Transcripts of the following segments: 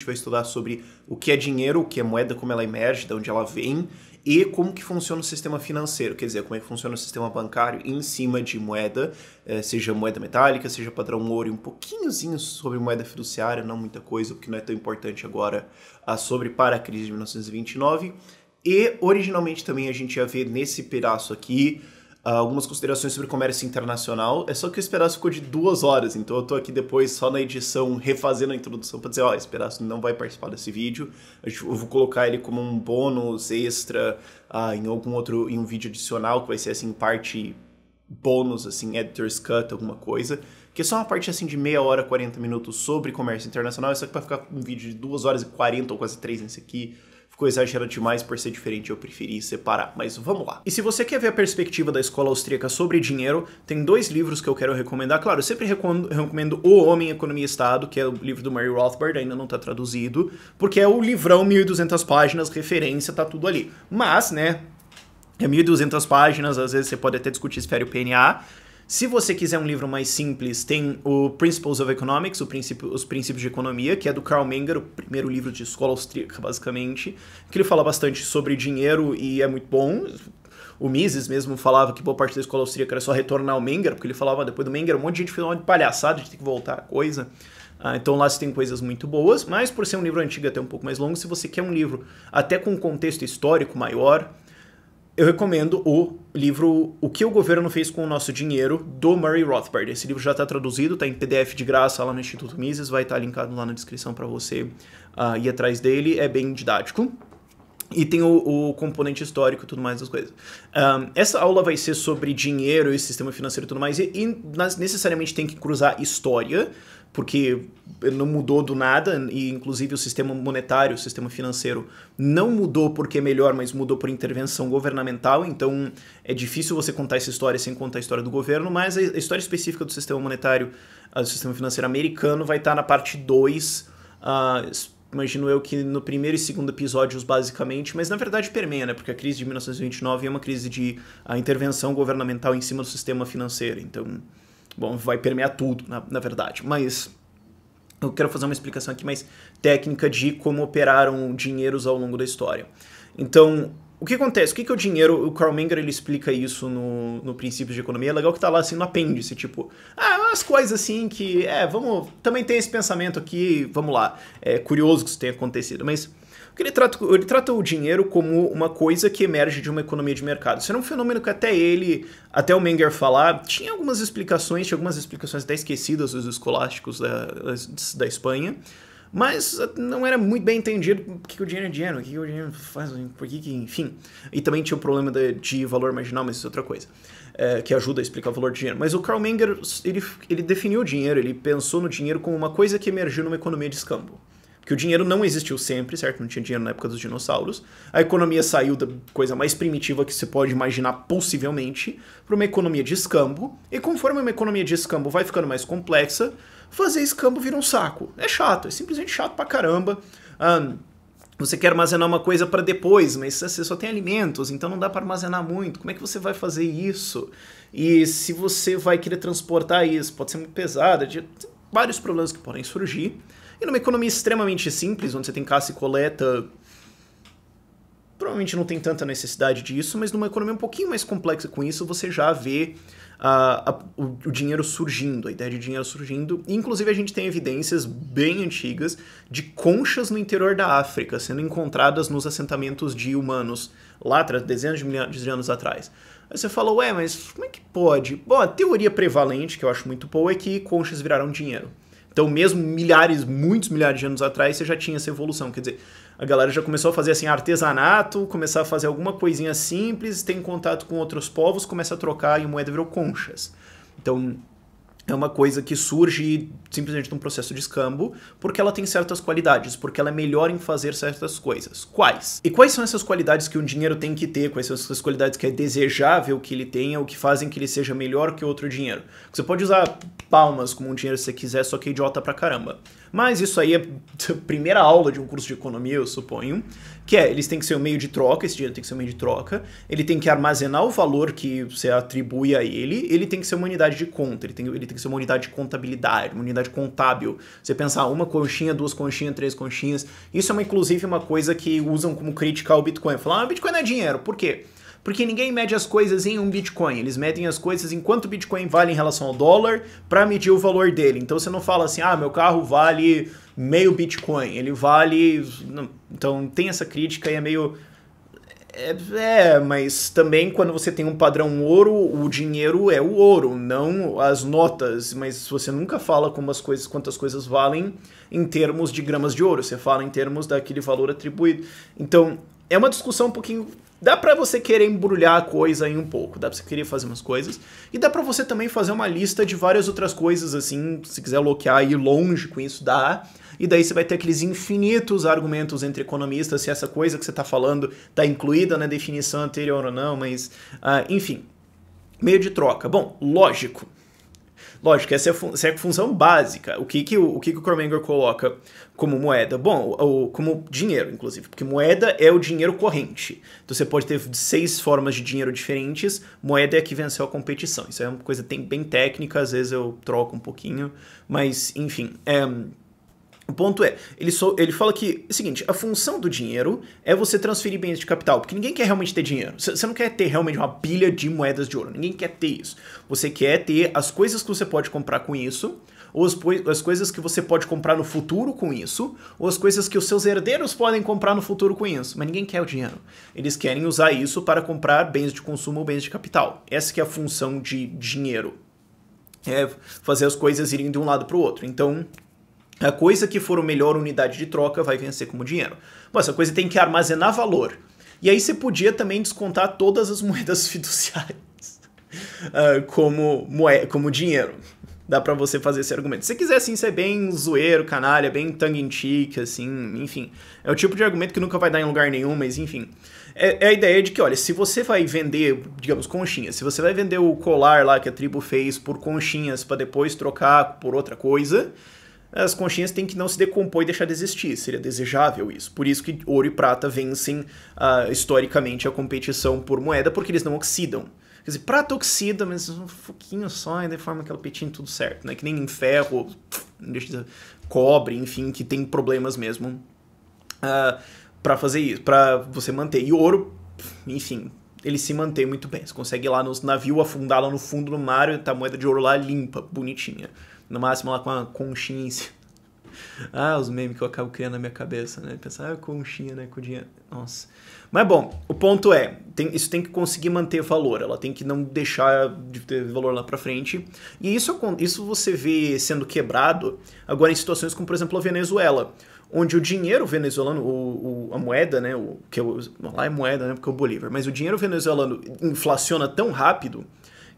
vai estudar sobre o que é dinheiro, o que é moeda, como ela emerge, de onde ela vem e como que funciona o sistema financeiro, quer dizer, como é que funciona o sistema bancário em cima de moeda, seja moeda metálica, seja padrão ouro, e um pouquinhozinho sobre moeda fiduciária, não muita coisa, porque não é tão importante agora, sobre para a crise de 1929. E originalmente também a gente ia ver nesse pedaço aqui algumas considerações sobre comércio internacional, é só que esse pedaço ficou de 2 horas, então eu tô aqui depois só na edição refazendo a introdução para dizer, ó, esse pedaço não vai participar desse vídeo, eu vou colocar ele como um bônus extra em um vídeo adicional, que vai ser assim, parte bônus, assim, editor's cut, alguma coisa, que é só uma parte assim de meia hora, 40 minutos sobre comércio internacional, só que vai ficar um vídeo de 2 horas e 40 ou quase 3 nesse aqui. Ficou exagerado demais por ser diferente, eu preferi separar, mas vamos lá. E se você quer ver a perspectiva da escola austríaca sobre dinheiro, tem 2 livros que eu quero recomendar. Claro, eu sempre recomendo O Homem, Economia e Estado, que é o livro do Murray Rothbard, ainda não tá traduzido, porque é o livrão, 1.200 páginas, referência, tá tudo ali. Mas, né, é 1.200 páginas, às vezes você pode até discutir esfera e o PNA. Se você quiser um livro mais simples, tem o Principles of Economics, os princípios de economia, que é do Carl Menger, o primeiro livro de escola austríaca, basicamente, que ele fala bastante sobre dinheiro e é muito bom. O Mises mesmo falava que boa parte da escola austríaca era só retornar ao Menger, porque ele falava, depois do Menger, um monte de gente fez uma palhaçada de ter que voltar a coisa. Então lá você tem coisas muito boas, mas por ser um livro antigo até um pouco mais longo, se você quer um livro até com um contexto histórico maior, eu recomendo o livro O que o Governo Fez com o Nosso Dinheiro, do Murray Rothbard. Esse livro já está traduzido, está em PDF de graça lá no Instituto Mises, vai estar linkado lá na descrição para você ir atrás dele, é bem didático. E tem o componente histórico e tudo mais das coisas. Essa aula vai ser sobre dinheiro e sistema financeiro e tudo mais, e necessariamente tem que cruzar história, porque não mudou do nada, e inclusive o sistema monetário, o sistema financeiro não mudou porque é melhor, mas mudou por intervenção governamental, então é difícil você contar essa história sem contar a história do governo, mas a história específica do sistema monetário, do sistema financeiro americano vai estar na parte 2, imagino eu que no primeiro e segundo episódios, basicamente, mas na verdade permeia, né? Porque a crise de 1929 é uma crise de intervenção governamental em cima do sistema financeiro. Então, bom, vai permear tudo, na verdade. Mas eu quero fazer uma explicação aqui mais técnica de como operaram dinheiros ao longo da história. Então, o que acontece? O que é o dinheiro? O Carl Menger, ele explica isso no Princípios de Economia. É legal que tá lá assim no apêndice, tipo, umas coisas assim que, vamos, também tem esse pensamento aqui, vamos lá. É curioso que isso tenha acontecido, mas ele trata o dinheiro como uma coisa que emerge de uma economia de mercado. Isso era um fenômeno que até o Menger falar, tinha algumas explicações até esquecidas dos escolásticos da Espanha, mas não era muito bem entendido por que o dinheiro é dinheiro, o que o dinheiro faz, por que, enfim. E também tinha o problema de valor marginal, mas isso é outra coisa, que ajuda a explicar o valor do dinheiro. Mas o Carl Menger, ele definiu o dinheiro, ele pensou no dinheiro como uma coisa que emergiu numa economia de escambo. Que o dinheiro não existiu sempre, certo? Não tinha dinheiro na época dos dinossauros. A economia saiu da coisa mais primitiva que você pode imaginar possivelmente para uma economia de escambo. E conforme uma economia de escambo vai ficando mais complexa, fazer escambo vira um saco. É chato, é simplesmente chato pra caramba. Você quer armazenar uma coisa para depois, mas você só tem alimentos, então não dá para armazenar muito. Como é que você vai fazer isso? E se você vai querer transportar isso, pode ser muito pesado, vários problemas que podem surgir. E numa economia extremamente simples, onde você tem caça e coleta, provavelmente não tem tanta necessidade disso, mas numa economia um pouquinho mais complexa com isso, você já vê o dinheiro surgindo, a ideia de dinheiro surgindo. E, inclusive, a gente tem evidências bem antigas de conchas no interior da África sendo encontradas nos assentamentos de humanos, lá atrás, dezenas de milhares de anos atrás. Aí você fala, mas como é que pode? Bom, a teoria prevalente, que eu acho muito boa, é que conchas viraram dinheiro. Então, mesmo muitos milhares de anos atrás, você já tinha essa evolução. Quer dizer, a galera já começou a fazer assim, artesanato, começar a fazer alguma coisinha simples, tem contato com outros povos, começa a trocar e a moeda virou conchas. Então, é uma coisa que surge simplesmente num processo de escambo, porque ela tem certas qualidades, porque ela é melhor em fazer certas coisas. Quais? E quais são essas qualidades que um dinheiro tem que ter? Quais são essas qualidades que é desejável que ele tenha, ou que fazem que ele seja melhor que outro dinheiro? Você pode usar palmas como um dinheiro se você quiser, só que é idiota pra caramba. Mas isso aí é a primeira aula de um curso de economia, eu suponho, que eles têm que ser um meio de troca, esse dinheiro tem que ser um meio de troca, ele tem que armazenar o valor que você atribui a ele tem que ser uma unidade de conta, ele tem que ser uma unidade de contabilidade, uma unidade contábil. Você pensar uma conchinha, duas conchinhas, três conchinhas, isso é inclusive uma coisa que usam como crítica ao Bitcoin. Falar, Bitcoin não é dinheiro, por quê? Porque ninguém mede as coisas em um Bitcoin, eles medem as coisas em quanto Bitcoin vale em relação ao dólar para medir o valor dele. Então você não fala assim, meu carro vale meio Bitcoin, ele vale... Não. Então tem essa crítica e é meio... mas também quando você tem um padrão ouro, o dinheiro é o ouro, não as notas. Mas você nunca fala como quantas coisas valem em termos de gramas de ouro, você fala em termos daquele valor atribuído. Então é uma discussão um pouquinho... Dá pra você querer embrulhar a coisa aí um pouco, dá pra você querer fazer umas coisas, e dá pra você também fazer uma lista de várias outras coisas, assim, se quiser loquear e ir longe com isso, dá. E daí você vai ter aqueles infinitos argumentos entre economistas se essa coisa que você tá falando tá incluída na definição anterior ou não, mas, enfim, meio de troca. Bom, lógico, essa é a função básica. O que o Kromenger coloca como moeda? Bom, como dinheiro, inclusive, porque moeda é o dinheiro corrente. Então você pode ter 6 formas de dinheiro diferentes, moeda é a que venceu a competição. Isso é uma coisa bem técnica, às vezes eu troco um pouquinho, mas, enfim, o ponto é, ele fala que é o seguinte, a função do dinheiro é você transferir bens de capital, porque ninguém quer realmente ter dinheiro. Você não quer ter realmente uma pilha de moedas de ouro, ninguém quer ter isso. Você quer ter as coisas que você pode comprar com isso, ou as coisas que você pode comprar no futuro com isso, ou as coisas que os seus herdeiros podem comprar no futuro com isso. Mas ninguém quer o dinheiro. Eles querem usar isso para comprar bens de consumo ou bens de capital. Essa que é a função de dinheiro. É fazer as coisas irem de um lado para o outro. Então... a coisa que for a melhor unidade de troca vai vencer como dinheiro. Bom, essa coisa tem que armazenar valor. E aí você podia também descontar todas as moedas fiduciárias como dinheiro. Dá pra você fazer esse argumento. Se você quiser, assim, ser bem zoeiro, canalha, bem tongue-in-cheek, assim, enfim. É o tipo de argumento que nunca vai dar em lugar nenhum, mas enfim. É a ideia de que, olha, se você vai vender, digamos, conchinhas, se você vai vender o colar lá que a tribo fez por conchinhas pra depois trocar por outra coisa... as conchinhas têm que não se decompor e deixar de existir. Seria desejável isso. Por isso que ouro e prata vencem historicamente a competição por moeda, porque eles não oxidam. Quer dizer, prata oxida, mas um pouquinho só, e de forma aquela petinho tudo certo, né? Que nem em ferro, cobre, enfim, que tem problemas mesmo pra fazer isso, pra você manter. E ouro, enfim, ele se mantém muito bem. Você consegue ir lá no navio, afundar lá no fundo do mar e tá a moeda de ouro lá limpa, bonitinha. No máximo lá com a conchinha em cima. Os memes que eu acabo criando na minha cabeça, né? Pensar, conchinha, né? Com dinheiro. Nossa. Mas bom, o ponto é, isso tem que conseguir manter valor. Ela tem que não deixar de ter valor lá pra frente. E isso você vê sendo quebrado agora em situações como, por exemplo, a Venezuela. Onde o dinheiro venezuelano, a moeda, né? Lá é moeda, né? Porque é o Bolívar. Mas o dinheiro venezuelano inflaciona tão rápido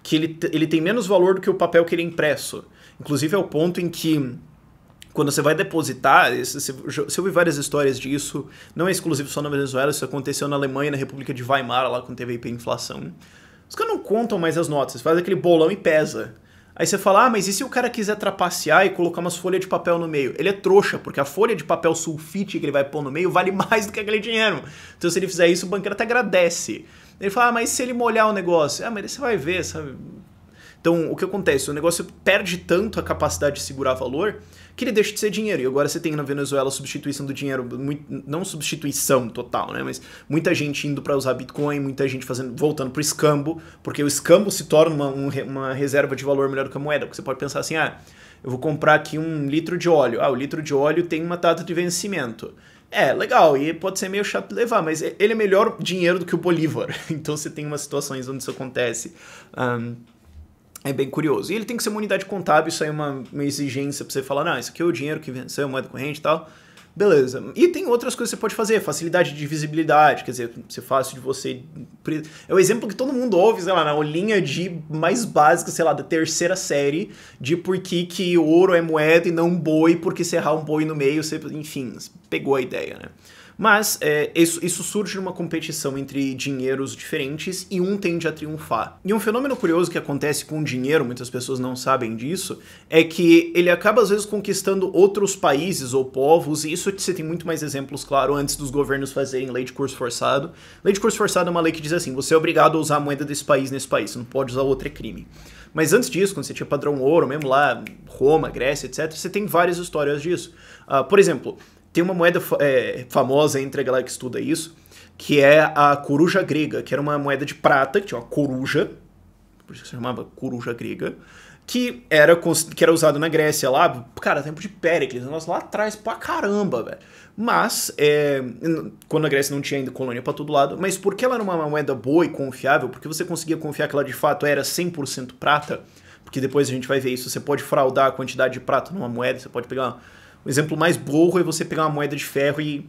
que ele tem menos valor do que o papel que ele é impresso. Inclusive é o ponto em que, quando você vai depositar, você ouve várias histórias disso, não é exclusivo só na Venezuela, isso aconteceu na Alemanha, na República de Weimar, lá quando teve a hiperinflação. Os caras não contam mais as notas, você faz aquele bolão e pesa. Aí você fala, mas e se o cara quiser trapacear e colocar umas folhas de papel no meio? Ele é trouxa, porque a folha de papel sulfite que ele vai pôr no meio vale mais do que aquele dinheiro. Então se ele fizer isso, o banqueiro até agradece. Ele fala, mas se ele molhar o negócio? Mas aí você vai ver, sabe? Então, o que acontece? O negócio perde tanto a capacidade de segurar valor que ele deixa de ser dinheiro. E agora você tem na Venezuela a substituição do dinheiro, não substituição total, né? Mas muita gente indo para usar Bitcoin, muita gente voltando pro escambo, porque o escambo se torna uma reserva de valor melhor do que a moeda. Porque você pode pensar assim, eu vou comprar aqui 1 litro de óleo. O litro de óleo tem uma data de vencimento. Legal, e pode ser meio chato de levar, mas ele é melhor dinheiro do que o Bolívar. Então você tem umas situações onde isso acontece. É bem curioso. E ele tem que ser uma unidade contábil, isso aí é uma exigência pra você falar, não, isso aqui é o dinheiro que venceu, moeda corrente e tal. Beleza. E tem outras coisas que você pode fazer, facilidade de divisibilidade, quer dizer, ser fácil de você... É o exemplo que todo mundo ouve, sei lá, na aulinha de mais básica, sei lá, da 3ª série, de por que ouro é moeda e não boi, porque se errar um boi no meio, você... enfim, pegou a ideia, né? Mas isso surge numa competição entre dinheiros diferentes e um tende a triunfar. E um fenômeno curioso que acontece com o dinheiro, muitas pessoas não sabem disso, é que ele acaba às vezes conquistando outros países ou povos, e isso você tem muito mais exemplos, claro, antes dos governos fazerem lei de curso forçado. Lei de curso forçado é uma lei que diz assim, você é obrigado a usar a moeda desse país nesse país, você não pode usar outra, é crime. Mas antes disso, quando você tinha padrão ouro, mesmo lá, Roma, Grécia, etc., você tem várias histórias disso. Por exemplo, tem uma moeda famosa entre a galera que estuda isso, que é a coruja grega, que era uma moeda de prata, que tinha uma coruja, por isso que se chamava coruja grega, que era usado na Grécia lá, cara, tempo de Péricles, um negócio lá atrás pra caramba, velho. Mas, quando a Grécia não tinha ainda colônia pra todo lado, mas porque ela era uma moeda boa e confiável, porque você conseguia confiar que ela de fato era 100% prata, porque depois a gente vai ver isso, você pode fraudar a quantidade de prata numa moeda, você pode pegar... O exemplo mais burro é você pegar uma moeda de ferro e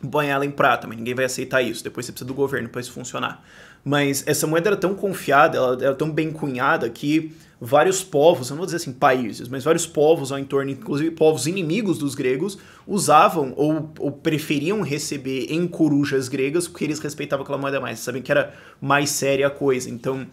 banhar ela em prata, mas ninguém vai aceitar isso. Depois você precisa do governo para isso funcionar. Mas essa moeda era tão confiada, ela era tão bem cunhada que vários povos, eu não vou dizer assim países, mas vários povos ao entorno, inclusive povos inimigos dos gregos, usavam ou preferiam receber em corujas gregas porque eles respeitavam aquela moeda mais, sabem que era mais séria a coisa. Então,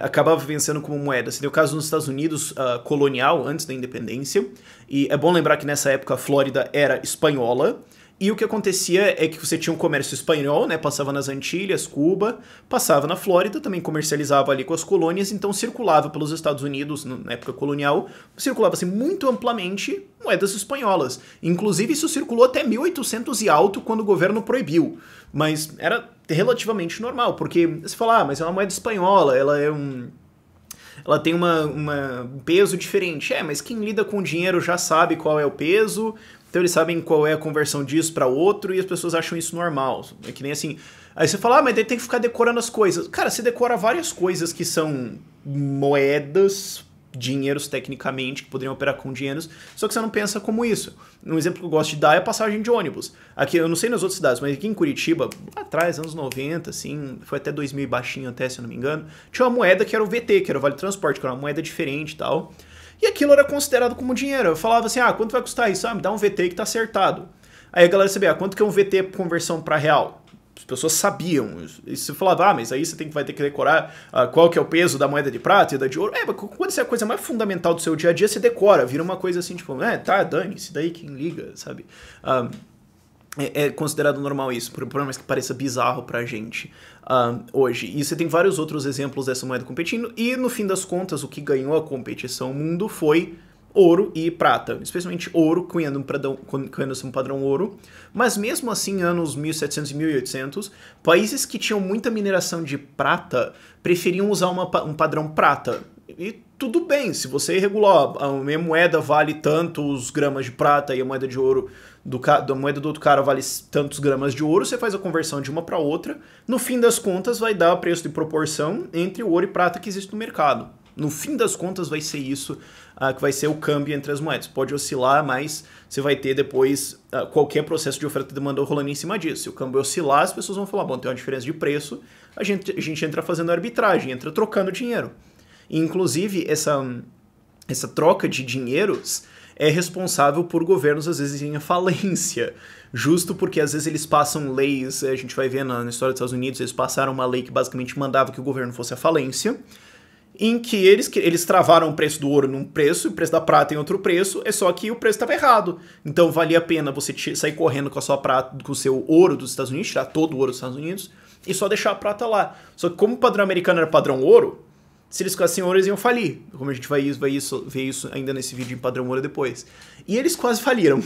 acabava vencendo como moeda. Você tem o caso nos Estados Unidos colonial, antes da independência, e é bom lembrar que nessa época a Flórida era espanhola. E o que acontecia é que você tinha um comércio espanhol, né? Passava nas Antilhas, Cuba, passava na Flórida, também comercializava ali com as colônias, então circulava pelos Estados Unidos, na época colonial, circulava-se muito amplamente moedas espanholas. Inclusive isso circulou até 1800 e alto, quando o governo proibiu. Mas era relativamente normal, porque você fala, mas é uma moeda espanhola, ela tem um peso diferente. Mas quem lida com dinheiro já sabe qual é o peso, então eles sabem qual é a conversão disso para outro e as pessoas acham isso normal. É que nem assim... Aí você fala, mas daí tem que ficar decorando as coisas. Cara, você decora várias coisas que são moedas, dinheiros tecnicamente, que poderiam operar com dinheiros, só que você não pensa como isso. Um exemplo que eu gosto de dar é a passagem de ônibus. Aqui, eu não sei nas outras cidades, mas aqui em Curitiba, lá atrás, anos 90, assim, foi até 2000 e baixinho até, se eu não me engano, tinha uma moeda que era o VT, que era o Vale Transporte, que era uma moeda diferente e tal. E aquilo era considerado como dinheiro. Eu falava assim, quanto vai custar isso? Me dá um VT que tá acertado. Aí a galera sabia, quanto que é um VT por conversão para real? As pessoas sabiam. E você falava, mas aí você vai ter que decorar qual que é o peso da moeda de prata e da de ouro. Quando isso é a coisa mais fundamental do seu dia a dia, você decora. Vira uma coisa assim, tipo, dane-se, daí quem liga, sabe? É considerado normal isso, por mais que pareça bizarro pra gente hoje. E você tem vários outros exemplos dessa moeda competindo, e no fim das contas, o que ganhou a competição no mundo foi ouro e prata, especialmente ouro, cunhando-se um padrão ouro, mas mesmo assim, anos 1700 e 1800, países que tinham muita mineração de prata preferiam usar um padrão prata. E tudo bem, se você regular, a minha moeda vale tantos gramas de prata e a moeda de ouro da moeda do outro cara vale tantos gramas de ouro, você faz a conversão de uma para outra, no fim das contas vai dar preço de proporção entre o ouro e prata que existe no mercado. No fim das contas vai ser isso que vai ser o câmbio entre as moedas. Pode oscilar, mas você vai ter depois qualquer processo de oferta e demanda rolando em cima disso. Se o câmbio oscilar, as pessoas vão falar, bom, tem uma diferença de preço, a gente entra fazendo arbitragem, entra trocando dinheiro. E, inclusive, essa troca de dinheiros é responsável por governos, às vezes, em falência. Justo porque, às vezes, eles passam leis, a gente vai ver na história dos Estados Unidos, eles passaram uma lei que basicamente mandava que o governo fosse à falência, em que eles travaram o preço do ouro num preço e o preço da prata em outro preço, é só que o preço estava errado. Então, valia a pena você sair correndo com a sua prata, com o seu ouro dos Estados Unidos, tirar todo o ouro dos Estados Unidos, e só deixar a prata lá. Só que como o padrão americano era padrão ouro, se eles ficassem ouro, eles iam falir. Como a gente vai ver isso ainda nesse vídeo em padrão ouro depois. E eles quase faliram.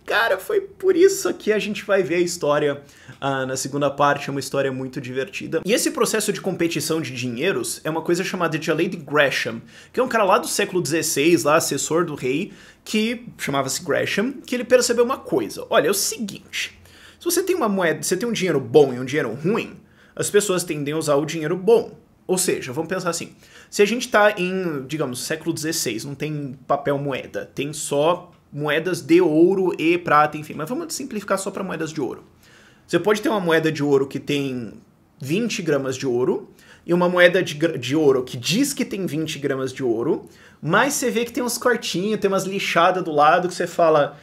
Cara, foi por isso que a gente vai ver a história na segunda parte, é uma história muito divertida. E esse processo de competição de dinheiros é uma coisa chamada de a Lei de Gresham, que é um cara lá do século XVI, lá, assessor do rei, que chamava-se Gresham, que ele percebeu uma coisa. Olha, é o seguinte, se você tem uma moeda, você tem um dinheiro bom e um dinheiro ruim, as pessoas tendem a usar o dinheiro bom. Ou seja, vamos pensar assim, se a gente está em, digamos, século XVI, não tem papel moeda, tem só moedas de ouro e prata, enfim, mas vamos simplificar só para moedas de ouro. Você pode ter uma moeda de ouro que tem 20 gramas de ouro e uma moeda de ouro que diz que tem 20 gramas de ouro, mas você vê que tem uns cortinhos, tem umas lixadas do lado que você fala,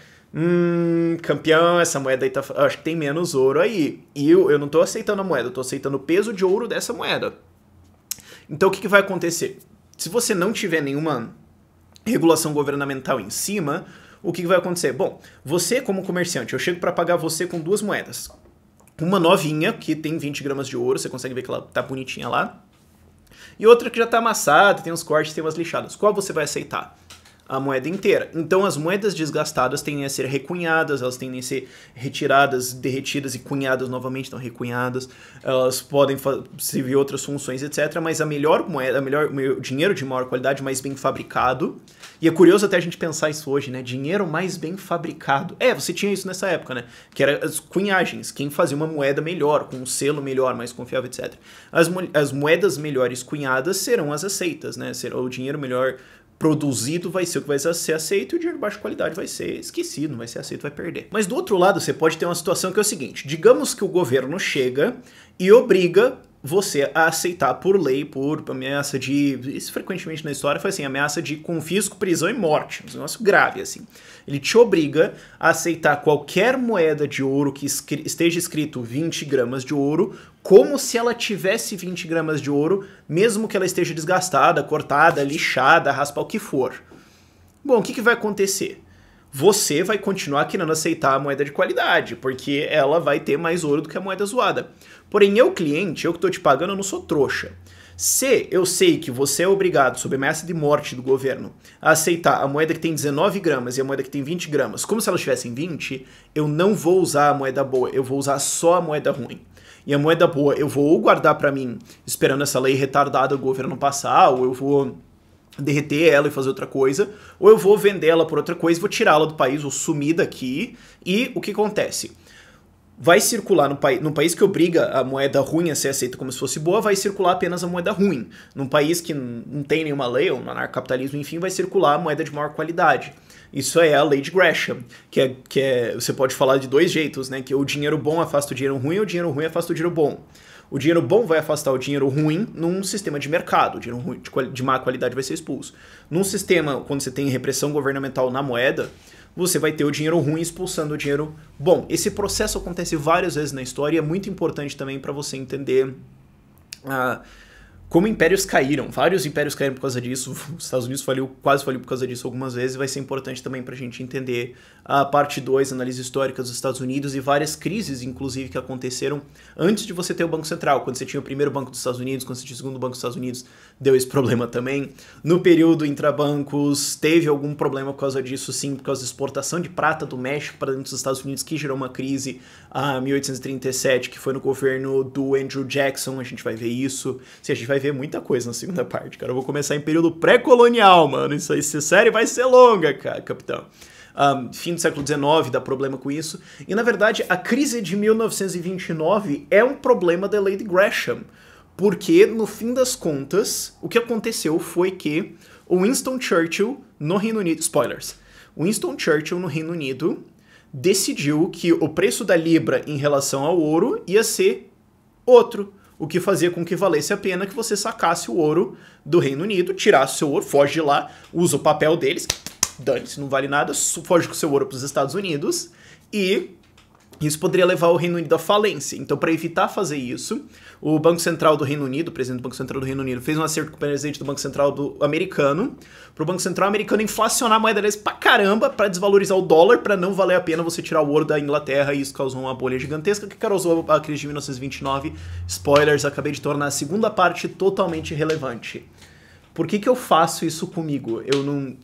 campeão, essa moeda aí tá... Acho que tem menos ouro aí. E eu não tô aceitando a moeda, eu tô aceitando o peso de ouro dessa moeda. Então o que vai acontecer? Se você não tiver nenhuma regulação governamental em cima, o que vai acontecer? Bom, você como comerciante, eu chego para pagar você com 2 moedas. Uma novinha, que tem 20 gramas de ouro, você consegue ver que ela tá bonitinha lá. E outra que já tá amassada, tem uns cortes, tem umas lixadas. Qual você vai aceitar? A moeda inteira. Então as moedas desgastadas tendem a ser recunhadas, elas tendem a ser retiradas, derretidas e cunhadas novamente, então recunhadas. Elas podem servir outras funções, etc. Mas a melhor moeda, o dinheiro de maior qualidade, mais bem fabricado. E é curioso até a gente pensar isso hoje, né? Dinheiro mais bem fabricado. Você tinha isso nessa época, né? Que era as cunhagens, quem fazia uma moeda melhor, com um selo melhor, mais confiável, etc. As moedas melhores cunhadas serão as aceitas, né? Será o dinheiro melhor produzido vai ser o que vai ser aceito e o dinheiro de baixa qualidade vai ser esquecido, não vai ser aceito, vai perder. Mas do outro lado, você pode ter uma situação que é o seguinte, digamos que o governo chega e obriga você a aceitar por lei, por ameaça de... Isso frequentemente na história foi assim, ameaça de confisco, prisão e morte. Um negócio grave, assim. Ele te obriga a aceitar qualquer moeda de ouro que esteja escrito 20 gramas de ouro, como se ela tivesse 20 gramas de ouro, mesmo que ela esteja desgastada, cortada, lixada, raspa, o que for. Bom, o que vai acontecer? Você vai continuar querendo aceitar a moeda de qualidade, porque ela vai ter mais ouro do que a moeda zoada. Porém, eu, cliente, eu que estou te pagando, eu não sou trouxa. Se eu sei que você é obrigado, sob ameaça de morte do governo, a aceitar a moeda que tem 19 gramas e a moeda que tem 20 gramas, como se elas tivessem 20, eu não vou usar a moeda boa, eu vou usar só a moeda ruim. E a moeda boa eu vou ou guardar para mim, esperando essa lei retardada do governo passar, ou eu vou derreter ela e fazer outra coisa, ou eu vou vender ela por outra coisa, vou tirá-la do país, ou sumir daqui, e o que acontece? Vai circular num país que obriga a moeda ruim a ser aceita como se fosse boa, vai circular apenas a moeda ruim. Num país que não tem nenhuma lei, ou no anarcapitalismo, enfim, vai circular a moeda de maior qualidade. Isso é a lei de Gresham, você pode falar de 2 jeitos, né? Que o dinheiro bom afasta o dinheiro ruim, ou o dinheiro ruim afasta o dinheiro bom. O dinheiro bom vai afastar o dinheiro ruim num sistema de mercado. O dinheiro ruim, de má qualidade vai ser expulso. Num sistema, quando você tem repressão governamental na moeda, você vai ter o dinheiro ruim expulsando o dinheiro bom. Esse processo acontece várias vezes na história e é muito importante também para você entender como impérios caíram. Vários impérios caíram por causa disso. Os Estados Unidos quase faliu por causa disso algumas vezes. Vai ser importante também para a gente entender a parte 2, análise histórica dos Estados Unidos e várias crises, inclusive, que aconteceram antes de você ter o Banco Central. Quando você tinha o primeiro Banco dos Estados Unidos, quando você tinha o segundo Banco dos Estados Unidos, deu esse problema também. No período intrabancos, teve algum problema por causa disso, sim, por causa da exportação de prata do México para dentro dos Estados Unidos, que gerou uma crise em 1837, que foi no governo do Andrew Jackson. A gente vai ver isso. A gente vai ver muita coisa na segunda parte, cara. Eu vou começar em período pré-colonial, mano. Essa série vai ser longa, cara, capitão. Fim do século XIX dá problema com isso. E, na verdade, a crise de 1929 é um problema da lei de Gresham. Porque, no fim das contas, o que aconteceu foi que o Winston Churchill, no Reino Unido... Spoilers. Winston Churchill, no Reino Unido, decidiu que o preço da libra em relação ao ouro ia ser outro. O que fazia com que valesse a pena que você sacasse o ouro do Reino Unido, tirasse o seu ouro, foge de lá, usa o papel deles, dane-se, não vale nada, foge com o seu ouro para os Estados Unidos, e isso poderia levar o Reino Unido à falência. Então, para evitar fazer isso, o Banco Central do Reino Unido, o presidente do Banco Central do Reino Unido, fez um acerto com o presidente do Banco Central americano, para o Banco Central americano inflacionar a moeda deles pra caramba, para desvalorizar o dólar, para não valer a pena você tirar o ouro da Inglaterra, e isso causou uma bolha gigantesca que causou a crise de 1929. Spoilers, acabei de tornar a segunda parte totalmente irrelevante. Por que eu faço isso comigo?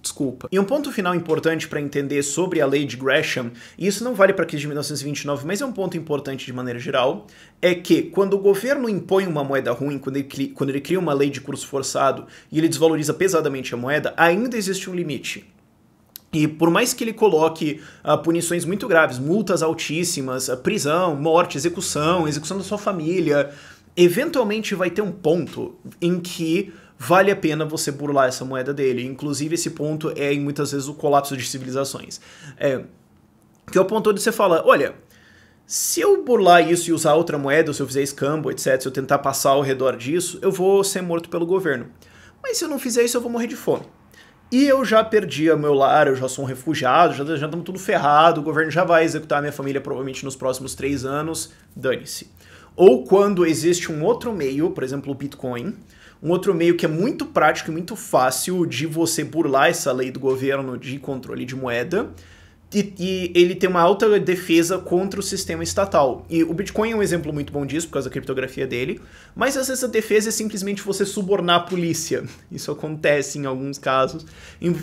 Desculpa. E um ponto final importante para entender sobre a lei de Gresham, e isso não vale para a crise de 1929, mas é um ponto importante de maneira geral, é que quando o governo impõe uma moeda ruim, quando ele cria uma lei de curso forçado e ele desvaloriza pesadamente a moeda, ainda existe um limite. E por mais que ele coloque punições muito graves, multas altíssimas, prisão, morte, execução da sua família, eventualmente vai ter um ponto em que vale a pena você burlar essa moeda dele. Inclusive, esse ponto é, muitas vezes, o colapso de civilizações. Que é o ponto onde você fala, olha, se eu burlar isso e usar outra moeda, ou se eu fizer escambo, etc., se eu tentar passar ao redor disso, eu vou ser morto pelo governo. Mas se eu não fizer isso, eu vou morrer de fome. E eu já perdi o meu lar, eu já sou um refugiado, já estamos tudo ferrado, o governo já vai executar a minha família provavelmente nos próximos 3 anos, dane-se. Ou quando existe um outro meio, por exemplo o Bitcoin, um outro meio que é muito prático e muito fácil de você burlar essa lei do governo de controle de moeda, e ele tem uma alta defesa contra o sistema estatal. E o Bitcoin é um exemplo muito bom disso, por causa da criptografia dele, mas às vezes a defesa é simplesmente você subornar a polícia. Isso acontece em alguns casos,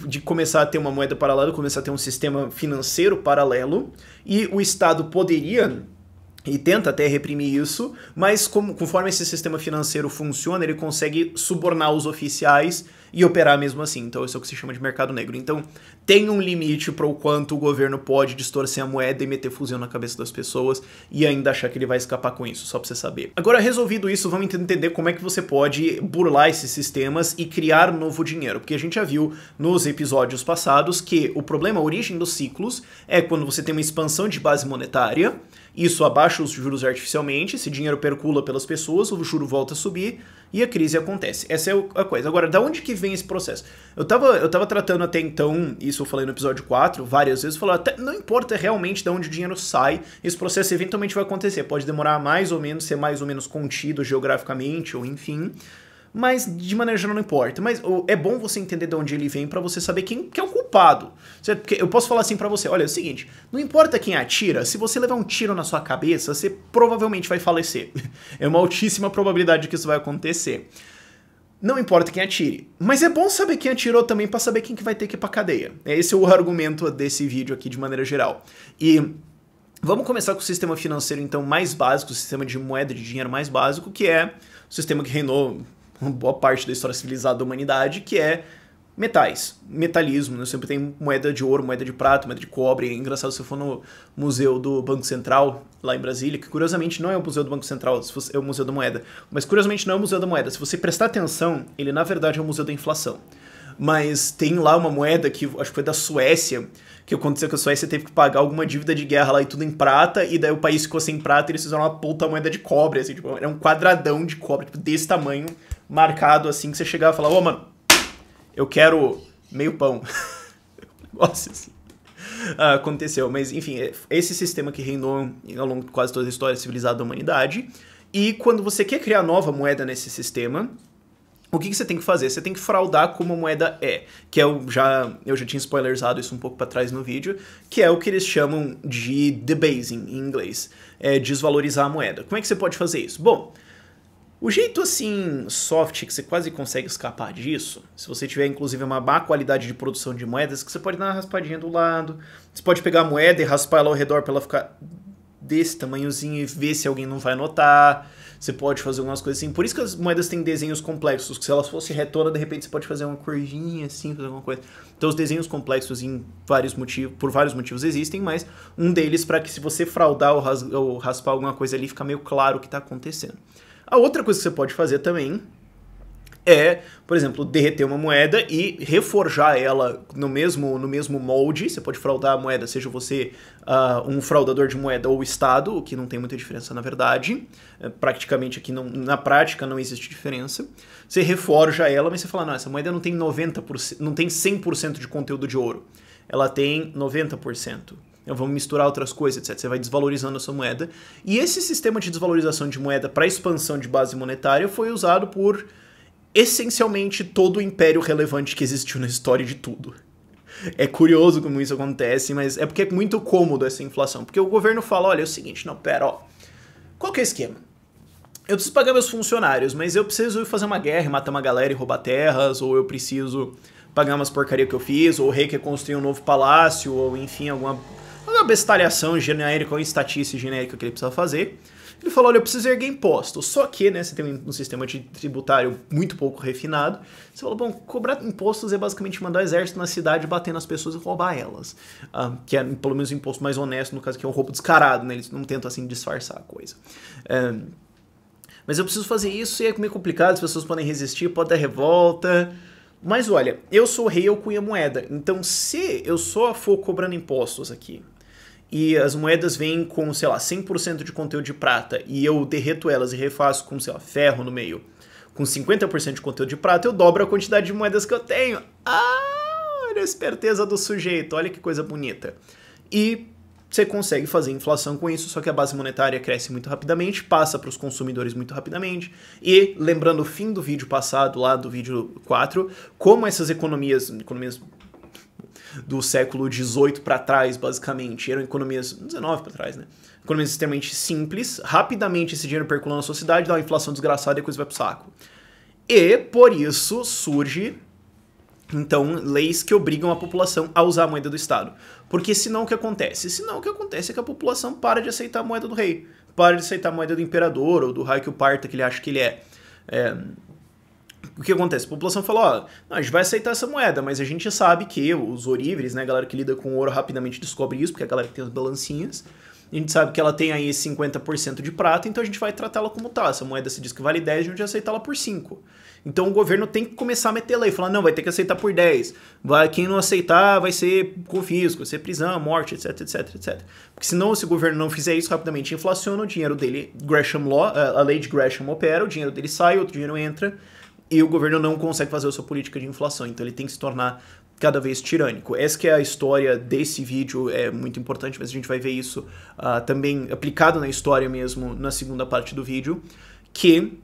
de começar a ter uma moeda paralela, começar a ter um sistema financeiro paralelo, e o Estado poderia... e tenta até reprimir isso, mas conforme esse sistema financeiro funciona, ele consegue subornar os oficiais e operar mesmo assim. Então isso é o que se chama de mercado negro. Então tem um limite para o quanto o governo pode distorcer a moeda e meter fusão na cabeça das pessoas e ainda achar que ele vai escapar com isso, só para você saber. Agora, resolvido isso, vamos entender como é que você pode burlar esses sistemas e criar novo dinheiro. Porque a gente já viu nos episódios passados que o problema, a origem dos ciclos, é quando você tem uma expansão de base monetária, isso abaixa os juros artificialmente, esse dinheiro percula pelas pessoas, o juro volta a subir e a crise acontece. Essa é a coisa. Agora, da onde que vem esse processo? Eu tava tratando até então, isso eu falei no episódio 4, várias vezes, falando até não importa realmente de onde o dinheiro sai, esse processo eventualmente vai acontecer. Pode demorar mais ou menos, ser mais ou menos contido geograficamente, ou enfim... mas de maneira geral não importa. Mas é bom você entender de onde ele vem pra você saber quem que é o culpado. Certo? Porque eu posso falar assim pra você, olha, é o seguinte, não importa quem atira, se você levar um tiro na sua cabeça, você provavelmente vai falecer. É uma altíssima probabilidade de que isso vai acontecer. Não importa quem atire. Mas é bom saber quem atirou também pra saber quem que vai ter que ir pra cadeia. Esse é o argumento desse vídeo aqui de maneira geral. E... vamos começar com o sistema financeiro então mais básico, o sistema de moeda de dinheiro mais básico, que é o sistema que reinou uma boa parte da história civilizada da humanidade, que é metais, metalismo, né? Sempre tem moeda de ouro, moeda de prata, moeda de cobre. É engraçado, se você for no Museu do Banco Central, lá em Brasília, que curiosamente não é o Museu do Banco Central, é o Museu da Moeda, mas curiosamente não é o Museu da Moeda. Se você prestar atenção, ele na verdade é o Museu da Inflação. Mas tem lá uma moeda que acho que foi da Suécia, que aconteceu que a Suécia teve que pagar alguma dívida de guerra lá e tudo em prata, e daí o país ficou sem prata e eles fizeram uma puta moeda de cobre, assim, tipo, era um quadradão de cobre, tipo, desse tamanho, marcado assim, que você chegava e falava, ô, mano, eu quero meio pão. Negócio assim. Aconteceu, mas enfim, esse sistema que reinou ao longo de quase toda a história civilizada da humanidade, e quando você quer criar nova moeda nesse sistema, o que você tem que fazer? Você tem que fraudar como a moeda é, que é eu já tinha spoilerizado isso um pouco para trás no vídeo, que é o que eles chamam de debasing em inglês, é desvalorizar a moeda. Como é que você pode fazer isso? Bom, o jeito assim soft que você quase consegue escapar disso, se você tiver inclusive uma má qualidade de produção de moedas, que você pode dar uma raspadinha do lado, você pode pegar a moeda e raspar ela ao redor para ela ficar desse tamanhozinho e ver se alguém não vai notar. Você pode fazer algumas coisas assim. Por isso que as moedas têm desenhos complexos, que se elas fossem retonas, de repente você pode fazer uma curvinha assim, fazer alguma coisa. Então os desenhos complexos por vários motivos existem, mas um deles para que se você fraudar ou raspar alguma coisa ali, fica meio claro o que está acontecendo. A outra coisa que você pode fazer também é, por exemplo, derreter uma moeda e reforjar ela no mesmo molde. Você pode fraudar a moeda, seja você um fraudador de moeda ou o Estado, o que não tem muita diferença na verdade. Praticamente aqui, na prática, não existe diferença. Você reforja ela, mas você fala, não, essa moeda não tem 90%, não tem 100% de conteúdo de ouro. Ela tem 90%. Vamos misturar outras coisas, etc. Você vai desvalorizando a sua moeda. E esse sistema de desvalorização de moeda para expansão de base monetária foi usado por essencialmente todo o império relevante que existiu na história de tudo. É curioso como isso acontece, mas é porque é muito cômodo essa inflação. Porque o governo fala, olha, é o seguinte, não, pera, ó, qual que é o esquema? Eu preciso pagar meus funcionários, mas eu preciso fazer uma guerra e matar uma galera e roubar terras, ou eu preciso pagar umas porcarias que eu fiz, ou o rei quer construir um novo palácio, ou enfim, alguma bestalhação genérica ou estatística genérica que ele precisa fazer. Ele falou, olha, eu preciso erguer impostos. Só que, né, você tem um sistema tributário muito pouco refinado. Você falou, bom, cobrar impostos é basicamente mandar o exército na cidade, bater nas pessoas e roubar elas. Que é, pelo menos, o imposto mais honesto, no caso, que é um roubo descarado, né? Eles não tentam, assim, disfarçar a coisa. Mas eu preciso fazer isso e é meio complicado, as pessoas podem resistir, pode dar revolta. Mas, olha, eu sou o rei, eu cunho a moeda. Então, se eu só for cobrando impostos aqui, e as moedas vêm com, sei lá, 100% de conteúdo de prata, e eu derreto elas e refaço com, sei lá, ferro no meio, com 50% de conteúdo de prata, eu dobro a quantidade de moedas que eu tenho. esperteza do sujeito, olha que coisa bonita. E você consegue fazer inflação com isso, só que a base monetária cresce muito rapidamente, passa para os consumidores muito rapidamente. E, lembrando o fim do vídeo passado, lá do vídeo 4, como essas economias do século XVIII para trás, basicamente, eram economias, 19 para trás, né? Economias extremamente simples, rapidamente esse dinheiro percolando na sociedade, dá uma inflação desgraçada e a coisa vai pro saco. E, por isso, surge, então, leis que obrigam a população a usar a moeda do Estado. Porque senão o que acontece? Senão o que acontece é que a população para de aceitar a moeda do rei, para de aceitar a moeda do imperador ou do raio que o parta que ele acha que ele é. O que acontece? A população fala, ó, a gente vai aceitar essa moeda, mas a gente sabe que os oríveres, né, a galera que lida com ouro rapidamente descobre isso, porque é a galera que tem as balancinhas, a gente sabe que ela tem aí 50% de prata, então a gente vai tratar ela como tá. Essa moeda se diz que vale 10, a gente vai aceitar ela por 5. Então o governo tem que começar a meter lei, falar, não, vai ter que aceitar por 10. Quem não aceitar vai ser confisco, vai ser prisão, morte, etc, etc, etc. Porque senão, se o governo não fizer isso, rapidamente inflaciona o dinheiro dele, Gresham Law, a lei de Gresham opera, o dinheiro dele sai, outro dinheiro entra, e o governo não consegue fazer a sua política de inflação, então ele tem que se tornar cada vez tirânico. Essa que é a história desse vídeo, é muito importante, mas a gente vai ver isso também aplicado na história mesmo, na segunda parte do vídeo, que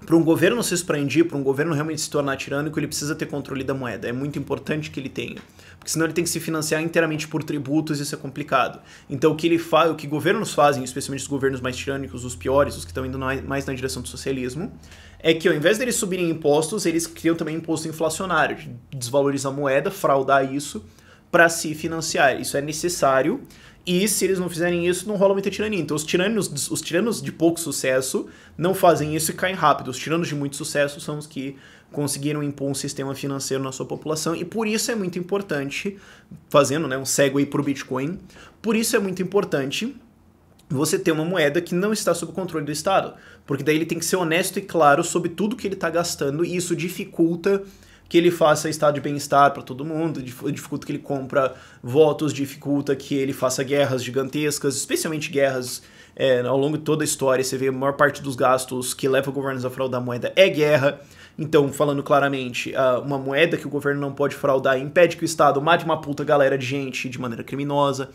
para um governo se expandir, para um governo realmente se tornar tirânico, ele precisa ter controle da moeda. É muito importante que ele tenha. Porque senão ele tem que se financiar inteiramente por tributos e isso é complicado. Então o que ele faz, o que governos fazem, especialmente os governos mais tirânicos, os piores, os que estão indo mais na direção do socialismo, é que ao invés deles subirem impostos, eles criam também imposto inflacionário, de desvalorizar a moeda, fraudar isso para se financiar. Isso é necessário. E se eles não fizerem isso, não rola muita tirania. Então os tiranos de pouco sucesso não fazem isso e caem rápido. Os tiranos de muito sucesso são os que conseguiram impor um sistema financeiro na sua população. E por isso é muito importante, fazendo, né, um segue para o Bitcoin, por isso é muito importante você ter uma moeda que não está sob o controle do Estado. Porque daí ele tem que ser honesto e claro sobre tudo que ele está gastando e isso dificulta que ele faça estado de bem-estar para todo mundo, dificulta que ele compra votos, dificulta que ele faça guerras gigantescas, especialmente guerras ao longo de toda a história. Você vê a maior parte dos gastos que leva governos a fraudar a moeda é guerra. Então, falando claramente, uma moeda que o governo não pode fraudar impede que o Estado mate uma puta galera de gente de maneira criminosa.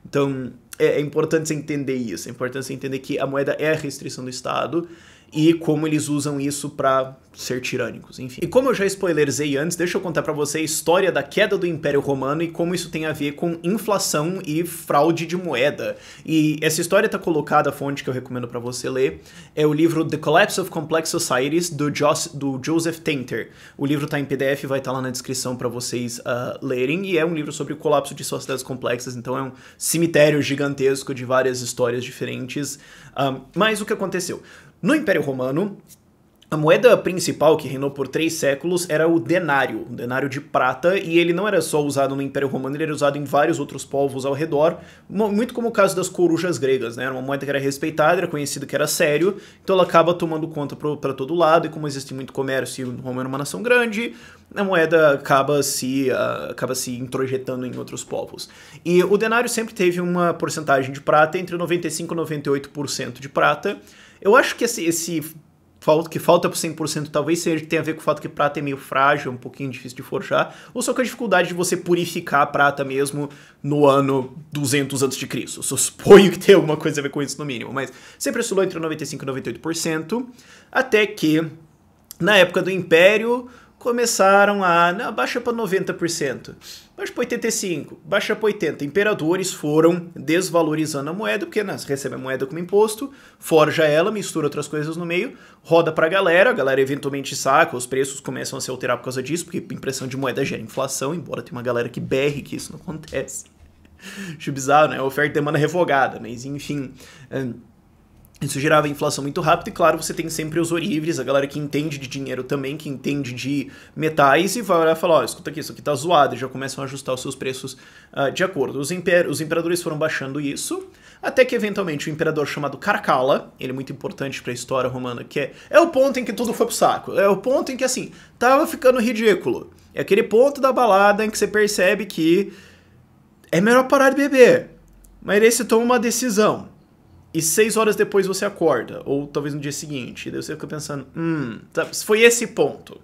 Então, é importante você entender isso, é importante você entender que a moeda é a restrição do Estado e como eles usam isso para ser tirânicos, enfim. E como eu já spoilerizei antes, deixa eu contar para você a história da queda do Império Romano e como isso tem a ver com inflação e fraude de moeda. E essa história está colocada, a fonte que eu recomendo para você ler, é o livro The Collapse of Complex Societies, do Joseph Tainter. O livro está em PDF, vai estar lá na descrição para vocês lerem, e é um livro sobre o colapso de sociedades complexas, então é um cemitério gigantesco de várias histórias diferentes. Mas o que aconteceu? No Império Romano, a moeda principal que reinou por 3 séculos era o denário de prata, e ele não era só usado no Império Romano, ele era usado em vários outros povos ao redor, muito como o caso das corujas gregas, né? Era uma moeda que era respeitada, era conhecido que era sério, então ela acaba tomando conta para todo lado, e como existe muito comércio e Roma era uma nação grande, a moeda acaba se introjetando em outros povos. E o denário sempre teve uma porcentagem de prata entre 95% e 98% de prata. Eu acho que que falta por 100% talvez tenha a ver com o fato que prata é meio frágil, um pouquinho difícil de forjar, ou só com a dificuldade de você purificar a prata mesmo no ano 200 a.C. Eu suponho que tem alguma coisa a ver com isso no mínimo, mas sempre oscilou entre 95% e 98%, até que, na época do Império, começaram baixa para 90%, baixa para 85%, baixa para 80%. Imperadores foram desvalorizando a moeda, porque recebe a moeda como imposto, forja ela, mistura outras coisas no meio, roda para a galera eventualmente saca, os preços começam a se alterar por causa disso, porque impressão de moeda gera inflação, embora tenha uma galera que berre que isso não acontece. Acho bizarro, né? Oferta e demanda revogada, mas enfim... Isso gerava inflação muito rápido e, claro, você tem sempre os oríveres, a galera que entende de dinheiro também, que entende de metais e vai olhar e falar, ó, escuta aqui, isso aqui tá zoado, e já começam a ajustar os seus preços de acordo. Os imperadores foram baixando isso, até que eventualmente o imperador chamado Caracalla, ele é muito importante para a história romana, que é o ponto em que tudo foi pro saco, é o ponto em que, assim, tava ficando ridículo. É aquele ponto da balada em que você percebe que é melhor parar de beber, mas aí você toma uma decisão. E 6 horas depois você acorda, ou talvez no dia seguinte, e daí você fica pensando, foi esse ponto.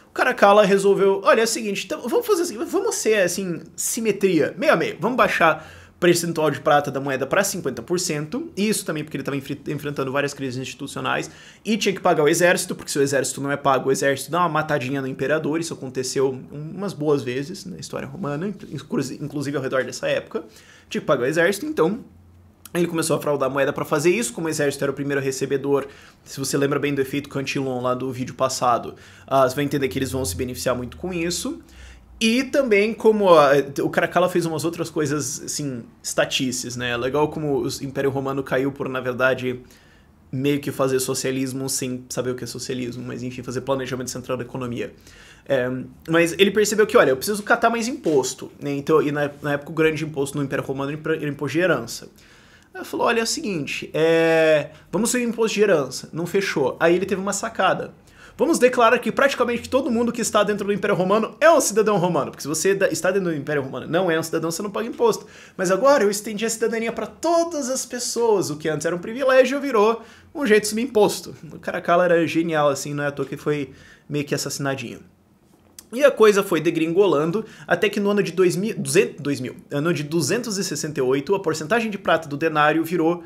o Caracalla resolveu, olha, é o seguinte, então, vamos fazer assim, vamos ser, assim, simetria, meio a meio, vamos baixar o percentual de prata da moeda para 50%, isso também porque ele estava enfrentando várias crises institucionais, e tinha que pagar o exército, porque se o exército não é pago, o exército dá uma matadinha no imperador, isso aconteceu umas boas vezes na história romana, inclusive ao redor dessa época, tinha que pagar o exército, então ele começou a fraudar a moeda para fazer isso, como o exército era o primeiro recebedor, se você lembra bem do efeito Cantillon lá do vídeo passado, você vai entender que eles vão se beneficiar muito com isso. E também como o Caracalla fez umas outras coisas, assim, estatices, né? Legal como o Império Romano caiu por, na verdade, meio que fazer socialismo sem saber o que é socialismo, mas enfim, fazer planejamento central da economia. Mas ele percebeu que, olha, eu preciso catar mais imposto, né? Então, e na época o grande imposto no Império Romano era imposto de herança. Aí ele falou, olha, é o seguinte, vamos subir o imposto de herança. Não fechou. Aí ele teve uma sacada. Vamos declarar que praticamente todo mundo que está dentro do Império Romano é um cidadão romano, porque se você está dentro do Império Romano não é um cidadão, você não paga imposto. Mas agora eu estendi a cidadania para todas as pessoas, o que antes era um privilégio virou um jeito de subir imposto. O Caracalla era genial, assim, não é à toa que foi meio que assassinadinho. E a coisa foi degringolando, até que no ano de 268, a porcentagem de prata do denário virou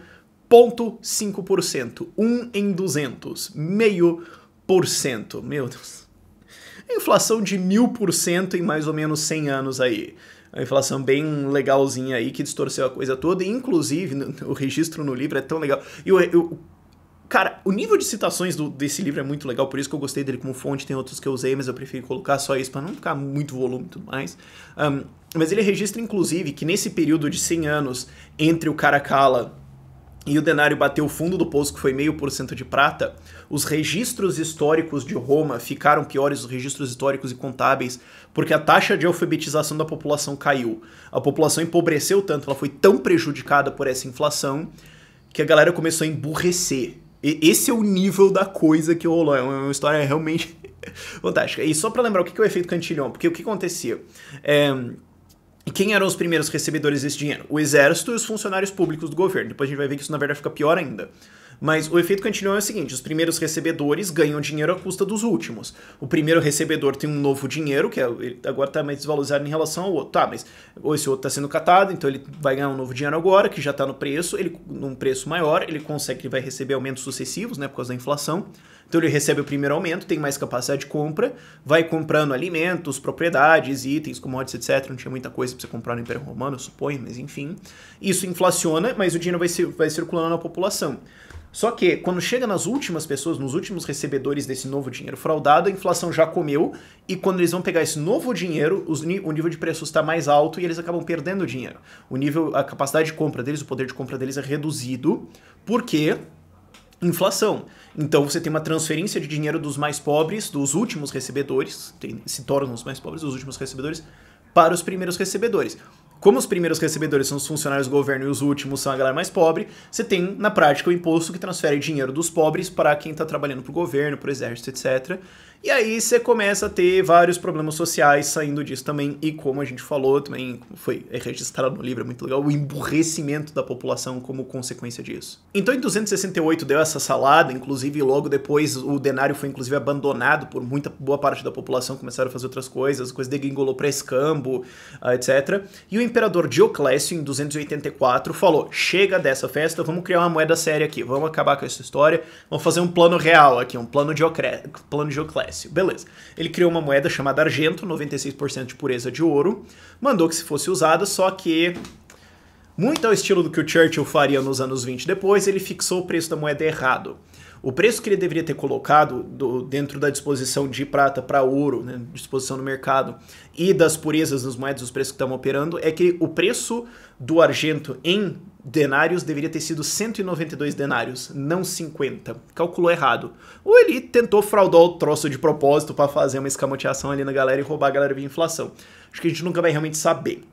0,5%, 1 em 200, meio por cento. Meu Deus. A inflação de 1000% em mais ou menos 100 anos aí. A inflação bem legalzinha aí, que distorceu a coisa toda. E, inclusive, o registro no livro é tão legal. E cara, o nível de citações desse livro é muito legal, por isso que eu gostei dele como fonte. Tem outros que eu usei, mas eu prefiro colocar só isso para não ficar muito volume e tudo mais. Mas ele registra, inclusive, que nesse período de 100 anos entre o Caracalla e o denário bateu o fundo do poço, que foi 0,5% de prata, os registros históricos de Roma ficaram piores, os registros históricos e contábeis, porque a taxa de alfabetização da população caiu. A população empobreceu tanto, ela foi tão prejudicada por essa inflação, que a galera começou a emburrecer. E esse é o nível da coisa que rolou, é uma história realmente fantástica. E só para lembrar o que é o efeito Cantillon, porque o que acontecia? E quem eram os primeiros recebedores desse dinheiro? O exército e os funcionários públicos do governo. Depois a gente vai ver que isso na verdade fica pior ainda. Mas o efeito Cantillon é o seguinte, os primeiros recebedores ganham dinheiro à custa dos últimos. O primeiro recebedor tem um novo dinheiro, que agora está mais desvalorizado em relação ao outro. Tá, mas esse outro está sendo catado, então ele vai ganhar um novo dinheiro agora, que já está no preço, num preço maior, ele vai receber aumentos sucessivos, né, por causa da inflação. Então ele recebe o primeiro aumento, tem mais capacidade de compra, vai comprando alimentos, propriedades, itens, commodities, etc. Não tinha muita coisa para você comprar no Império Romano, eu suponho, mas enfim. Isso inflaciona, mas o dinheiro vai circulando na população. Só que, quando chega nas últimas pessoas, nos últimos recebedores desse novo dinheiro fraudado, a inflação já comeu, e quando eles vão pegar esse novo dinheiro, o nível de preços está mais alto e eles acabam perdendo dinheiro. A capacidade de compra deles, o poder de compra deles é reduzido, porque inflação. Então você tem uma transferência de dinheiro dos mais pobres, dos últimos recebedores, se tornam os mais pobres, dos últimos recebedores, para os primeiros recebedores. Como os primeiros recebedores são os funcionários do governo e os últimos são a galera mais pobre, você tem, na prática, o imposto que transfere dinheiro dos pobres para quem está trabalhando para o governo, para o exército, etc. E aí você começa a ter vários problemas sociais saindo disso também, e como a gente falou, também foi registrado no livro, é muito legal, o emburrecimento da população como consequência disso. Então em 268 deu essa salada, inclusive logo depois o denário foi inclusive abandonado por boa parte da população, começaram a fazer outras coisas, a coisa degringolou para escambo, etc. E o imperador Dioclésio, em 284, falou, chega dessa festa, vamos criar uma moeda séria aqui, vamos acabar com essa história, vamos fazer um plano real aqui, um plano Dioclésio. Beleza. Ele criou uma moeda chamada argento, 96% de pureza de ouro, mandou que se fosse usada, só que, muito ao estilo do que o Churchill faria nos anos 20 depois, ele fixou o preço da moeda errado. O preço que ele deveria ter colocado dentro da disposição de prata para ouro, né, disposição no mercado, e das purezas das moedas, os preços que estavam operando, é que o preço do argento em denários deveria ter sido 192 denários, não 50. Calculou errado. Ou ele tentou fraudar o troço de propósito para fazer uma escamoteação ali na galera e roubar a galera via inflação. Acho que a gente nunca vai realmente saber.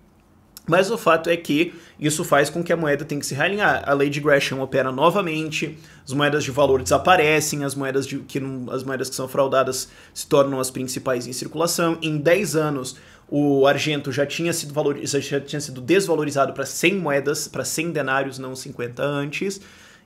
Mas o fato é que isso faz com que a moeda tenha que se realinhar. A lei de Gresham opera novamente, as moedas de valor desaparecem, as moedas que são fraudadas se tornam as principais em circulação. Em 10 anos, o argento já tinha sido desvalorizado para 100 moedas, para 100 denários, não 50 antes.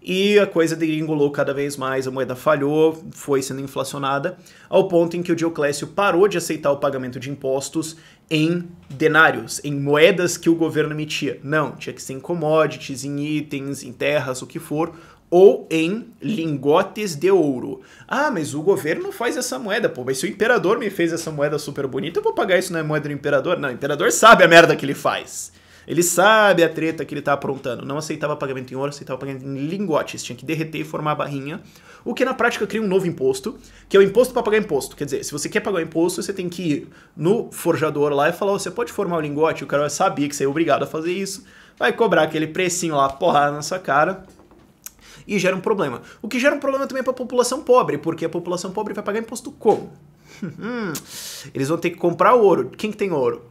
e a coisa degringolou cada vez mais, a moeda falhou, foi sendo inflacionada, ao ponto em que o Dioclésio parou de aceitar o pagamento de impostos em denários, em moedas que o governo emitia. Não, tinha que ser em commodities, em itens, em terras, o que for, ou em lingotes de ouro. Ah, mas o governo não faz essa moeda, pô, mas se o imperador me fez essa moeda super bonita, eu vou pagar isso na moeda do imperador? Não, o imperador sabe a merda que ele faz. Ele sabe a treta que ele tá aprontando. Não aceitava pagamento em ouro, aceitava pagamento em lingotes. Tinha que derreter e formar a barrinha. O que na prática cria um novo imposto, que é o imposto para pagar imposto. Quer dizer, se você quer pagar o imposto, você tem que ir no forjador lá e falar, você pode formar o lingote? O cara sabia que você é obrigado a fazer isso. Vai cobrar aquele precinho lá, porrada na sua cara. E gera um problema. O que gera um problema também para a população pobre, porque a população pobre vai pagar imposto como? Eles vão ter que comprar ouro. Quem que tem ouro?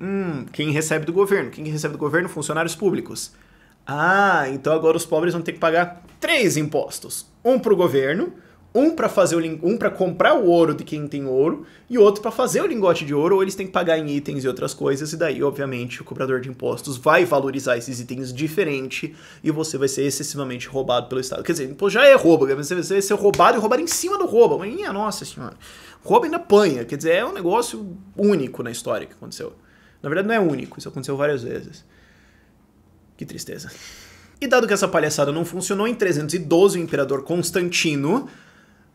Quem recebe do governo. Quem recebe do governo? Funcionários públicos. Ah, então agora os pobres vão ter que pagar 3 impostos. Um para o governo, um para comprar o ouro de quem tem ouro e outro para fazer o lingote de ouro, ou eles têm que pagar em itens e outras coisas, e daí, obviamente, o cobrador de impostos vai valorizar esses itens diferente e você vai ser excessivamente roubado pelo Estado. Quer dizer, imposto já é roubo, você vai ser roubado e roubado em cima do roubo. Mas, minha nossa senhora, roubo ainda apanha, quer dizer, é um negócio único na história que aconteceu. Na verdade não é único, isso aconteceu várias vezes. Que tristeza. E dado que essa palhaçada não funcionou, em 312 o imperador Constantino,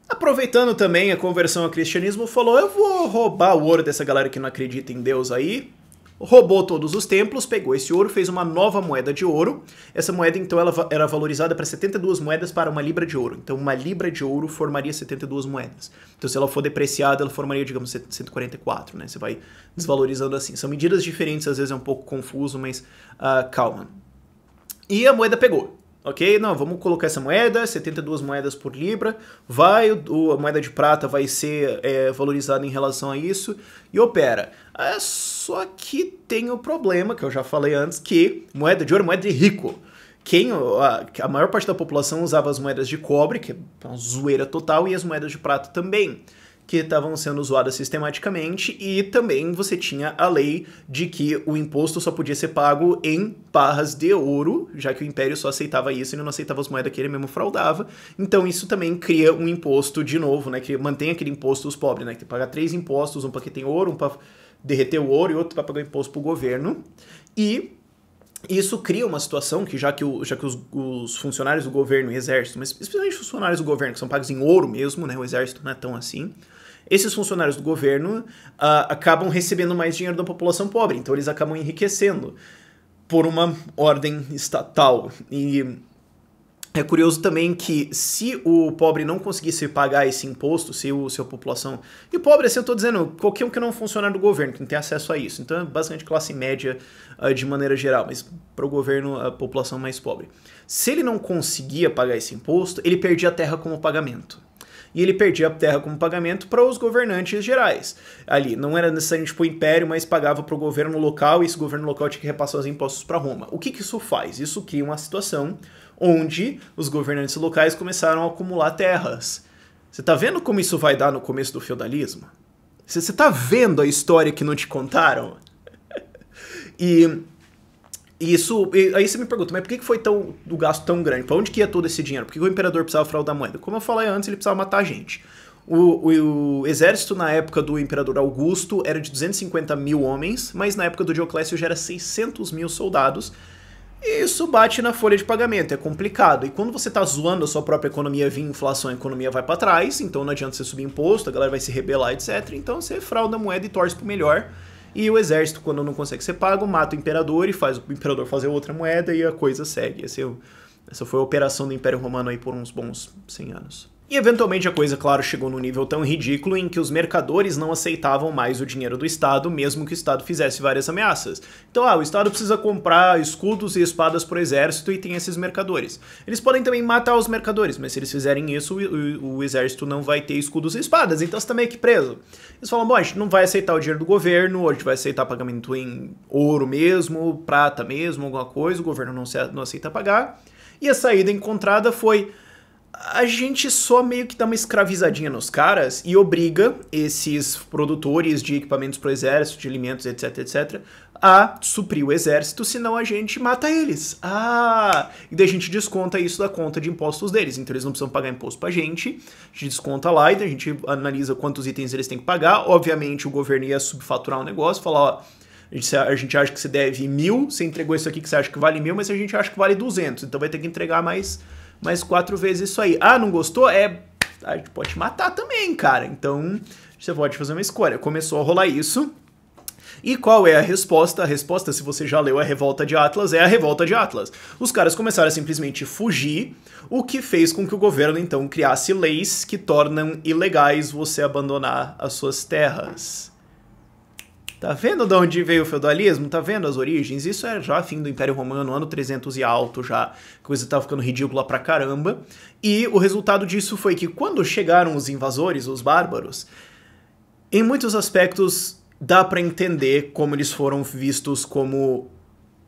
aproveitando também a conversão ao cristianismo, falou, eu vou roubar o ouro dessa galera que não acredita em Deus aí. Roubou todos os templos, pegou esse ouro, fez uma nova moeda de ouro. Essa moeda, então, ela era valorizada para 72 moedas para uma libra de ouro. Então, uma libra de ouro formaria 72 moedas. Então, se ela for depreciada, ela formaria, digamos, 144, né? Você vai desvalorizando assim. São medidas diferentes, às vezes é um pouco confuso, mas calma. E a moeda pegou. Ok? Não, vamos colocar essa moeda, 72 moedas por libra, a moeda de prata vai ser valorizada em relação a isso e opera. Só que tem o problema, que eu já falei antes, que moeda de ouro é moeda de rico. A maior parte da população usava as moedas de cobre, que é uma zoeira total, e as moedas de prata também, que estavam sendo usadas sistematicamente, e também você tinha a lei de que o imposto só podia ser pago em barras de ouro, já que o Império só aceitava isso e não aceitava as moedas que ele mesmo fraudava. Então isso também cria um imposto de novo, né, que mantém aquele imposto dos pobres, né, que tem que pagar 3 impostos, um para quem tem ouro, um para derreter o ouro e outro para pagar o imposto para o governo. E isso cria uma situação que já que os funcionários do governo e exército, mas especialmente os funcionários do governo, que são pagos em ouro mesmo, né, o exército não é tão assim, esses funcionários do governo acabam recebendo mais dinheiro da população pobre, então eles acabam enriquecendo por uma ordem estatal. E é curioso também que se o pobre não conseguisse pagar esse imposto, se a população... E pobre, assim, eu tô dizendo, qualquer um que não é um funcionário do governo, que não tem acesso a isso. Então é basicamente classe média de maneira geral, mas para o governo, a população mais pobre. Se ele não conseguia pagar esse imposto, ele perdia a terra como pagamento. E ele perdia a terra como pagamento para os governantes gerais. Ali, não era necessariamente para o império, mas pagava para o governo local, e esse governo local tinha que repassar os impostos para Roma. O que isso faz? Isso cria uma situação onde os governantes locais começaram a acumular terras. Você está vendo como isso vai dar no começo do feudalismo? Você está vendo a história que não te contaram? Aí você me pergunta, mas por que foi o gasto tão grande? Para onde que ia todo esse dinheiro? Por que o imperador precisava fraudar a moeda? Como eu falei antes, ele precisava matar gente. O exército na época do imperador Augusto era de 250 mil homens, mas na época do Dioclésio já era 600 mil soldados. E isso bate na folha de pagamento, é complicado. E quando você tá zoando a sua própria economia via inflação, a economia vai para trás, então não adianta você subir imposto, a galera vai se rebelar, etc. Então você frauda a moeda e torce pro melhor. E o exército, quando não consegue ser pago, mata o imperador e faz o imperador fazer outra moeda e a coisa segue. Essa foi a operação do Império Romano aí por uns bons 100 anos. E eventualmente a coisa, claro, chegou num nível tão ridículo em que os mercadores não aceitavam mais o dinheiro do Estado, mesmo que o Estado fizesse várias ameaças. Então, o Estado precisa comprar escudos e espadas pro exército e tem esses mercadores. Eles podem também matar os mercadores, mas se eles fizerem isso, o exército não vai ter escudos e espadas, então você tá meio que preso. Eles falam, bom, a gente não vai aceitar o dinheiro do governo, a gente vai aceitar pagamento em ouro mesmo, prata mesmo, alguma coisa, o governo não aceita pagar. E a saída encontrada foi... a gente só meio que dá uma escravizadinha nos caras e obriga esses produtores de equipamentos para o exército, de alimentos, etc, etc, a suprir o exército, senão a gente mata eles. E daí a gente desconta isso da conta de impostos deles, então eles não precisam pagar imposto pra gente, a gente desconta lá e daí a gente analisa quantos itens eles têm que pagar. Obviamente o governo ia subfaturar o negócio, falar, ó, a gente acha que você deve 1.000, você entregou isso aqui que você acha que vale 1.000, mas a gente acha que vale 200, então vai ter que entregar mais 4 vezes isso aí. Não gostou? A gente pode te matar também, cara. Então, você pode fazer uma escolha. Começou a rolar isso. E qual é a resposta? A resposta, se você já leu a Revolta de Atlas, é a Revolta de Atlas. Os caras começaram a simplesmente fugir, o que fez com que o governo, então, criasse leis que tornam ilegais você abandonar as suas terras. Tá vendo de onde veio o feudalismo? Tá vendo as origens? Isso é já fim do Império Romano, ano 300 e alto já. A coisa tava ficando ridícula pra caramba. E o resultado disso foi que quando chegaram os invasores, os bárbaros, em muitos aspectos dá pra entender como eles foram vistos como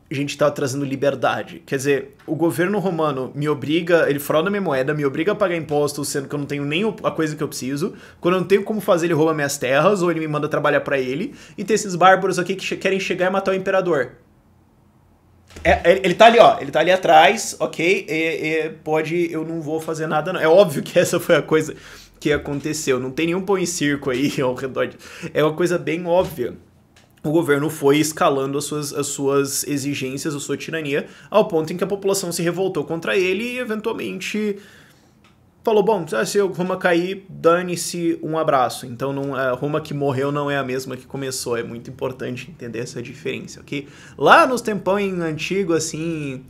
a gente tá trazendo liberdade. Quer dizer, o governo romano me obriga, ele frauda minha moeda, me obriga a pagar impostos, sendo que eu não tenho nem a coisa que eu preciso. Quando eu não tenho como fazer, ele rouba minhas terras, ou ele me manda trabalhar pra ele. E tem esses bárbaros aqui que querem chegar e matar o imperador. Ele tá ali, ó, ele tá ali atrás, ok? Eu não vou fazer nada, não. É óbvio que essa foi a coisa que aconteceu. Não tem nenhum pão em circo aí ao redor. É uma coisa bem óbvia. O governo foi escalando as suas exigências, a sua tirania, ao ponto em que a população se revoltou contra ele e, eventualmente, falou, bom, se o Roma cair, dane-se, um abraço. Então, a Roma que morreu não é a mesma que começou. É muito importante entender essa diferença, ok? Lá nos tempão antigo, assim,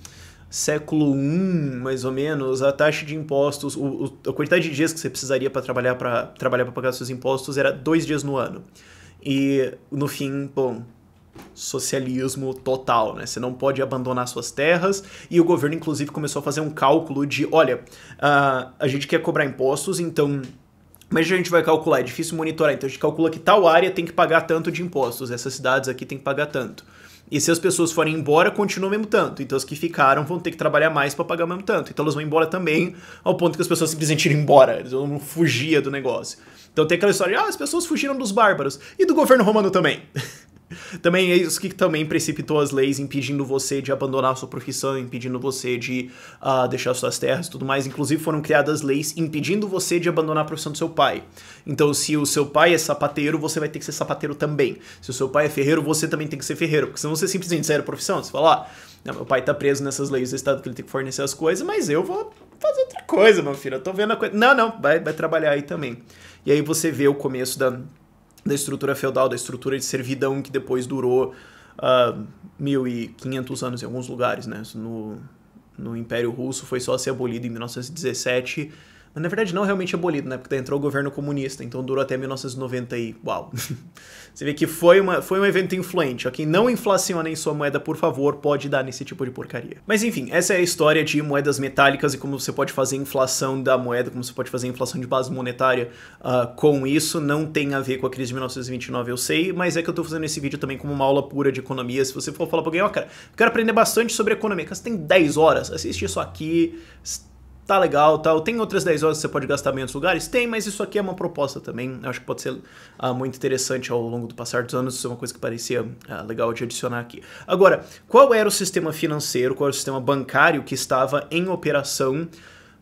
século I, mais ou menos, a taxa de impostos, a quantidade de dias que você precisaria para trabalhar para pagar seus impostos era 2 dias no ano. E, no fim, bom, socialismo total, né? Você não pode abandonar suas terras. E o governo, inclusive, começou a fazer um cálculo de, olha, a gente quer cobrar impostos, então... Mas a gente vai calcular, é difícil monitorar, então a gente calcula que tal área tem que pagar tanto de impostos, essas cidades aqui tem que pagar tanto. E se as pessoas forem embora, continua o mesmo tanto. Então as que ficaram vão ter que trabalhar mais para pagar o mesmo tanto. Então elas vão embora também, ao ponto que as pessoas simplesmente iram embora, eles vão fugir do negócio. Então tem aquela história de, as pessoas fugiram dos bárbaros. E do governo romano também. Também é isso que também precipitou as leis impedindo você de abandonar a sua profissão, impedindo você de deixar suas terras e tudo mais. Inclusive foram criadas leis impedindo você de abandonar a profissão do seu pai. Então se o seu pai é sapateiro, você vai ter que ser sapateiro também. Se o seu pai é ferreiro, você também tem que ser ferreiro. Porque senão você simplesmente sai da profissão. Você fala, meu pai tá preso nessas leis do estado que ele tem que fornecer as coisas, mas eu vou fazer outra coisa, meu filho. Eu tô vendo a coisa... Não, vai trabalhar aí também. E aí você vê o começo da estrutura feudal, da estrutura de servidão que depois durou 1.500 anos em alguns lugares, né? No Império Russo foi só ser abolido em 1917, mas na verdade não realmente abolido, né? Porque entrou o governo comunista, então durou até 1990 e... Uau! Você vê que foi um evento influente, ok? Não inflacionem sua moeda, por favor, pode dar nesse tipo de porcaria. Mas enfim, essa é a história de moedas metálicas e como você pode fazer inflação da moeda, como você pode fazer inflação de base monetária com isso. Não tem a ver com a crise de 1929, eu sei, mas é que eu tô fazendo esse vídeo também como uma aula pura de economia. Se você for falar pra alguém, cara, eu quero aprender bastante sobre economia, cara, você tem 10 horas, assiste isso aqui... Tá legal, tal. Tem outras 10 horas que você pode gastar em outros lugares? Tem, mas isso aqui é uma proposta também. Eu acho que pode ser muito interessante ao longo do passar dos anos. Isso é uma coisa que parecia legal de adicionar aqui. Agora, qual era o sistema financeiro, qual era o sistema bancário que estava em operação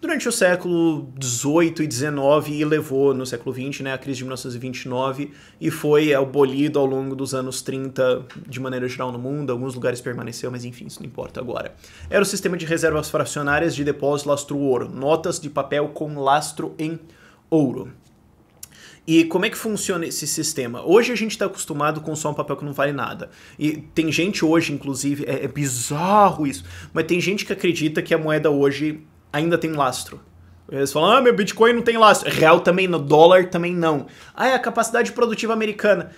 durante o século XVIII e XIX e levou no século XX, né, a crise de 1929 e foi abolido ao longo dos anos 30 de maneira geral no mundo, alguns lugares permaneceu, mas enfim, isso não importa agora. Era o sistema de reservas fracionárias de depósito lastro-ouro, notas de papel com lastro em ouro. E como é que funciona esse sistema? Hoje a gente está acostumado com só um papel que não vale nada. E tem gente hoje, inclusive, é bizarro isso, mas tem gente que acredita que a moeda hoje ainda tem lastro. Eles falam, meu Bitcoin não tem lastro. Real também não, dólar também não. É a capacidade produtiva americana.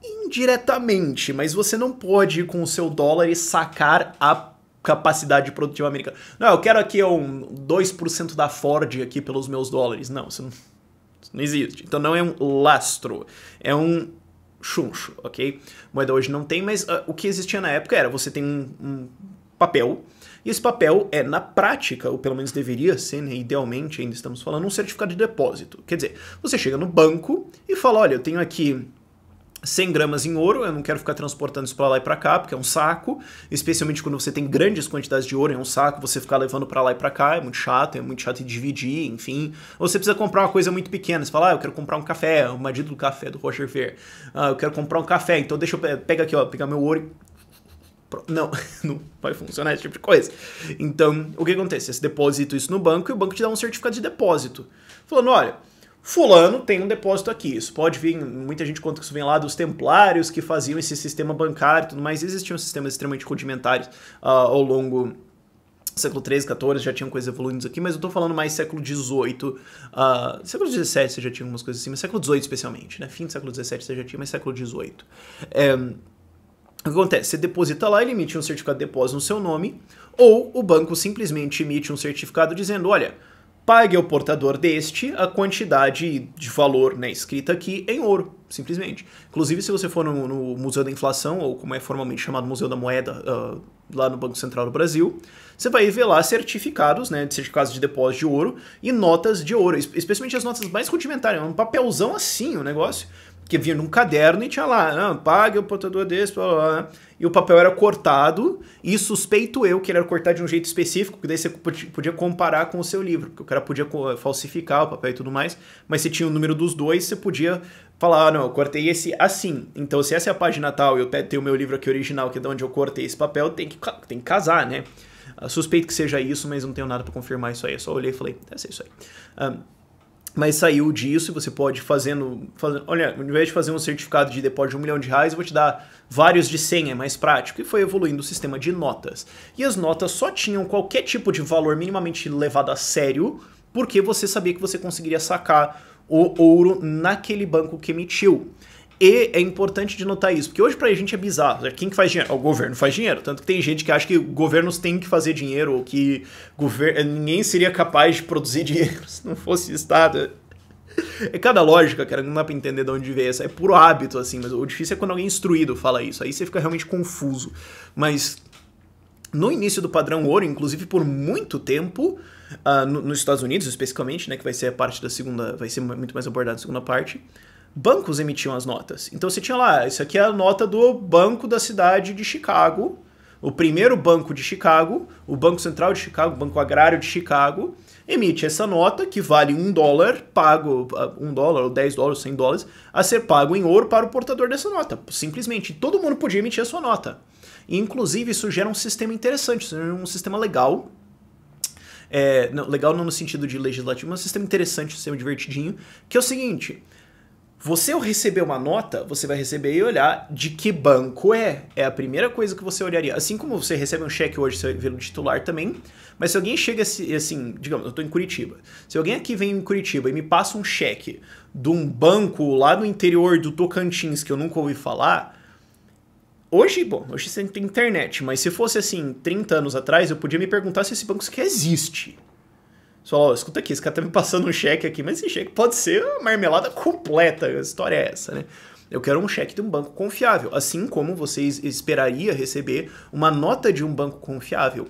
Indiretamente, mas você não pode ir com o seu dólar e sacar a capacidade produtiva americana. Não, eu quero aqui 2% da Ford aqui pelos meus dólares. Não, isso não existe. Então não é um lastro, é um chuncho, ok? Moeda hoje não tem, mas o que existia na época era, você tem um papel, E esse papel é, na prática, ou pelo menos deveria ser, né, idealmente ainda estamos falando, um certificado de depósito. Quer dizer, você chega no banco e fala, olha, eu tenho aqui 100 gramas em ouro, eu não quero ficar transportando isso para lá e para cá, porque é um saco, especialmente quando você tem grandes quantidades de ouro, é um saco você ficar levando para lá e para cá, é muito chato dividir, enfim. Ou você precisa comprar uma coisa muito pequena, você fala, eu quero comprar um café, o marido do café, do Roger Ver, eu quero comprar um café, então deixa eu pegar aqui, ó, pegar meu ouro e... Não, não vai funcionar esse tipo de coisa. Então, o que acontece? Você deposita isso no banco e o banco te dá um certificado de depósito, falando, olha, fulano tem um depósito aqui. Isso pode vir, muita gente conta que isso vem lá dos templários que faziam esse sistema bancário e tudo mais. Existiam sistemas extremamente rudimentares ao longo do século XIII, XIV, já tinham coisas evoluindo aqui, mas eu tô falando mais século XVIII, século XVII você já tinha algumas coisas assim, mas século XVIII especialmente, né? Fim do século XVII você já tinha, mas século XVIII. O que acontece? Você deposita lá, ele emite um certificado de depósito no seu nome, ou o banco simplesmente emite um certificado dizendo, olha, pague ao portador deste a quantidade de valor, né, escrita aqui em ouro, simplesmente. Inclusive, se você for no Museu da Inflação, ou como é formalmente chamado Museu da Moeda, lá no Banco Central do Brasil, você vai ver lá certificados, né, certificados de depósito de ouro e notas de ouro, especialmente as notas mais rudimentares, um papelzão assim o negócio, que vinha num caderno e tinha lá, pague o portador desse, blá, blá, blá. E o papel era cortado, e suspeito eu que ele era cortado de um jeito específico, que daí você podia comparar com o seu livro, porque o cara podia falsificar o papel e tudo mais, mas se tinha o número dos dois, você podia falar, não, eu cortei esse assim. Então, se essa é a página tal e eu tenho o meu livro aqui original, que é de onde eu cortei esse papel, tem que casar, né? Suspeito que seja isso, mas não tenho nada pra confirmar isso aí. Eu só olhei e falei, deve ser isso aí. Mas saiu disso e você pode olha, ao invés de fazer um certificado de depósito de R$1 milhão, eu vou te dar vários de 100, é mais prático. E foi evoluindo o sistema de notas. E as notas só tinham qualquer tipo de valor minimamente levado a sério, porque você sabia que você conseguiria sacar o ouro naquele banco que emitiu. E é importante de notar isso, porque hoje pra gente é bizarro. Quem que faz dinheiro? O governo faz dinheiro. Tanto que tem gente que acha que governos têm que fazer dinheiro, ou que ninguém seria capaz de produzir dinheiro se não fosse Estado. É cada lógica, cara, não dá pra entender de onde veio essa. É puro hábito, assim, mas o difícil é quando alguém instruído fala isso. Aí você fica realmente confuso. Mas no início do padrão ouro, inclusive por muito tempo, nos Estados Unidos especificamente, né, que vai ser a parte da segunda, vai ser muito mais abordado na segunda parte, bancos emitiam as notas. Então você tinha lá, isso aqui é a nota do Banco da cidade de Chicago, o primeiro banco de Chicago, o Banco Central de Chicago, o Banco Agrário de Chicago, emite essa nota que vale $1, pago $1 ou $10, $100, a ser pago em ouro para o portador dessa nota. Simplesmente, todo mundo podia emitir a sua nota. E, inclusive, isso gera um sistema interessante, um sistema legal. Legal não no sentido de legislativo, mas um sistema interessante, um sistema divertidinho, que é o seguinte: você ao receber uma nota, você vai receber e olhar de que banco é. É a primeira coisa que você olharia. Assim como você recebe um cheque hoje, você vê no titular também. Mas se alguém chega assim, digamos, eu estou em Curitiba. Se alguém aqui vem em Curitiba e me passa um cheque de um banco lá no interior do Tocantins que eu nunca ouvi falar, hoje você tem internet, mas se fosse assim, 30 anos atrás, eu podia me perguntar se esse banco sequer existe. Só, escuta aqui, esse cara tá me passando um cheque aqui, mas esse cheque pode ser uma marmelada completa, a história é essa, né? Eu quero um cheque de um banco confiável, assim como vocês esperaria receber uma nota de um banco confiável.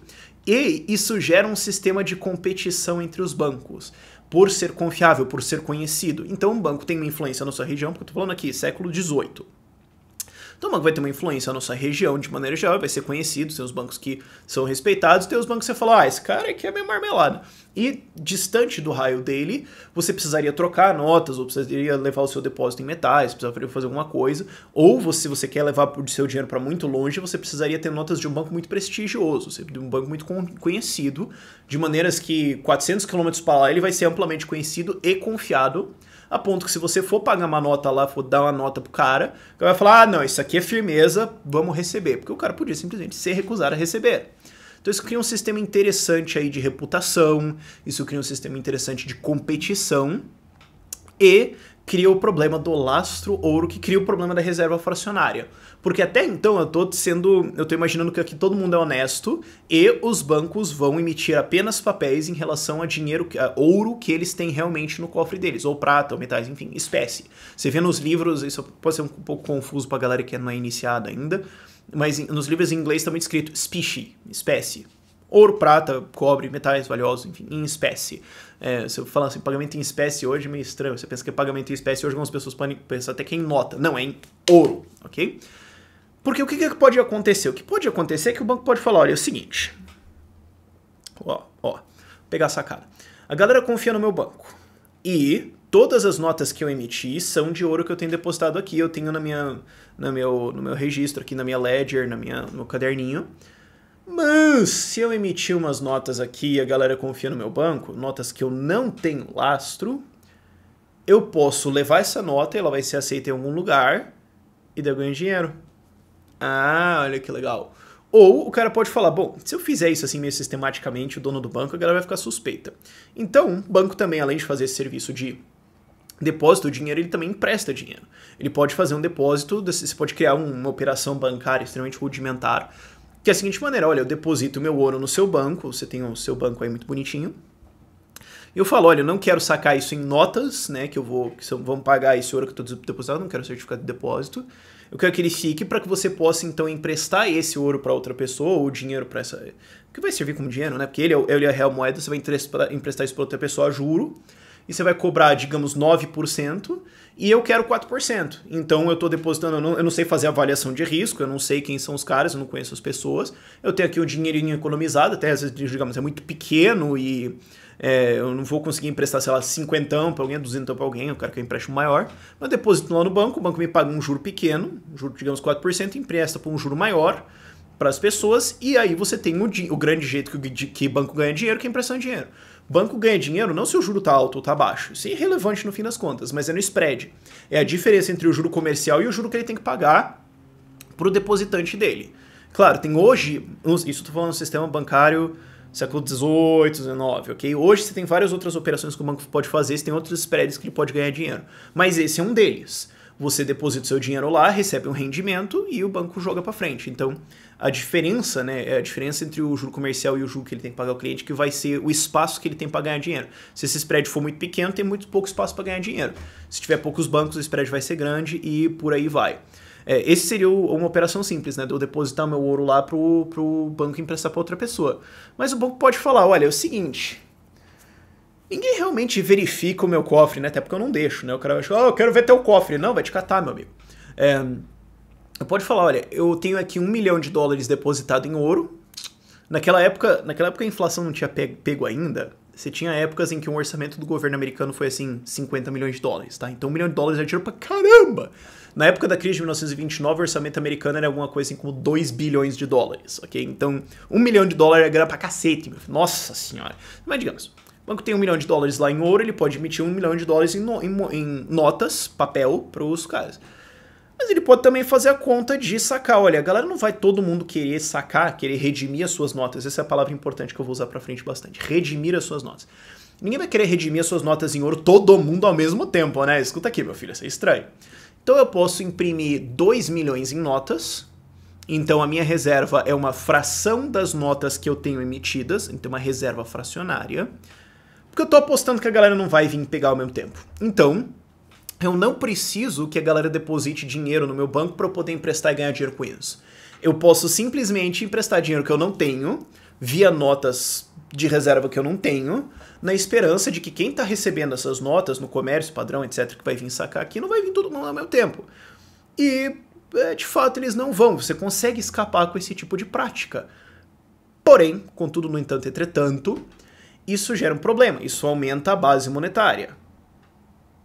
E isso gera um sistema de competição entre os bancos, por ser confiável, por ser conhecido. Então um banco tem uma influência na sua região, porque eu tô falando aqui, século XVIII. Então o banco vai ter uma influência na nossa região de maneira geral, vai ser conhecido, tem os bancos que são respeitados, tem os bancos que você fala, esse cara aqui é meio marmelada. E distante do raio dele, você precisaria trocar notas, ou precisaria levar o seu depósito em metais, precisaria fazer alguma coisa, ou se você quer levar o seu dinheiro para muito longe, você precisaria ter notas de um banco muito prestigioso, de um banco muito conhecido, de maneiras que 400 km para lá ele vai ser amplamente conhecido e confiado, a ponto que se você for pagar uma nota lá, for dar uma nota pro cara, o cara vai falar, não, isso aqui é firmeza, vamos receber. Porque o cara podia simplesmente se recusar a receber. Então isso cria um sistema interessante aí de reputação, isso cria um sistema interessante de competição e cria o problema do lastro ouro, que cria o problema da reserva fracionária. Porque até então eu tô imaginando que aqui todo mundo é honesto e os bancos vão emitir apenas papéis em relação a dinheiro, a ouro que eles têm realmente no cofre deles, ou prata, ou metais, enfim, espécie. Você vê nos livros, isso pode ser um pouco confuso pra galera que não é iniciada ainda, mas nos livros em inglês está muito escrito specie, espécie. Ouro, prata, cobre, metais valiosos, enfim, em espécie. Se eu falar assim, pagamento em espécie hoje é meio estranho. Você pensa que é pagamento em espécie hoje, algumas pessoas podem pensar até que é em nota. Não, é em ouro, ok? Porque o que pode acontecer? O que pode acontecer é que o banco pode falar, olha, é o seguinte. Vou pegar a sacada. A galera confia no meu banco. E todas as notas que eu emiti são de ouro que eu tenho depositado aqui. Eu tenho no meu registro aqui, na minha ledger, no meu caderninho. Mas se eu emitir umas notas aqui e a galera confia no meu banco, notas que eu não tenho lastro, eu posso levar essa nota e ela vai ser aceita em algum lugar e daí eu ganho dinheiro. Ah, olha que legal. Ou o cara pode falar, bom, se eu fizer isso assim meio sistematicamente, o dono do banco, a galera vai ficar suspeita. Então, o banco também, além de fazer esse serviço de depósito de dinheiro, ele também empresta dinheiro. Ele pode fazer um depósito, você pode criar uma operação bancária extremamente rudimentar, que é a seguinte maneira, olha, eu deposito meu ouro no seu banco, você tem o seu banco aí muito bonitinho, e eu falo, olha, eu não quero sacar isso em notas, né, vamos pagar esse ouro que eu estou depositado, não quero certificado de depósito, eu quero que ele fique para que você possa, então, emprestar esse ouro para outra pessoa, ou dinheiro para essa... que vai servir como dinheiro, né, porque ele é a real moeda, você vai emprestar isso para outra pessoa a juro, e você vai cobrar, digamos, 9%, e eu quero 4%. Então eu estou depositando, eu não sei fazer avaliação de risco, eu não sei quem são os caras, eu não conheço as pessoas. Eu tenho aqui o dinheirinho economizado, até às vezes, digamos, é muito pequeno e eu não vou conseguir emprestar, sei lá, 50 para alguém, 200 para alguém, eu quero que eu empreste maior. Mas eu deposito lá no banco, o banco me paga um juro pequeno, um juro, digamos, 4%, empresta por um juro maior para as pessoas, e aí você tem o grande jeito que banco ganha dinheiro, que é emprestando dinheiro. Banco ganha dinheiro não se o juro tá alto ou tá baixo. Isso é irrelevante no fim das contas, mas é no spread. É a diferença entre o juro comercial e o juro que ele tem que pagar pro depositante dele. Claro, tem hoje, isso eu tô falando no sistema bancário século XVIII, XIX, ok? Hoje você tem várias outras operações que o banco pode fazer, você tem outros spreads que ele pode ganhar dinheiro. Mas esse é um deles. Você deposita o seu dinheiro lá, recebe um rendimento e o banco joga para frente. Então, a diferença, né, é a diferença entre o juro comercial e o juro que ele tem que pagar ao cliente, que vai ser o espaço que ele tem para ganhar dinheiro. Se esse spread for muito pequeno, tem muito pouco espaço para ganhar dinheiro. Se tiver poucos bancos, o spread vai ser grande e por aí vai. Esse seria uma operação simples, né, de eu depositar meu ouro lá pro banco emprestar para outra pessoa. Mas o banco pode falar, olha, é o seguinte... Ninguém realmente verifica o meu cofre, né? Até porque eu não deixo, né? O cara vai falar, eu quero ver teu cofre. Não, vai te catar, meu amigo. Eu pode falar, olha, eu tenho aqui $1 milhão depositado em ouro. Naquela época a inflação não tinha pego ainda. Você tinha épocas em que um orçamento do governo americano foi, assim, $50 milhões, tá? Então $1 milhão é dinheiro pra caramba! Na época da crise de 1929, o orçamento americano era alguma coisa assim como $2 bilhões, ok? Então, $1 milhão é grana pra cacete, meu filho. Nossa senhora. Mas, digamos... O banco tem $1 milhão lá em ouro, ele pode emitir $1 milhão em notas, papel, para os caras. Mas ele pode também fazer a conta de sacar. Olha, a galera não vai todo mundo querer sacar, querer redimir as suas notas. Essa é a palavra importante que eu vou usar pra frente bastante. Redimir as suas notas. Ninguém vai querer redimir as suas notas em ouro todo mundo ao mesmo tempo, né? Escuta aqui, meu filho, isso é estranho. Então eu posso imprimir 2 milhões em notas. Então a minha reserva é uma fração das notas que eu tenho emitidas. Então uma reserva fracionária. Porque eu tô apostando que a galera não vai vir pegar ao mesmo tempo. Então, eu não preciso que a galera deposite dinheiro no meu banco para eu poder emprestar e ganhar dinheiro com isso. Eu posso simplesmente emprestar dinheiro que eu não tenho, via notas de reserva que eu não tenho, na esperança de que quem tá recebendo essas notas no comércio, padrão, etc., que vai vir sacar aqui, não vai vir todo mundo ao mesmo tempo. E, de fato, eles não vão. Você consegue escapar com esse tipo de prática. Porém, contudo, no entanto, entretanto... Isso gera um problema, isso aumenta a base monetária.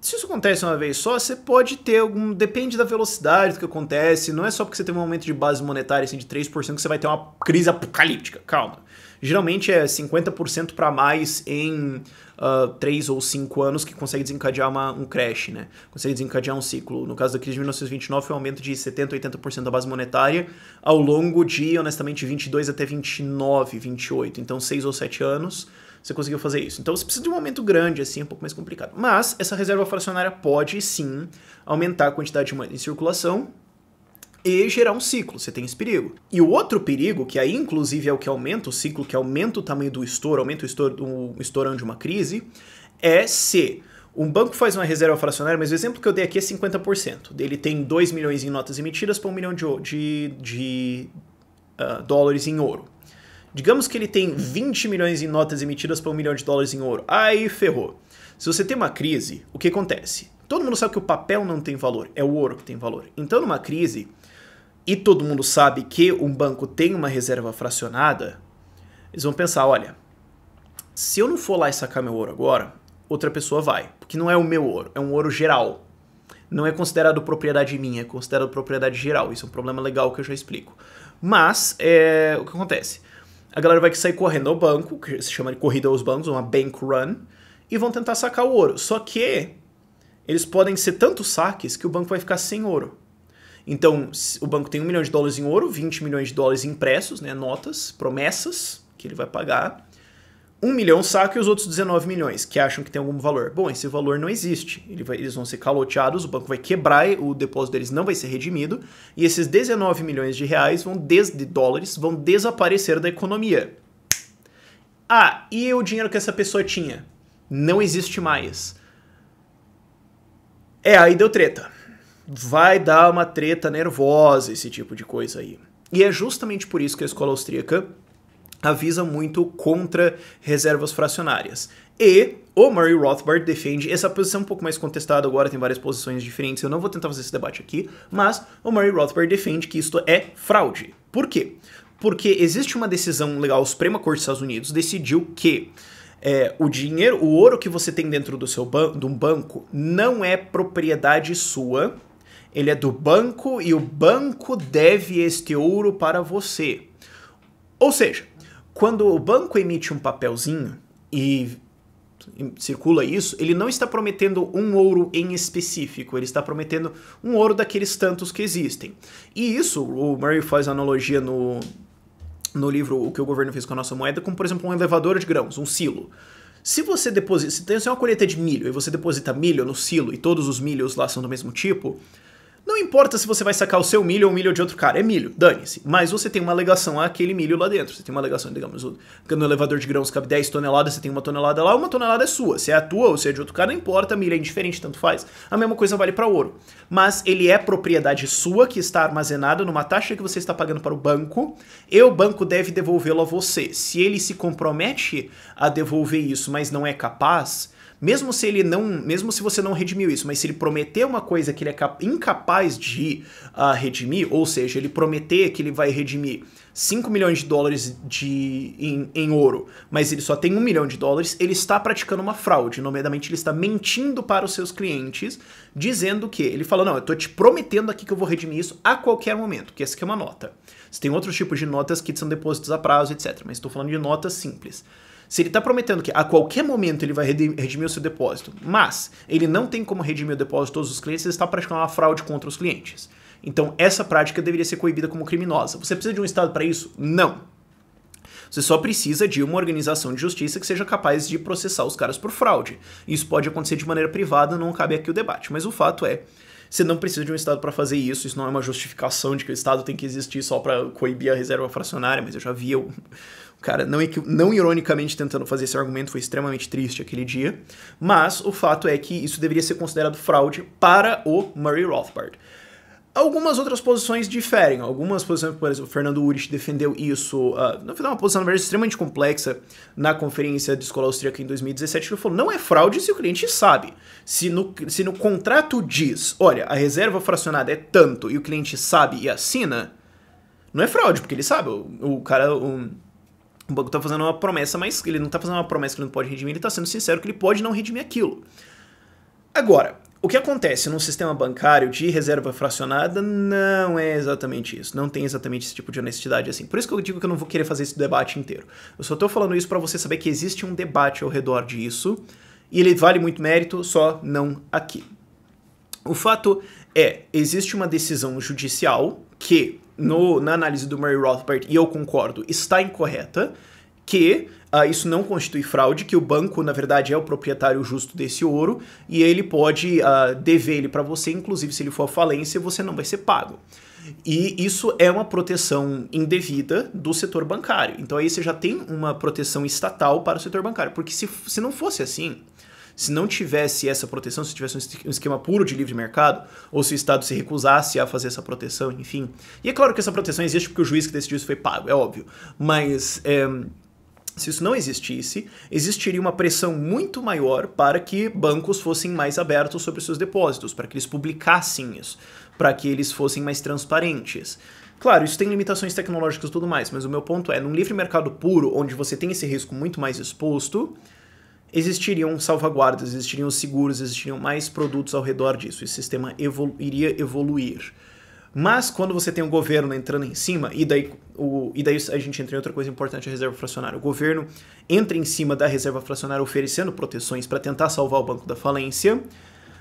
Se isso acontece uma vez só, você pode ter depende da velocidade do que acontece, não é só porque você tem um aumento de base monetária assim, de 3% que você vai ter uma crise apocalíptica, calma. Geralmente é 50% para mais em 3 ou 5 anos que consegue desencadear um crash, né? Consegue desencadear um ciclo. No caso da crise de 1929 foi um aumento de 70% a 80% da base monetária ao longo de, honestamente, 22 até 29, 28. Então 6 ou 7 anos você conseguiu fazer isso. Então você precisa de um aumento grande, assim, é um pouco mais complicado. Mas essa reserva fracionária pode, sim, aumentar a quantidade de moeda em circulação e gerar um ciclo, você tem esse perigo. E o outro perigo, que aí inclusive é o que aumenta o ciclo, que aumenta o tamanho do estouro, aumenta o estourão de uma crise, é se um banco faz uma reserva fracionária, mas o exemplo que eu dei aqui é 50%. Ele tem 2 milhões em notas emitidas para $1 milhão de dólares em ouro. Digamos que ele tem 20 milhões em notas emitidas para $1 milhão em ouro. Aí ferrou. Se você tem uma crise, o que acontece? Todo mundo sabe que o papel não tem valor, é o ouro que tem valor. Então, numa crise, e todo mundo sabe que um banco tem uma reserva fracionada, eles vão pensar, olha, se eu não for lá e sacar meu ouro agora, outra pessoa vai. Porque não é o meu ouro, é um ouro geral. Não é considerado propriedade minha, é considerado propriedade geral. Isso é um problema legal que eu já explico. Mas, o que acontece? A galera vai sair correndo ao banco, que se chama de corrida aos bancos, uma bank run, e vão tentar sacar o ouro. Só que eles podem ser tantos saques que o banco vai ficar sem ouro. Então, o banco tem $1 milhão em ouro, 20 milhões de dólares impressos, né, notas, promessas, que ele vai pagar. 1 milhão saca e os outros 19 milhões, que acham que tem algum valor. Bom, esse valor não existe. Eles vão ser caloteados, o banco vai quebrar, o depósito deles não vai ser redimido, e esses 19 milhões de reais de dólares vão desaparecer da economia. Ah, e o dinheiro que essa pessoa tinha? Não existe mais. Aí deu treta. Vai dar uma treta nervosa, esse tipo de coisa aí. E é justamente por isso que a escola austríaca avisa muito contra reservas fracionárias. E o Murray Rothbard defende essa posição um pouco mais contestada agora, tem várias posições diferentes, eu não vou tentar fazer esse debate aqui, mas o Murray Rothbard defende que isto é fraude. Por quê? Porque existe uma decisão legal, a Suprema Corte dos Estados Unidos decidiu que o dinheiro, o ouro que você tem dentro do de um banco não é propriedade sua, ele é do banco e o banco deve este ouro para você. Ou seja, quando o banco emite um papelzinho e circula isso, ele não está prometendo um ouro em específico, ele está prometendo um ouro daqueles tantos que existem. E isso, o Murray faz analogia no livro O que o governo fez com a nossa moeda, como por exemplo um elevador de grãos, um silo. Se você deposita, se tem uma colheita de milho e você deposita milho no silo e todos os milhos lá são do mesmo tipo, não importa se você vai sacar o seu milho ou o milho de outro cara, é milho, dane-se. Mas você tem uma alegação àquele milho lá dentro. Você tem uma alegação, digamos, no elevador de grãos cabe 10 toneladas, você tem 1 tonelada lá, 1 tonelada é sua. Se é a tua ou se é de outro cara, não importa, milho é indiferente, tanto faz. A mesma coisa vale para ouro. Mas ele é propriedade sua que está armazenada numa taxa que você está pagando para o banco e o banco deve devolvê-lo a você. Se ele se compromete a devolver isso, mas não é capaz, mesmo se você não redimiu isso, mas se ele prometer uma coisa que ele é incapaz de redimir, ou seja, ele prometer que ele vai redimir 5 milhões de dólares em ouro, mas ele só tem 1 milhão de dólares, ele está praticando uma fraude. Nomeadamente, ele está mentindo para os seus clientes, dizendo que ele fala, não, eu estou te prometendo aqui que eu vou redimir isso a qualquer momento, que essa aqui é uma nota. Você tem outros tipos de notas que são depósitos a prazo, etc. Mas estou falando de notas simples. Se ele está prometendo que a qualquer momento ele vai redimir o seu depósito, mas ele não tem como redimir o depósito de todos os clientes, ele está praticando uma fraude contra os clientes. Então, essa prática deveria ser coibida como criminosa. Você precisa de um Estado para isso? Não. Você só precisa de uma organização de justiça que seja capaz de processar os caras por fraude. Isso pode acontecer de maneira privada, não cabe aqui o debate. Mas o fato é, você não precisa de um Estado para fazer isso, isso não é uma justificação de que o Estado tem que existir só para coibir a reserva fracionária, mas eu já vi o cara, não ironicamente tentando fazer esse argumento, foi extremamente triste aquele dia, mas o fato é que isso deveria ser considerado fraude para o Murray Rothbard. Algumas outras posições diferem, algumas posições, por exemplo, o Fernando Urich defendeu isso, não foi uma posição, na verdade, extremamente complexa na conferência de escola austríaca em 2017, ele falou, não é fraude se o cliente sabe. Se no contrato diz, olha, a reserva fracionada é tanto e o cliente sabe e assina, não é fraude, porque ele sabe, o banco está fazendo uma promessa, mas ele não está fazendo uma promessa que ele não pode redimir, ele está sendo sincero que ele pode não redimir aquilo. Agora, o que acontece num sistema bancário de reserva fracionada não é exatamente isso. Não tem exatamente esse tipo de honestidade assim. Por isso que eu digo que eu não vou querer fazer esse debate inteiro. Eu só estou falando isso para você saber que existe um debate ao redor disso e ele vale muito mérito, só não aqui. O fato é, existe uma decisão judicial que, na análise do Murray Rothbard, e eu concordo, está incorreta, que isso não constitui fraude, que o banco, na verdade, é o proprietário justo desse ouro e ele pode dever ele para você, inclusive se ele for à falência, você não vai ser pago. E isso é uma proteção indevida do setor bancário. Então aí você já tem uma proteção estatal para o setor bancário, porque se não fosse assim, Se não tivesse essa proteção, se tivesse um esquema puro de livre mercado, ou se o Estado se recusasse a fazer essa proteção, enfim. E é claro que essa proteção existe porque o juiz que decidiu isso foi pago, é óbvio. Mas se isso não existisse, existiria uma pressão muito maior para que bancos fossem mais abertos sobre seus depósitos, para que eles publicassem isso, para que eles fossem mais transparentes. Claro, isso tem limitações tecnológicas e tudo mais, mas o meu ponto é, num livre mercado puro, onde você tem esse risco muito mais exposto, existiriam salvaguardas, existiriam seguros, existiriam mais produtos ao redor disso, esse sistema iria evoluir. Mas quando você tem o governo entrando em cima, e daí a gente entra em outra coisa importante, a reserva fracionária. O governo entra em cima da reserva fracionária oferecendo proteções para tentar salvar o banco da falência,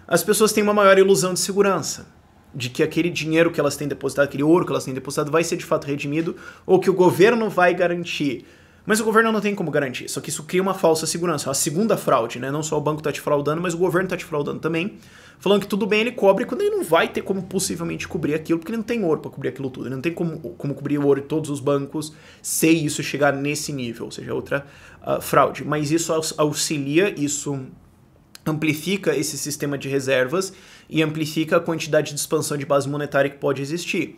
as pessoas têm uma maior ilusão de segurança, de que aquele dinheiro que elas têm depositado, aquele ouro que elas têm depositado vai ser de fato redimido, ou que o governo vai garantir. Mas o governo não tem como garantir, só que isso cria uma falsa segurança, a segunda fraude, né? Não só o banco está te fraudando, mas o governo está te fraudando também, falando que tudo bem, ele cobre, quando ele não vai ter como possivelmente cobrir aquilo, porque ele não tem ouro para cobrir aquilo tudo, ele não tem como cobrir o ouro de todos os bancos se isso chegar nesse nível, ou seja, outra fraude. Mas isso auxilia, isso amplifica esse sistema de reservas e amplifica a quantidade de expansão de base monetária que pode existir.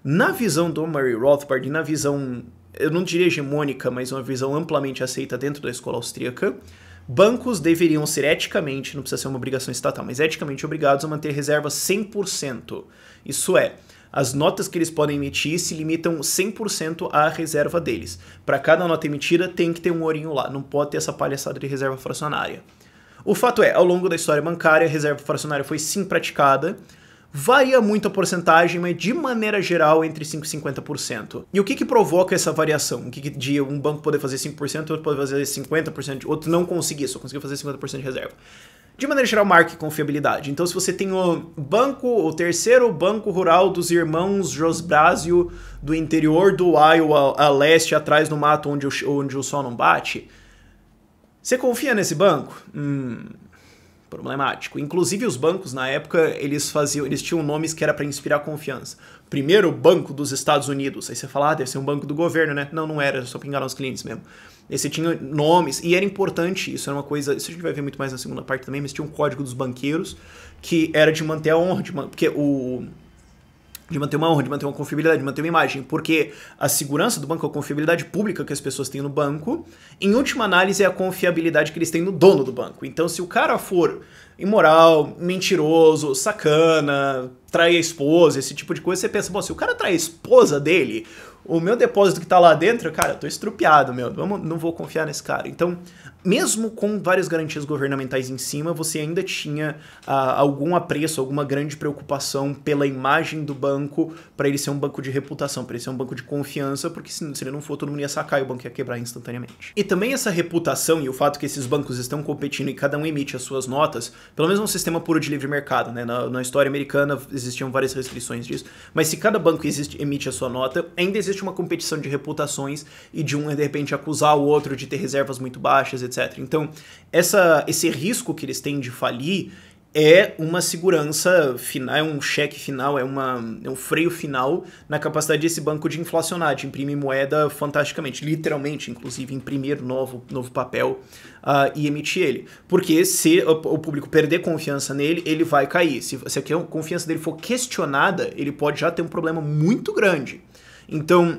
Na visão do Murray Rothbard e na visão, eu não diria hegemônica, mas uma visão amplamente aceita dentro da escola austríaca, bancos deveriam ser eticamente, não precisa ser uma obrigação estatal, mas eticamente obrigados a manter reservas 100%. Isso é, as notas que eles podem emitir se limitam 100% à reserva deles. Para cada nota emitida tem que ter um ourinho lá, não pode ter essa palhaçada de reserva fracionária. O fato é, ao longo da história bancária, a reserva fracionária foi sim praticada, varia muito a porcentagem, mas de maneira geral entre 5% e 50%. E o que provoca essa variação? O que de um banco poder fazer 5%, outro poder fazer 50%, outro não conseguir, só conseguir fazer 50% de reserva? De maneira geral, marca e confiabilidade. Então, se você tem o terceiro banco rural dos irmãos Josbrásio do interior do Iowa, a leste, atrás no mato onde o sol não bate, você confia nesse banco? Problemático. Inclusive os bancos na época, eles tinham nomes que era para inspirar confiança. Primeiro banco dos Estados Unidos. Aí você fala, deve ser um banco do governo, né? Não era, só para enganar os clientes mesmo. Aí você tinha nomes, e era importante, isso era uma coisa, isso a gente vai ver muito mais na segunda parte também, mas tinha um código dos banqueiros que era de manter a honra, de manter uma honra, de manter uma confiabilidade, de manter uma imagem, porque a segurança do banco, a confiabilidade pública que as pessoas têm no banco, em última análise é a confiabilidade que eles têm no dono do banco. Então, se o cara for imoral, mentiroso, sacana, trai a esposa, esse tipo de coisa, você pensa, bom, se o cara trai a esposa dele, o meu depósito que tá lá dentro, cara, eu tô estrupiado, não vou confiar nesse cara. Então, mesmo com várias garantias governamentais em cima, você ainda tinha algum apreço, alguma grande preocupação pela imagem do banco, para ele ser um banco de reputação, para ele ser um banco de confiança, porque se ele não for, todo mundo ia sacar e o banco ia quebrar instantaneamente. E também essa reputação e o fato que esses bancos estão competindo e cada um emite as suas notas, pelo menos um sistema puro de livre mercado, né? Na história americana existiam várias restrições disso, mas se cada banco emite a sua nota, ainda existe uma competição de reputações e de de repente acusar o outro de ter reservas muito baixas, etc. Então, esse risco que eles têm de falir é uma segurança final, é um cheque final, é um freio final na capacidade desse banco de inflacionar, de imprimir moeda fantasticamente, literalmente, inclusive, imprimir novo papel e emitir ele. Porque se o público perder confiança nele, ele vai cair. Se a confiança dele for questionada, ele pode já ter um problema muito grande. Então,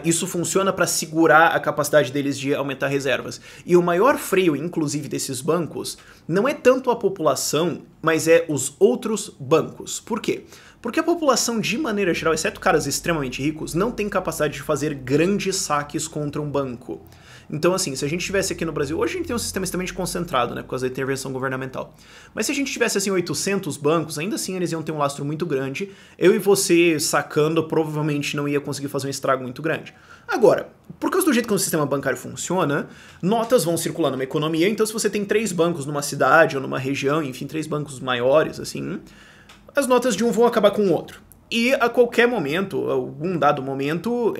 isso funciona para segurar a capacidade deles de aumentar reservas. E o maior freio, inclusive, desses bancos não é tanto a população, mas é os outros bancos. Por quê? Porque a população, de maneira geral, exceto caras extremamente ricos, não tem capacidade de fazer grandes saques contra um banco. Então, assim, se a gente tivesse aqui no Brasil, hoje a gente tem um sistema extremamente concentrado, né, por causa da intervenção governamental. Mas se a gente tivesse, assim, 800 bancos, ainda assim eles iam ter um lastro muito grande. Eu e você sacando provavelmente não ia conseguir fazer um estrago muito grande. Agora, por causa do jeito que o sistema bancário funciona, notas vão circular numa economia, então se você tem 3 bancos numa cidade ou numa região, enfim, 3 bancos maiores, assim, as notas de um vão acabar com o outro. E a qualquer momento, algum dado momento,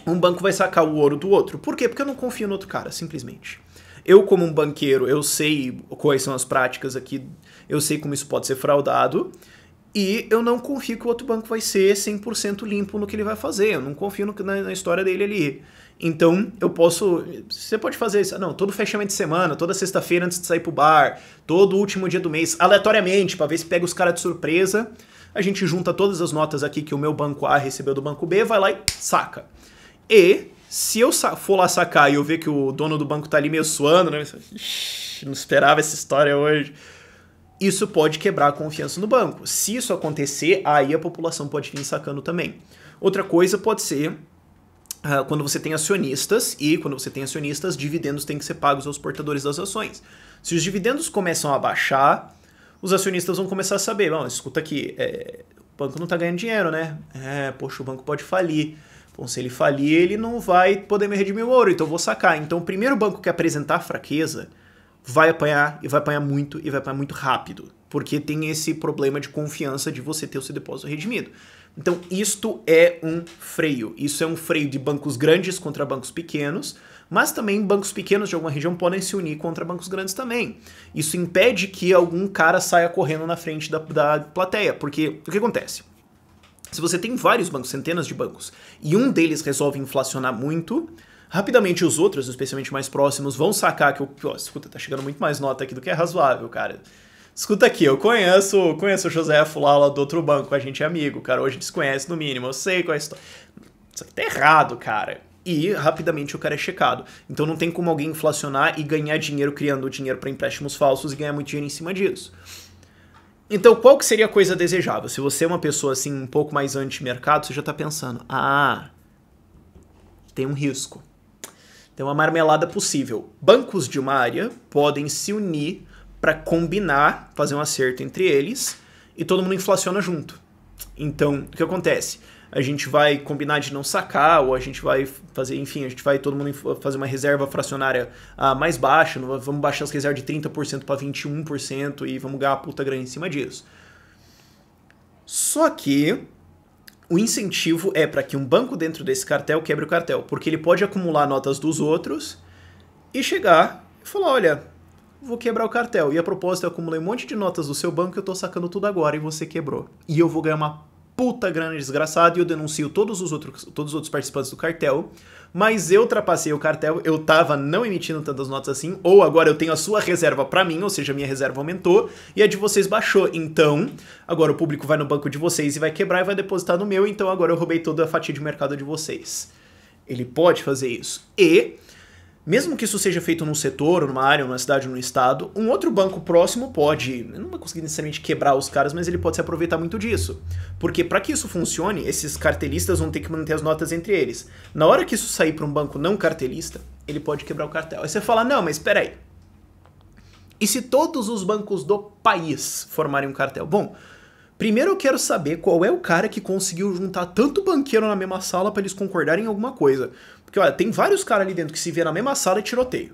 um banco vai sacar o ouro do outro. Por quê? Porque eu não confio no outro cara, simplesmente. Eu, como um banqueiro, eu sei quais são as práticas aqui, eu sei como isso pode ser fraudado, E eu não confio que o outro banco vai ser 100% limpo no que ele vai fazer. Eu não confio na história dele ali. Então, eu posso... Você pode fazer isso. Não, todo fechamento de semana, toda sexta-feira antes de sair pro bar, todo último dia do mês, aleatoriamente, pra ver se pega os caras de surpresa. A gente junta todas as notas aqui que o meu banco A recebeu do banco B, vai lá e saca. E se eu for lá sacar e eu ver que o dono do banco tá ali meio suando, né? Não esperava essa história hoje. Isso pode quebrar a confiança no banco. Se isso acontecer, aí a população pode vir sacando também. Outra coisa pode ser quando você tem acionistas, e quando você tem acionistas, dividendos têm que ser pagos aos portadores das ações. Se os dividendos começam a baixar, os acionistas vão começar a saber, bom, escuta aqui, o banco não está ganhando dinheiro, né? Poxa, o banco pode falir. Bom, se ele falir, ele não vai poder me redimir o ouro, então eu vou sacar. Então o primeiro banco que apresentar fraqueza vai apanhar, e vai apanhar muito, e vai apanhar muito rápido, porque tem esse problema de confiança de você ter o seu depósito redimido. Então, isto é um freio. Isso é um freio de bancos grandes contra bancos pequenos, mas também bancos pequenos de alguma região podem se unir contra bancos grandes também. Isso impede que algum cara saia correndo na frente da plateia, porque o que acontece? Se você tem vários bancos, centenas de bancos, e um deles resolve inflacionar muito, rapidamente os outros, especialmente mais próximos, vão sacar que, escuta, tá chegando muito mais nota aqui do que é razoável, cara. Escuta aqui, eu conheço o José lá do outro banco, a gente é amigo, cara, hoje a gente se conhece no mínimo, eu sei qual é a história. Isso aqui tá errado, cara. E rapidamente o cara é checado. Então não tem como alguém inflacionar e ganhar dinheiro criando dinheiro para empréstimos falsos e ganhar muito dinheiro em cima disso. Então qual que seria a coisa desejável? Se você é uma pessoa assim um pouco mais anti-mercado, você já tá pensando, tem um risco. Tem uma marmelada possível. Bancos de uma área podem se unir para combinar, fazer um acerto entre eles, e todo mundo inflaciona junto. Então, o que acontece? A gente vai combinar de não sacar, ou a gente vai fazer, enfim, a gente vai todo mundo fazer uma reserva fracionária mais baixa, vamos baixar as reservas de 30% para 21% e vamos ganhar uma puta grana em cima disso. Só que o incentivo é para que um banco dentro desse cartel quebre o cartel, porque ele pode acumular notas dos outros e chegar e falar, olha, vou quebrar o cartel. E a propósito, eu acumulei um monte de notas do seu banco, eu tô sacando tudo agora e você quebrou. E eu vou ganhar uma puta grana desgraçada e eu denuncio todos os outros participantes do cartel, mas eu ultrapassei o cartel, eu tava não emitindo tantas notas assim, ou agora eu tenho a sua reserva pra mim, ou seja, a minha reserva aumentou e a de vocês baixou. Então, agora o público vai no banco de vocês e vai quebrar e vai depositar no meu, então agora eu roubei toda a fatia de mercado de vocês. Ele pode fazer isso. E mesmo que isso seja feito num setor, numa área, numa cidade, num estado, um outro banco próximo pode, não vai conseguir necessariamente quebrar os caras, mas ele pode se aproveitar muito disso. Porque para que isso funcione, esses cartelistas vão ter que manter as notas entre eles. Na hora que isso sair para um banco não cartelista, ele pode quebrar o cartel. Aí você fala, não, mas espera aí. E se todos os bancos do país formarem um cartel? Bom, primeiro eu quero saber qual é o cara que conseguiu juntar tanto banqueiro na mesma sala para eles concordarem em alguma coisa. Porque, olha, tem vários caras ali dentro que se vê na mesma sala e tiroteio.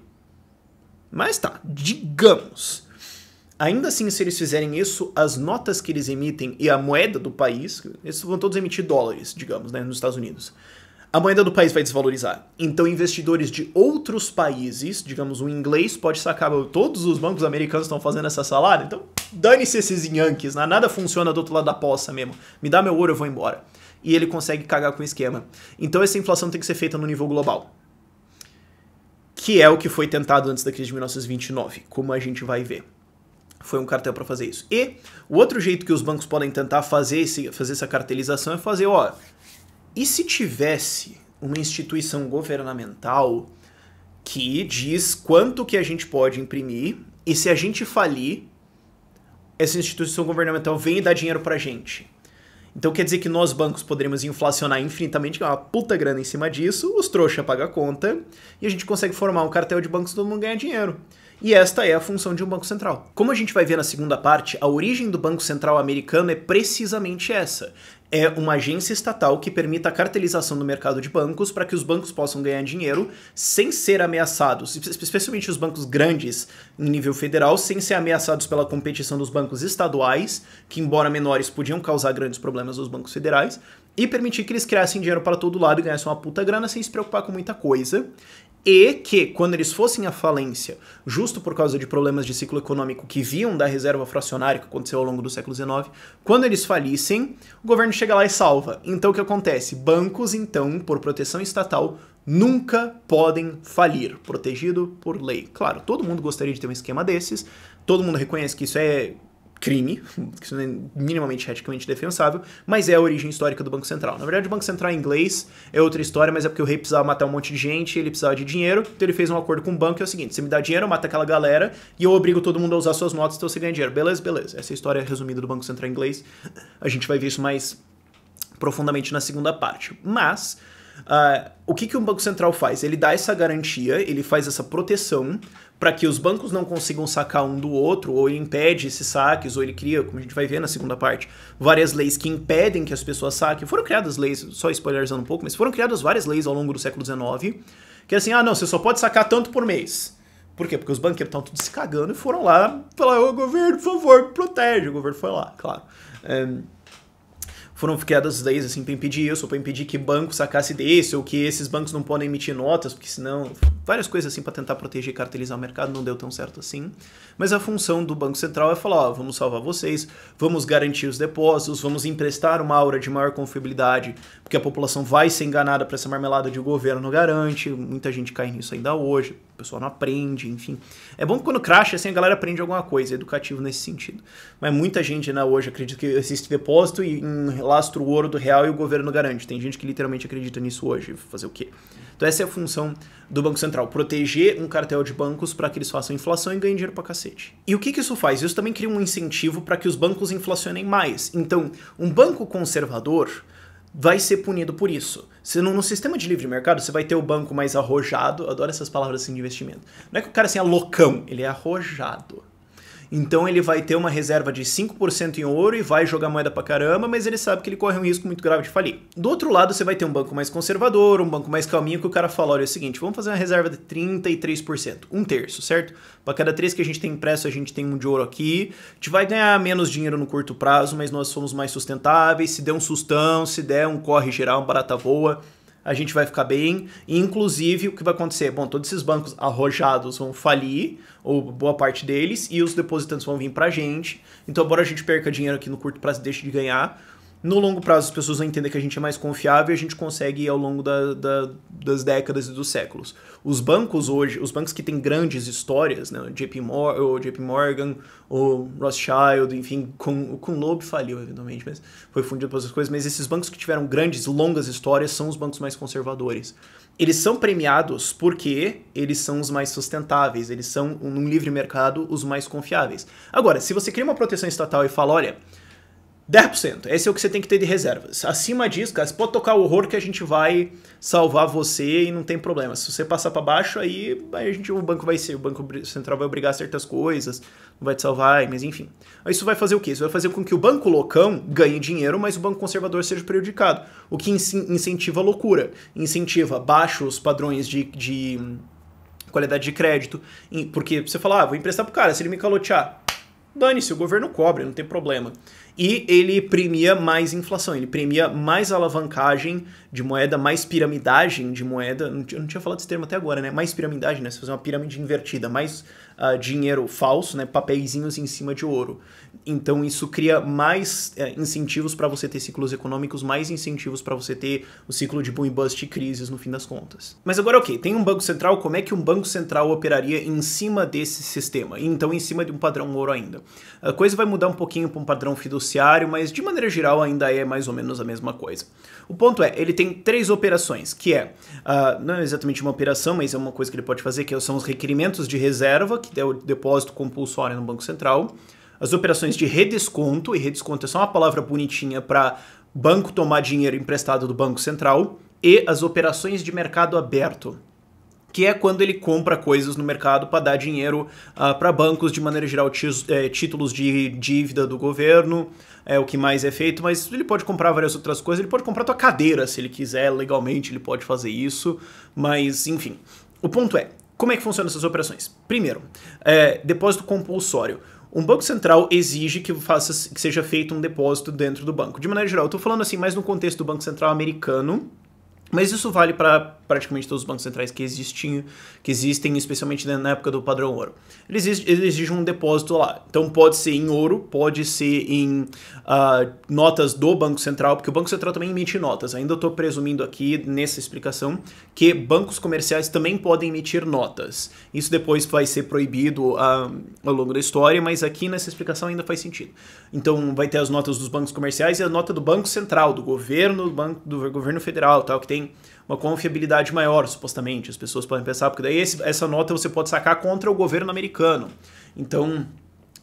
Mas tá, digamos. Ainda assim, se eles fizerem isso, as notas que eles emitem e a moeda do país, eles vão todos emitir dólares, digamos, né, nos Estados Unidos. A moeda do país vai desvalorizar. Então, investidores de outros países, digamos, o inglês pode sacar, todos os bancos americanos estão fazendo essa salada, então dane-se esses Yankees, nada funciona do outro lado da poça mesmo. Me dá meu ouro, eu vou embora. E ele consegue cagar com o esquema. Então essa inflação tem que ser feita no nível global. Que é o que foi tentado antes da crise de 1929, como a gente vai ver. Foi um cartel para fazer isso. E o outro jeito que os bancos podem tentar fazer essa cartelização é fazer, e se tivesse uma instituição governamental que diz quanto que a gente pode imprimir, e se a gente falir, essa instituição governamental vem e dá dinheiro pra gente. Então quer dizer que nós bancos poderíamos inflacionar infinitamente, ganhar uma puta grana em cima disso, os trouxa pagam a conta, e a gente consegue formar um cartel de bancos e todo mundo ganha dinheiro. E esta é a função de um banco central. Como a gente vai ver na segunda parte, a origem do Banco Central americano é precisamente essa. É uma agência estatal que permite a cartelização do mercado de bancos para que os bancos possam ganhar dinheiro sem ser ameaçados, especialmente os bancos grandes em nível federal, sem ser ameaçados pela competição dos bancos estaduais, que embora menores podiam causar grandes problemas aos bancos federais, e permitir que eles criassem dinheiro para todo lado e ganhassem uma puta grana sem se preocupar com muita coisa. E que, quando eles fossem à falência, justo por causa de problemas de ciclo econômico que vinham da reserva fracionária que aconteceu ao longo do século XIX, quando eles falissem, o governo chega lá e salva. Então o que acontece? Bancos, então, por proteção estatal, nunca podem falir, protegido por lei. Claro, todo mundo gostaria de ter um esquema desses, todo mundo reconhece que isso é crime, que isso não é minimamente eticamente defensável, mas é a origem histórica do Banco Central. Na verdade, o Banco Central em inglês é outra história, mas é porque o rei precisava matar um monte de gente, ele precisava de dinheiro, então ele fez um acordo com o banco, que é o seguinte, você me dá dinheiro, eu mato aquela galera, e eu obrigo todo mundo a usar suas notas, então você ganha dinheiro. Beleza, beleza. Essa é a história resumida do Banco Central em inglês. A gente vai ver isso mais profundamente na segunda parte. Mas, o que o Banco Central faz? Ele dá essa garantia, ele faz essa proteção para que os bancos não consigam sacar um do outro, ou ele impede esses saques, ou ele cria, como a gente vai ver na segunda parte, várias leis que impedem que as pessoas saquem. Foram criadas leis, só spoilerizando um pouco, mas foram criadas várias leis ao longo do século XIX, que é assim, não, você só pode sacar tanto por mês. Por quê? Porque os banqueiros estão tudo se cagando e foram lá falar, ô governo, por favor, me protege. O governo foi lá, claro. Foram criadas leis assim para impedir isso, ou para impedir que banco sacasse desse, ou que esses bancos não podem emitir notas, porque senão... Várias coisas assim para tentar proteger e cartelizar o mercado, não deu tão certo assim. Mas a função do Banco Central é falar, vamos salvar vocês, vamos garantir os depósitos, vamos emprestar uma aura de maior confiabilidade, porque a população vai ser enganada para essa marmelada de governo não garante, muita gente cai nisso ainda hoje, o pessoal não aprende, enfim. É bom que quando crasha, assim, a galera aprende alguma coisa, é educativo nesse sentido. Mas muita gente ainda hoje acredita que existe depósito e lastro o ouro do real e o governo garante. Tem gente que literalmente acredita nisso hoje. Fazer o quê? Então essa é a função do Banco Central. Proteger um cartel de bancos para que eles façam inflação e ganhem dinheiro pra cacete. E o que isso faz? Isso também cria um incentivo para que os bancos inflacionem mais. Então, um banco conservador vai ser punido por isso. No sistema de livre mercado, você vai ter o banco mais arrojado. Adoro essas palavras assim de investimento. Não é que o cara assim é loucão, ele é arrojado. Então ele vai ter uma reserva de 5% em ouro e vai jogar moeda pra caramba, mas ele sabe que ele corre um risco muito grave de falir. Do outro lado, você vai ter um banco mais conservador, um banco mais calminho, que o cara fala, olha, é o seguinte, vamos fazer uma reserva de 33%, um terço, certo? Para cada 3 que a gente tem impresso, a gente tem um de ouro aqui, a gente vai ganhar menos dinheiro no curto prazo, mas nós somos mais sustentáveis, se der um sustão, se der um corre geral, um barata voa, a gente vai ficar bem, e inclusive o que vai acontecer? Bom, todos esses bancos arrojados vão falir, ou boa parte deles, e os depositantes vão vir pra gente, então embora a gente perca dinheiro aqui no curto prazo e deixe de ganhar, no longo prazo as pessoas vão entender que a gente é mais confiável e a gente consegue ir ao longo das décadas e dos séculos. Os bancos hoje, os bancos que têm grandes histórias, né, o JP Morgan, o Rothschild, enfim, o Loeb faliu eventualmente, mas foi fundido por outras coisas, mas esses bancos que tiveram grandes, longas histórias são os bancos mais conservadores. Eles são premiados porque eles são os mais sustentáveis, eles são, num livre mercado, os mais confiáveis. Agora, se você cria uma proteção estatal e fala, olha, 10%, esse é o que você tem que ter de reservas. Acima disso, cara, você pode tocar o horror que a gente vai salvar você e não tem problema. Se você passar para baixo, aí o Banco Central vai obrigar a certas coisas, não vai te salvar, mas enfim. Isso vai fazer o quê? Isso vai fazer com que o banco loucão ganhe dinheiro, mas o banco conservador seja prejudicado. O que incentiva a loucura, incentiva baixos padrões de qualidade de crédito, porque você fala, vou emprestar pro cara, se ele me calotear, dane-se, o governo cobre, não tem problema. E ele premia mais inflação, ele premia mais alavancagem de moeda, mais piramidagem de moeda. Eu não tinha falado desse termo até agora, né? Mais piramidagem, né? Você fazer uma pirâmide invertida, mais dinheiro falso, né? Papeizinhos em cima de ouro. Então isso cria mais incentivos para você ter ciclos econômicos, mais incentivos para você ter o ciclo de boom e bust e crises no fim das contas. Mas agora, ok, tem um banco central, como é que um banco central operaria em cima desse sistema? Então em cima de um padrão ouro ainda. A coisa vai mudar um pouquinho para um padrão fiduciário, mas de maneira geral ainda é mais ou menos a mesma coisa. O ponto é, ele tem 3 operações, que não é exatamente uma operação, mas é uma coisa que ele pode fazer, que são os requerimentos de reserva, que é o depósito compulsório no Banco Central, as operações de redesconto, e redesconto é só uma palavra bonitinha para banco tomar dinheiro emprestado do Banco Central, e as operações de mercado aberto, que é quando ele compra coisas no mercado para dar dinheiro para bancos, de maneira geral, títulos de dívida do governo, é o que mais é feito, mas ele pode comprar várias outras coisas, ele pode comprar tua cadeira, se ele quiser, legalmente ele pode fazer isso, mas enfim. O ponto é, como é que funcionam essas operações? Primeiro, depósito compulsório. um banco central exige que seja feito um depósito dentro do banco. De maneira geral, eu estou falando assim mais no contexto do Banco Central americano, mas isso vale para praticamente todos os bancos centrais que existem, especialmente na época do padrão ouro. Eles exigem um depósito lá. Então pode ser em ouro, pode ser em notas do Banco Central, porque o Banco Central também emite notas. Ainda estou presumindo aqui nessa explicação que bancos comerciais também podem emitir notas. Isso depois vai ser proibido ao longo da história, mas aqui nessa explicação ainda faz sentido. Então vai ter as notas dos bancos comerciais e a nota do Banco Central, do governo federal, tal, que tem uma confiabilidade maior, supostamente, as pessoas podem pensar, porque daí essa nota você pode sacar contra o governo americano. Então,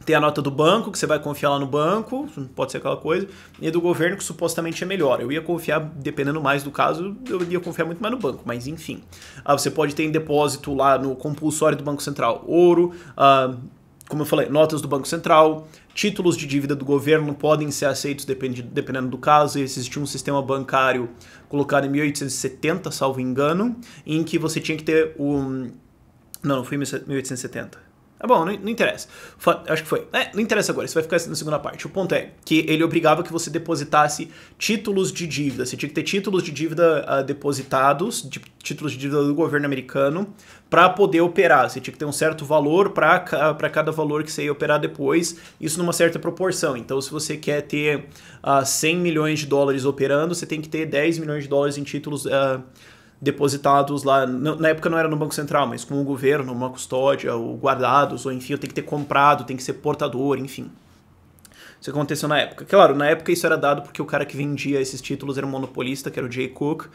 tem a nota do banco, que você vai confiar lá no banco, pode ser aquela coisa, e do governo, que supostamente é melhor. Eu ia confiar, dependendo mais do caso, eu ia confiar muito mais no banco, mas enfim. Você pode ter em depósito lá no compulsório do Banco Central ouro, como eu falei, notas do Banco Central, títulos de dívida do governo podem ser aceitos dependendo do caso. Existia um sistema bancário colocado em 1870, salvo engano, em que você tinha que ter um... Não foi em 1870. Bom, não interessa. Acho que foi. Não interessa agora, isso vai ficar na segunda parte. O ponto é que ele obrigava que você depositasse títulos de dívida. Você tinha que ter títulos de dívida depositados, títulos de dívida do governo americano, para poder operar. Você tinha que ter um certo valor para cada valor que você ia operar depois, isso numa certa proporção. Então, se você quer ter 100 milhões de dólares operando, você tem que ter 10 milhões de dólares em títulos depositados lá, na época não era no Banco Central, mas com o governo, uma custódia, ou guardados, ou enfim, eu tenho que ter comprado, tem que ser portador, enfim. Isso aconteceu na época. Claro, na época isso era dado porque o cara que vendia esses títulos era um monopolista, que era o Jay Cooke,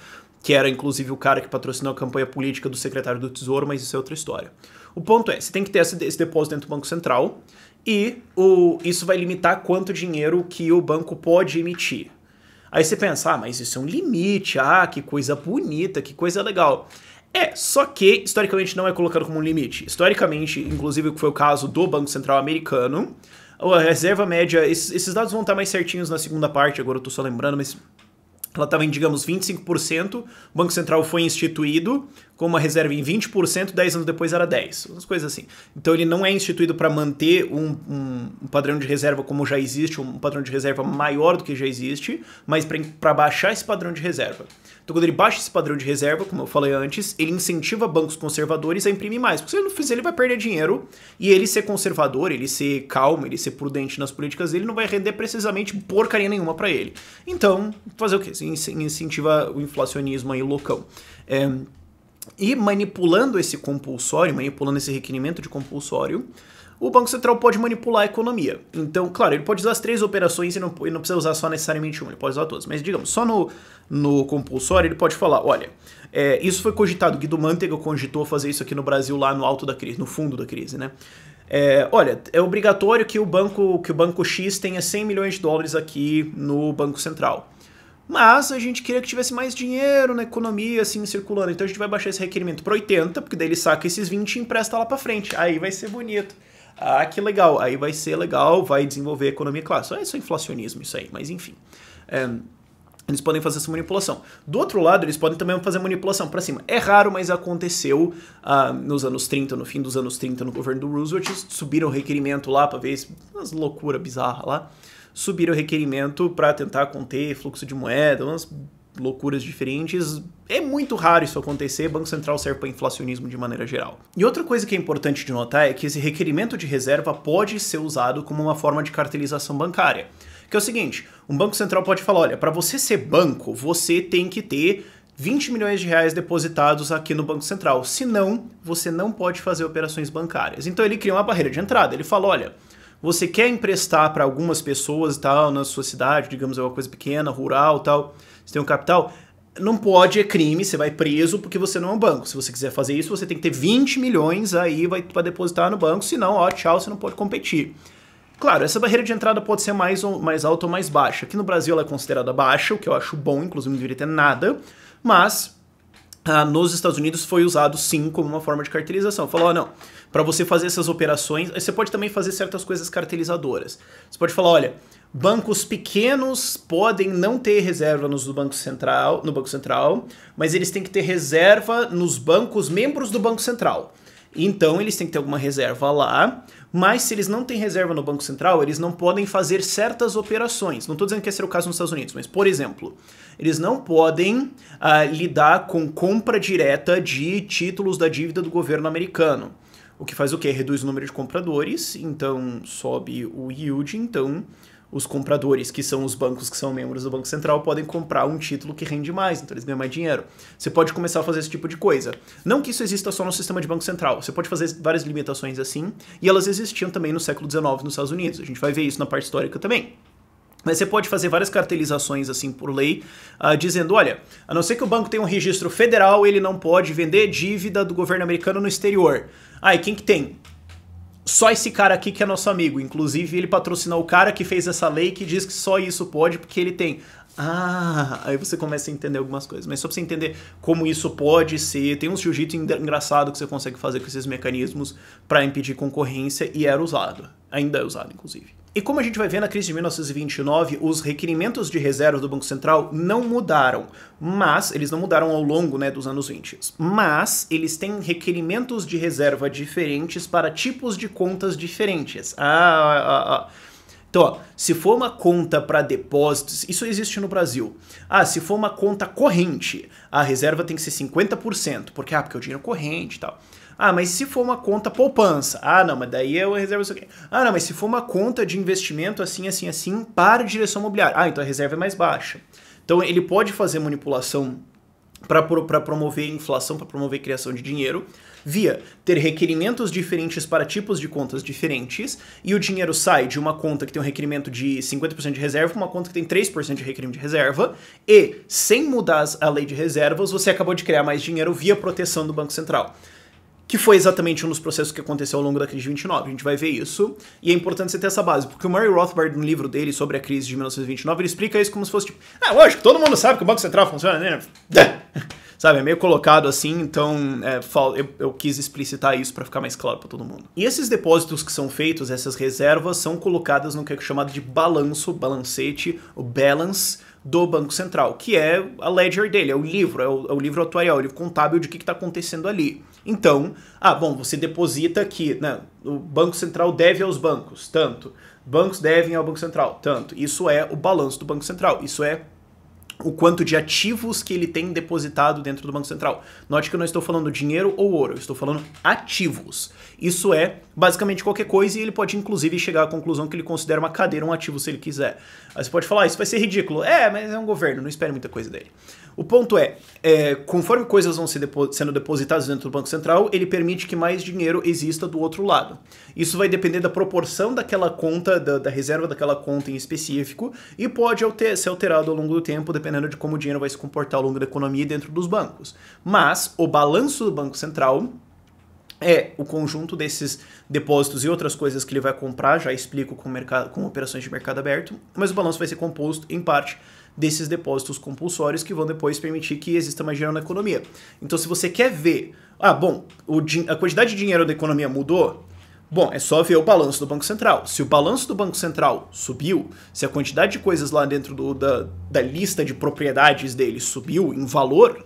que era inclusive o cara que patrocinou a campanha política do secretário do Tesouro, mas isso é outra história. O ponto é, você tem que ter esse depósito dentro do Banco Central e isso vai limitar quanto dinheiro que o banco pode emitir. Aí você pensa, mas isso é um limite, que coisa bonita, que coisa legal. Só que historicamente não é colocado como um limite. Historicamente, inclusive, que foi o caso do Banco Central americano, a reserva média, esses dados vão estar mais certinhos na segunda parte, agora eu tô só lembrando, mas ela estava em, digamos, 25%, o Banco Central foi instituído com uma reserva em 20%, 10 anos depois era 10%, umas coisas assim. Então ele não é instituído para manter um padrão de reserva como já existe, um padrão de reserva maior do que já existe, mas para baixar esse padrão de reserva. Então quando ele baixa esse padrão de reserva, como eu falei antes, ele incentiva bancos conservadores a imprimir mais, porque se ele não fizer, ele vai perder dinheiro, e ele ser conservador, ele ser calmo, ele ser prudente nas políticas dele, não vai render precisamente porcaria nenhuma para ele. Então, fazer o quê? Incentiva o inflacionismo aí loucão. E manipulando esse compulsório, manipulando esse requerimento de compulsório, o Banco Central pode manipular a economia. Então, claro, ele pode usar as três operações e não precisa usar só necessariamente uma, ele pode usar todas. Mas, digamos, só no compulsório ele pode falar, olha, isso foi cogitado, Guido Mantega cogitou fazer isso aqui no Brasil lá no alto da crise, no fundo da crise, né? Olha, é obrigatório que o banco X tenha 100 milhões de dólares aqui no Banco Central. Mas a gente queria que tivesse mais dinheiro na economia, assim, circulando. Então a gente vai baixar esse requerimento para 80, porque daí ele saca esses 20 e empresta lá para frente. Aí vai ser bonito. Que legal. Aí vai ser legal, vai desenvolver a economia. Claro, só é inflacionismo isso aí, mas enfim. Eles podem fazer essa manipulação. Do outro lado, eles podem também fazer manipulação para cima. É raro, mas aconteceu nos anos 30, no fim dos anos 30, no governo do Roosevelt, subiram o requerimento lá para ver umas loucuras bizarras lá. Subiram o requerimento para tentar conter fluxo de moeda, umas loucuras diferentes. É muito raro isso acontecer, Banco Central serve para inflacionismo de maneira geral. E outra coisa que é importante de notar é que esse requerimento de reserva pode ser usado como uma forma de cartelização bancária. Que é o seguinte, um Banco Central pode falar, olha, para você ser banco, você tem que ter 20 milhões de reais depositados aqui no Banco Central, senão você não pode fazer operações bancárias. Então ele cria uma barreira de entrada, ele fala, olha, você quer emprestar para algumas pessoas e tal, na sua cidade, digamos, é uma coisa pequena, rural tal, você tem um capital, não pode, é crime, você vai preso porque você não é um banco. Se você quiser fazer isso, você tem que ter 20 milhões aí para depositar no banco, senão, tchau, você não pode competir. Claro, essa barreira de entrada pode ser mais alta ou mais baixa. Aqui no Brasil ela é considerada baixa, o que eu acho bom, inclusive não deveria ter nada, mas nos Estados Unidos foi usado sim como uma forma de cartelização. Falou, não, para você fazer essas operações, você pode também fazer certas coisas cartelizadoras. Você pode falar, olha, bancos pequenos podem não ter reserva no Banco Central, mas eles têm que ter reserva nos bancos membros do Banco Central. Então, eles têm que ter alguma reserva lá, mas se eles não têm reserva no Banco Central, eles não podem fazer certas operações. Não estou dizendo que esse é o caso nos Estados Unidos, mas, por exemplo, eles não podem lidar com compra direta de títulos da dívida do governo americano. O que faz o quê? Reduz o número de compradores, então sobe o yield, então os compradores, que são os bancos que são membros do Banco Central, podem comprar um título que rende mais, então eles ganham mais dinheiro. Você pode começar a fazer esse tipo de coisa. Não que isso exista só no sistema de Banco Central, você pode fazer várias limitações assim, e elas existiam também no século XIX nos Estados Unidos. A gente vai ver isso na parte histórica também. Mas você pode fazer várias cartelizações assim por lei, dizendo, olha, a não ser que o banco tenha um registro federal, ele não pode vender dívida do governo americano no exterior. E quem que tem? Só esse cara aqui que é nosso amigo. Inclusive, ele patrocinou o cara que fez essa lei que diz que só isso pode porque ele tem. Aí você começa a entender algumas coisas. Mas só pra você entender como isso pode ser, tem um jiu-jitsu engraçado que você consegue fazer com esses mecanismos para impedir concorrência e era usado. Ainda é usado, inclusive. E como a gente vai ver na crise de 1929, os requerimentos de reserva do Banco Central não mudaram, mas eles não mudaram ao longo dos anos 20. Mas eles têm requerimentos de reserva diferentes para tipos de contas diferentes. Então, ó, se for uma conta para depósitos, isso existe no Brasil. Se for uma conta corrente, a reserva tem que ser 50%, porque é o dinheiro corrente e tal. Mas se for uma conta poupança, não, mas daí é a reserva isso aqui. Não, mas se for uma conta de investimento assim, para direção imobiliária, então a reserva é mais baixa. Então ele pode fazer manipulação para promover inflação, para promover criação de dinheiro, via ter requerimentos diferentes para tipos de contas diferentes, e o dinheiro sai de uma conta que tem um requerimento de 50% de reserva para uma conta que tem 3% de requerimento de reserva, e sem mudar a lei de reservas, você acabou de criar mais dinheiro via proteção do Banco Central. Que foi exatamente um dos processos que aconteceu ao longo da crise de 29. A gente vai ver isso, e é importante você ter essa base, porque o Murray Rothbard, no livro dele sobre a crise de 1929, ele explica isso como se fosse tipo, lógico, todo mundo sabe que o Banco Central funciona, né? Sabe, é meio colocado assim, então eu quis explicitar isso para ficar mais claro para todo mundo. E esses depósitos que são feitos, essas reservas, são colocadas no que é chamado de balancete, o balance do Banco Central, que é a ledger dele, é o livro, é o livro atuarial, o livro contábil de o que está acontecendo ali. Então, você deposita aqui, o Banco Central deve aos bancos, tanto. Bancos devem ao Banco Central, tanto. Isso é o balanço do Banco Central, isso é o quanto de ativos que ele tem depositado dentro do Banco Central. Note que eu não estou falando dinheiro ou ouro, eu estou falando ativos. Isso é basicamente qualquer coisa e ele pode inclusive chegar à conclusão que ele considera uma cadeira um ativo se ele quiser. Aí você pode falar, isso vai ser ridículo. Mas é um governo, não espere muita coisa dele. O ponto conforme coisas vão sendo depositadas dentro do Banco Central, ele permite que mais dinheiro exista do outro lado. Isso vai depender da proporção daquela conta, da reserva daquela conta em específico, e pode ser alterado ao longo do tempo, dependendo de como o dinheiro vai se comportar ao longo da economia dentro dos bancos. Mas o balanço do Banco Central é o conjunto desses depósitos e outras coisas que ele vai comprar, já explico com operações de mercado aberto, mas o balanço vai ser composto, em parte, desses depósitos compulsórios que vão depois permitir que exista mais dinheiro na economia. Então, se você quer ver, a quantidade de dinheiro da economia mudou, é só ver o balanço do Banco Central. Se o balanço do Banco Central subiu, se a quantidade de coisas lá dentro da lista de propriedades dele subiu em valor,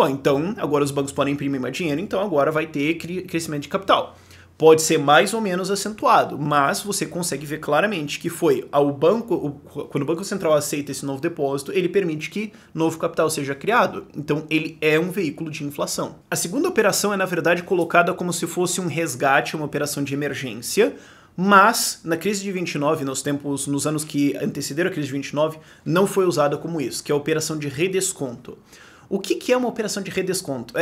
então agora os bancos podem imprimir mais dinheiro, então agora vai ter crescimento de capital. Pode ser mais ou menos acentuado, mas você consegue ver claramente que foi quando o Banco Central aceita esse novo depósito, ele permite que novo capital seja criado. Então ele é um veículo de inflação. A segunda operação é, na verdade, colocada como se fosse um resgate, uma operação de emergência, mas na crise de 29, nos anos que antecederam a crise de 29, não foi usada como isso, que é a operação de redesconto. O que é uma operação de redesconto?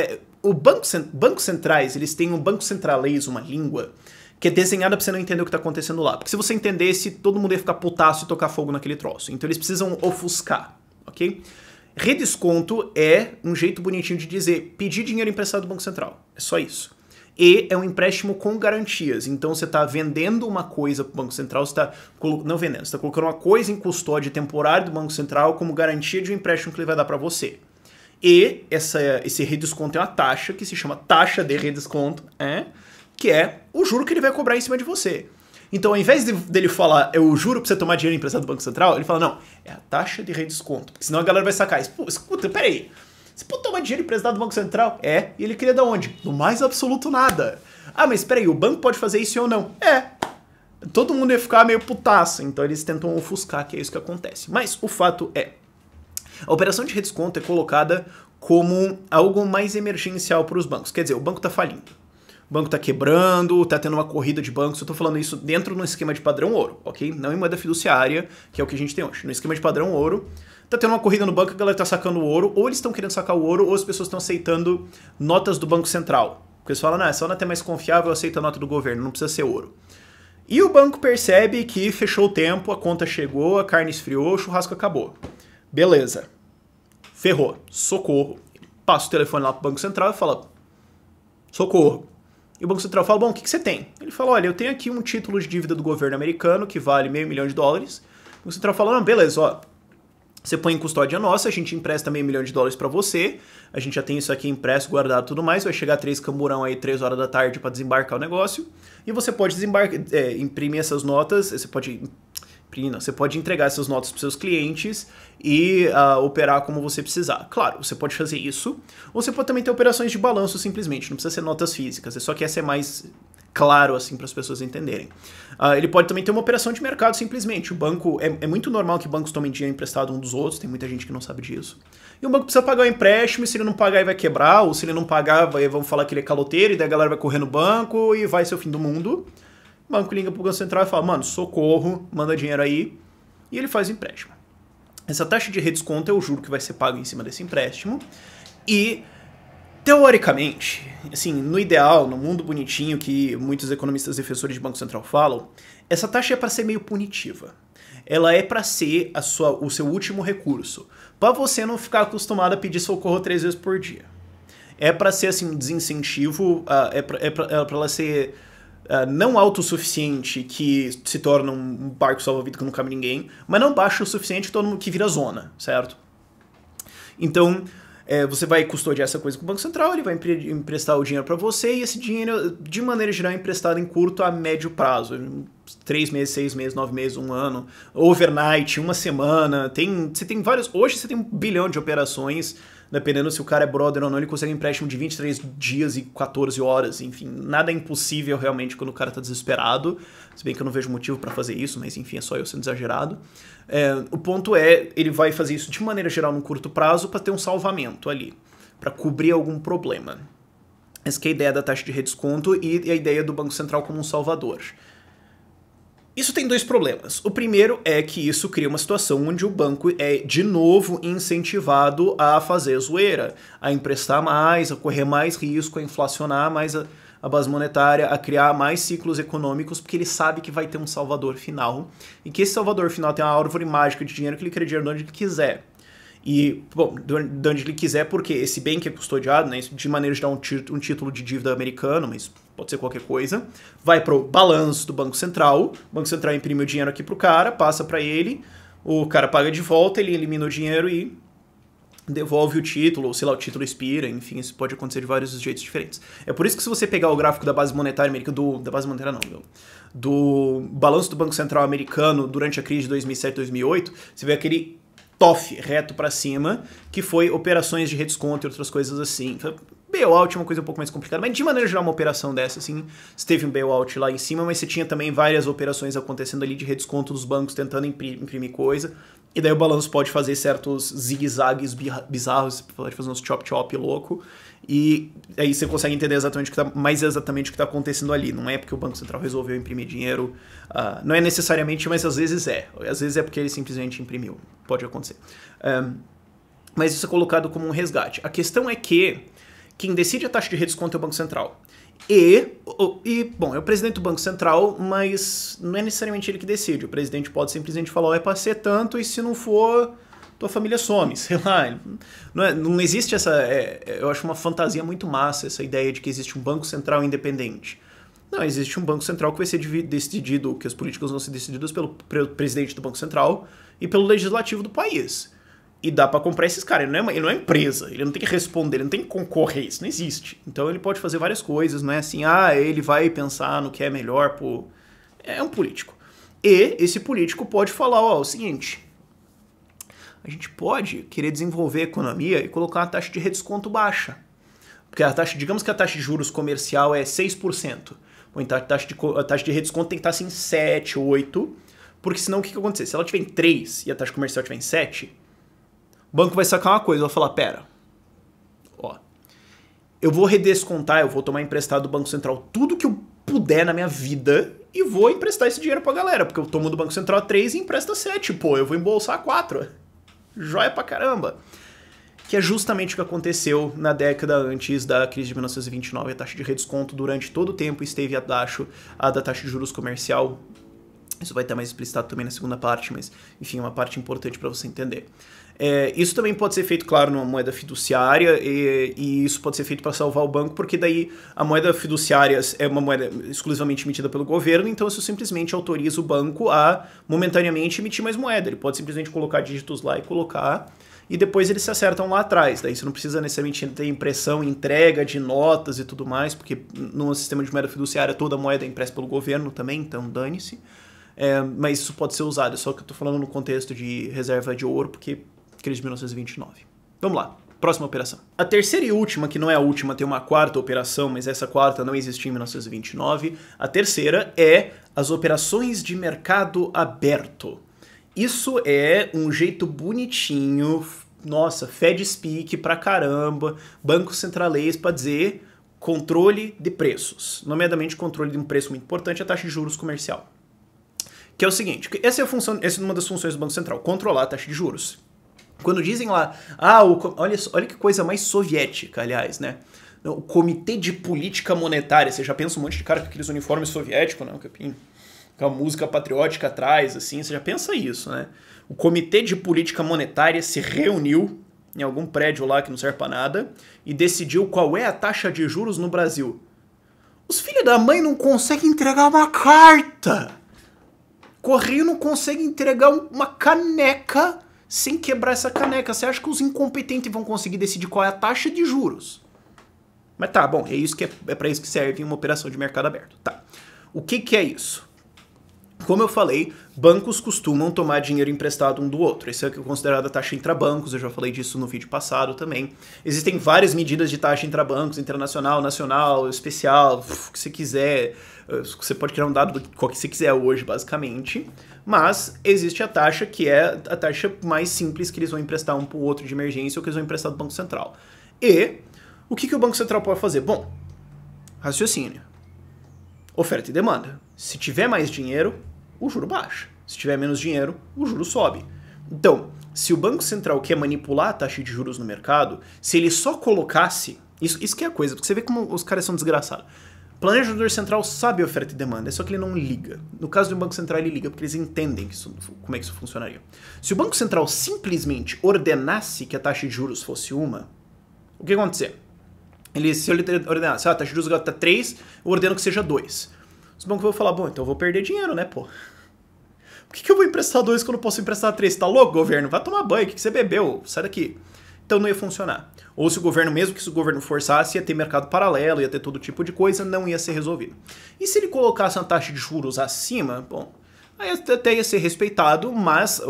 Bancos centrais, eles têm um banco centralês, uma língua, que é desenhada pra você não entender o que está acontecendo lá. Porque se você entendesse, todo mundo ia ficar putaço e tocar fogo naquele troço. Então eles precisam ofuscar, ok? Redesconto é um jeito bonitinho de dizer pedir dinheiro emprestado do Banco Central. É só isso. E é um empréstimo com garantias. Então você está vendendo uma coisa para o Banco Central, você está colocando uma coisa em custódia temporária do Banco Central como garantia de um empréstimo que ele vai dar para você. E esse redesconto é uma taxa que se chama taxa de redesconto, que é o juro que ele vai cobrar em cima de você. Então, ao invés dele falar, eu juro pra você tomar dinheiro emprestado do Banco Central, ele fala, não, é a taxa de redesconto. Porque senão a galera vai sacar isso. Pô, escuta, peraí. Você pode tomar dinheiro emprestado do Banco Central? É. E ele queria da onde? Do mais absoluto nada. Ah, mas espera aí, o banco pode fazer isso ou não? É. Todo mundo ia ficar meio putaça, então eles tentam ofuscar que é isso que acontece. Mas o fato é, a operação de redesconto é colocada como algo mais emergencial para os bancos. Quer dizer, o banco está falindo. O banco está quebrando, está tendo uma corrida de bancos. Eu estou falando isso dentro de um esquema de padrão ouro, ok? Não em moeda fiduciária, que é o que a gente tem hoje. No esquema de padrão ouro, está tendo uma corrida no banco, a galera está sacando o ouro, ou eles estão querendo sacar o ouro, ou as pessoas estão aceitando notas do Banco Central. Porque eles falam, não, essa nota é mais confiável, aceita a nota do governo, não precisa ser ouro. E o banco percebe que fechou o tempo, a conta chegou, a carne esfriou, o churrasco acabou. Beleza. Ferrou. Socorro. Passa o telefone lá pro Banco Central e fala, socorro. E o Banco Central fala, bom, o que você tem? Ele fala, olha, eu tenho aqui um título de dívida do governo americano que vale $500 milhão. O Banco Central fala, não, beleza, ó, você põe em custódia nossa, a gente empresta $500 milhão para você, a gente já tem isso aqui impresso, guardado e tudo mais, vai chegar 3 camburão aí 3 horas da tarde para desembarcar o negócio, e você pode imprimir essas notas, você pode entregar essas notas para seus clientes e operar como você precisar. Claro, você pode fazer isso, ou você pode também ter operações de balanço simplesmente, não precisa ser notas físicas, é só que essa é mais claro assim para as pessoas entenderem. Ele pode também ter uma operação de mercado simplesmente. O banco, é muito normal que bancos tomem dinheiro emprestado um dos outros, tem muita gente que não sabe disso. E o banco precisa pagar o empréstimo, e se ele não pagar ele vai quebrar, ou se ele não pagar vão falar que ele é caloteiro, e daí a galera vai correr no banco e vai ser o fim do mundo. O banco liga pro Banco Central e fala, mano, socorro, manda dinheiro aí, e ele faz o empréstimo. Essa taxa de redesconto é o juro que vai ser pago em cima desse empréstimo, e teoricamente, assim, no ideal, no mundo bonitinho que muitos economistas defensores de Banco Central falam, essa taxa é para ser meio punitiva. Ela é para ser o seu último recurso, para você não ficar acostumado a pedir socorro 3 vezes por dia. É para ser assim um desincentivo, é para ela ser não autossuficiente, que se torna um barco salva-vida que não cabe ninguém, mas não baixo o suficiente que todo mundo que vira zona, certo? Então, você vai custodiar essa coisa com o Banco Central, ele vai emprestar o dinheiro para você, e esse dinheiro, de maneira geral, é emprestado em curto a médio prazo. 3 meses, 6 meses, 9 meses, 1 ano, overnight, 1 semana. Você tem vários. Hoje você tem 1 bilhão de operações, dependendo se o cara é brother ou não, ele consegue um empréstimo de 23 dias e 14 horas. Enfim, nada é impossível realmente quando o cara tá desesperado. Se bem que eu não vejo motivo para fazer isso, mas enfim, é só eu sendo exagerado. O ponto é, ele vai fazer isso de maneira geral num curto prazo para ter um salvamento ali, para cobrir algum problema. Essa que é a ideia da taxa de redesconto e a ideia do Banco Central como um salvador. Isso tem 2 problemas. O primeiro é que isso cria uma situação onde o banco é, de novo, incentivado a fazer zoeira, a emprestar mais, a correr mais risco, a inflacionar mais a base monetária, a criar mais ciclos econômicos, porque ele sabe que vai ter um salvador final, e que esse salvador final tem uma árvore mágica de dinheiro que ele cria dinheiro de onde ele quiser. E, bom, de onde ele quiser, porque esse bem que é custodiado, né, de maneira de dar um título de dívida americano, mas pode ser qualquer coisa, vai pro balanço do Banco Central, o Banco Central imprime o dinheiro aqui pro cara, passa para ele, o cara paga de volta, ele elimina o dinheiro e devolve o título, ou sei lá, o título expira, enfim, isso pode acontecer de vários jeitos diferentes. É por isso que se você pegar o gráfico da base monetária americana, da base monetária não, do balanço do Banco Central americano durante a crise de 2007, 2008, você vê aquele TOF reto para cima, que foi operações de redesconto e outras coisas assim. Bailout é uma coisa um pouco mais complicada, mas de maneira geral uma operação dessa, assim, você teve um bailout lá em cima, mas você tinha também várias operações acontecendo ali de redesconto dos bancos tentando imprimir coisa, e daí o balanço pode fazer certos zigue-zagues bizarros, pode fazer uns chop-chop louco, e aí você consegue entender exatamente mais exatamente o que está acontecendo ali. Não é porque o Banco Central resolveu imprimir dinheiro, não é necessariamente, mas às vezes é. Às vezes é porque ele simplesmente imprimiu. Pode acontecer. Mas isso é colocado como um resgate. A questão é que quem decide a taxa de redesconto é o Banco Central. Bom, é o presidente do Banco Central, mas não é necessariamente ele que decide. O presidente pode simplesmente falar, é para ser tanto, e se não for, tua família some, sei lá. Não existe essa... eu acho uma fantasia muito massa essa ideia de que existe um Banco Central independente. Não, existe um Banco Central que vai ser decidido, que as políticas vão ser decididas pelo presidente do Banco Central e pelo legislativo do país. E dá pra comprar esses caras. Ele não é empresa, ele não tem que responder, ele não tem que concorrer, isso não existe. Então ele pode fazer várias coisas, não é assim, ele vai pensar no que é melhor, pô. É um político. E esse político pode falar, o seguinte, a gente pode querer desenvolver a economia e colocar uma taxa de redesconto baixa. Porque a taxa, digamos que a taxa de juros comercial é 6%. Ou então a taxa de redesconto tem que estar assim em 7, 8. Porque senão o que vai acontecer? Se ela tiver em 3 e a taxa comercial tiver em 7, o banco vai sacar uma coisa, vai falar, pera, ó, eu vou redescontar, eu vou tomar emprestado do Banco Central tudo que eu puder na minha vida e vou emprestar esse dinheiro pra galera, porque eu tomo do Banco Central 3 e empresta 7, pô, eu vou embolsar 4. Joia pra caramba. Que é justamente o que aconteceu na década antes da crise de 1929. A taxa de redesconto durante todo o tempo esteve abaixo da taxa de juros comercial. Isso vai estar mais explicitado também na segunda parte, mas, enfim, é uma parte importante para você entender. Isso também pode ser feito, claro, numa moeda fiduciária, e isso pode ser feito para salvar o banco, porque daí a moeda fiduciária é uma moeda exclusivamente emitida pelo governo, então isso simplesmente autoriza o banco a, momentaneamente, emitir mais moeda. Ele pode simplesmente colocar dígitos lá e colocar, e depois eles se acertam lá atrás. Daí você não precisa necessariamente ter impressão, entrega de notas e tudo mais, porque no sistema de moeda fiduciária toda moeda é impressa pelo governo também, então dane-se. Mas isso pode ser usado, só que eu estou falando no contexto de reserva de ouro, porque crise de 1929. Vamos lá, próxima operação. A terceira e última, que não é a última, tem uma quarta operação, mas essa quarta não existia em 1929. A terceira é as operações de mercado aberto. Isso é um jeito bonitinho, nossa, Fed speak pra caramba, banco centralês pra dizer controle de preços. Nomeadamente, controle de um preço muito importante, a taxa de juros comercial. Que é o seguinte, essa é uma das funções do Banco Central, controlar a taxa de juros. Quando dizem lá, olha que coisa mais soviética, aliás, né? O Comitê de Política Monetária, você já pensa um monte de cara com aqueles uniformes soviéticos, né? Com a música patriótica atrás, assim, você já pensa isso, né? O Comitê de Política Monetária se reuniu em algum prédio lá que não serve pra nada e decidiu qual é a taxa de juros no Brasil. Os filhos da mãe não conseguem entregar uma carta! Correio não consegue entregar uma caneca sem quebrar essa caneca. Você acha que os incompetentes vão conseguir decidir qual é a taxa de juros? Mas tá, bom, é para isso que serve uma operação de mercado aberto. Tá. O que é isso? Como eu falei, bancos costumam tomar dinheiro emprestado um do outro. Isso é considerado a taxa intrabancos, eu já falei disso no vídeo passado também. Existem várias medidas de taxa intrabancos, internacional, nacional, especial, o que você quiser. Você pode criar um dado do que você quiser hoje, basicamente. Mas existe a taxa que é a taxa mais simples que eles vão emprestar um para o outro de emergência ou que eles vão emprestar do Banco Central. E o que o Banco Central pode fazer? Bom, raciocínio. Oferta e demanda. Se tiver mais dinheiro, o juro baixa. Se tiver menos dinheiro, o juro sobe. Então, se o Banco Central quer manipular a taxa de juros no mercado, se ele só colocasse... Isso que é a coisa, porque você vê como os caras são desgraçados. O planejador central sabe oferta e demanda, é só que ele não liga. No caso do Banco Central, ele liga, porque eles entendem como é que isso funcionaria. Se o Banco Central simplesmente ordenasse que a taxa de juros fosse uma, o que ia acontecer? Se ele ordenasse, a taxa de juros está 3, eu ordeno que seja 2. Os bancos vão falar, bom, então eu vou perder dinheiro, né, pô? Por que eu vou emprestar 2 quando eu posso emprestar 3? Tá louco, governo? Vai tomar banho, o que você bebeu? Sai daqui. Então não ia funcionar. Ou se o governo, mesmo que se o governo forçasse, ia ter mercado paralelo, ia ter todo tipo de coisa, não ia ser resolvido. E se ele colocasse uma taxa de juros acima, bom, aí até ia ser respeitado, mas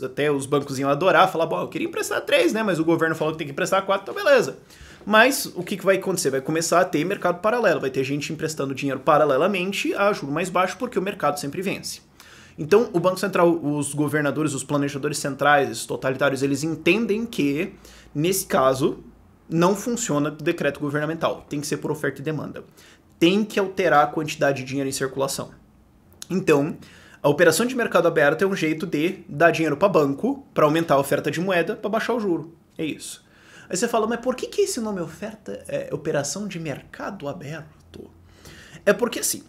até os bancos iam adorar, falar, bom, eu queria emprestar 3, né, mas o governo falou que tem que emprestar 4, então beleza. Mas o que vai acontecer? Vai começar a ter mercado paralelo, vai ter gente emprestando dinheiro paralelamente a juro mais baixo, porque o mercado sempre vence. Então, o Banco Central, os governadores, os planejadores centrais, os totalitários, eles entendem que, nesse caso, não funciona o decreto governamental. Tem que ser por oferta e demanda. Tem que alterar a quantidade de dinheiro em circulação. Então, a operação de mercado aberto é um jeito de dar dinheiro para banco, para aumentar a oferta de moeda, para baixar o juro. É isso. Aí você fala, mas por que esse nome operação de mercado aberto? É porque assim,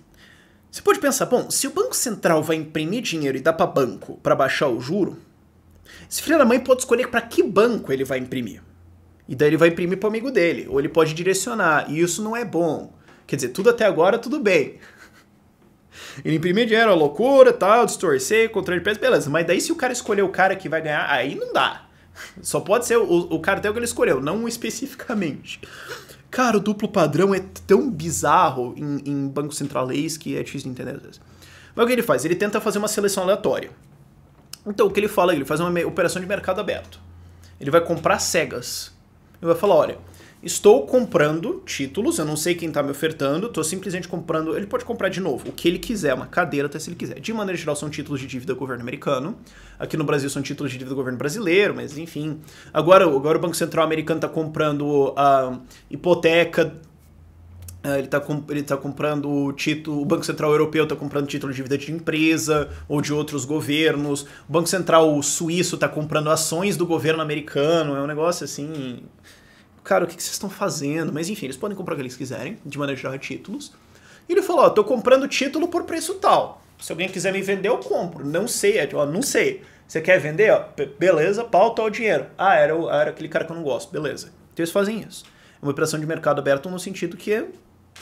você pode pensar, bom, se o Banco Central vai imprimir dinheiro e dá para banco para baixar o juro, esse filho da mãe pode escolher para que banco ele vai imprimir. E daí ele vai imprimir para o amigo dele, ou ele pode direcionar, e isso não é bom. Quer dizer, tudo até agora, tudo bem. Ele imprimir dinheiro é loucura, tal, distorcer, controle de preço, beleza. Mas daí se o cara escolher o cara que vai ganhar, aí não dá. Só pode ser o cartel que ele escolheu, não especificamente. Cara, o duplo padrão é tão bizarro em banco centralês que é difícil de entender às vezes. Mas o que ele faz? Ele tenta fazer uma seleção aleatória. Então, o que ele fala? Ele faz uma operação de mercado aberto. Ele vai comprar cegas. Ele vai falar, olha, estou comprando títulos, eu não sei quem está me ofertando, estou simplesmente comprando, ele pode comprar de novo, o que ele quiser, uma cadeira até se ele quiser. De maneira geral são títulos de dívida do governo americano, aqui no Brasil são títulos de dívida do governo brasileiro, mas enfim. Agora o Banco Central americano está comprando a hipoteca, ele tá comprando o título, o Banco Central Europeu está comprando título de dívida de empresa ou de outros governos, o Banco Central Suíço está comprando ações do governo americano, é um negócio assim... Cara, o que vocês estão fazendo? Mas enfim, eles podem comprar o que eles quiserem, de maneira geral, títulos. E ele falou, ó, tô comprando título por preço tal. Se alguém quiser me vender, eu compro. Não sei, ó, não sei. Você quer vender? Ó, beleza, pau, tal dinheiro. Ah, era aquele cara que eu não gosto, beleza. Então eles fazem isso. É uma operação de mercado aberto no sentido que é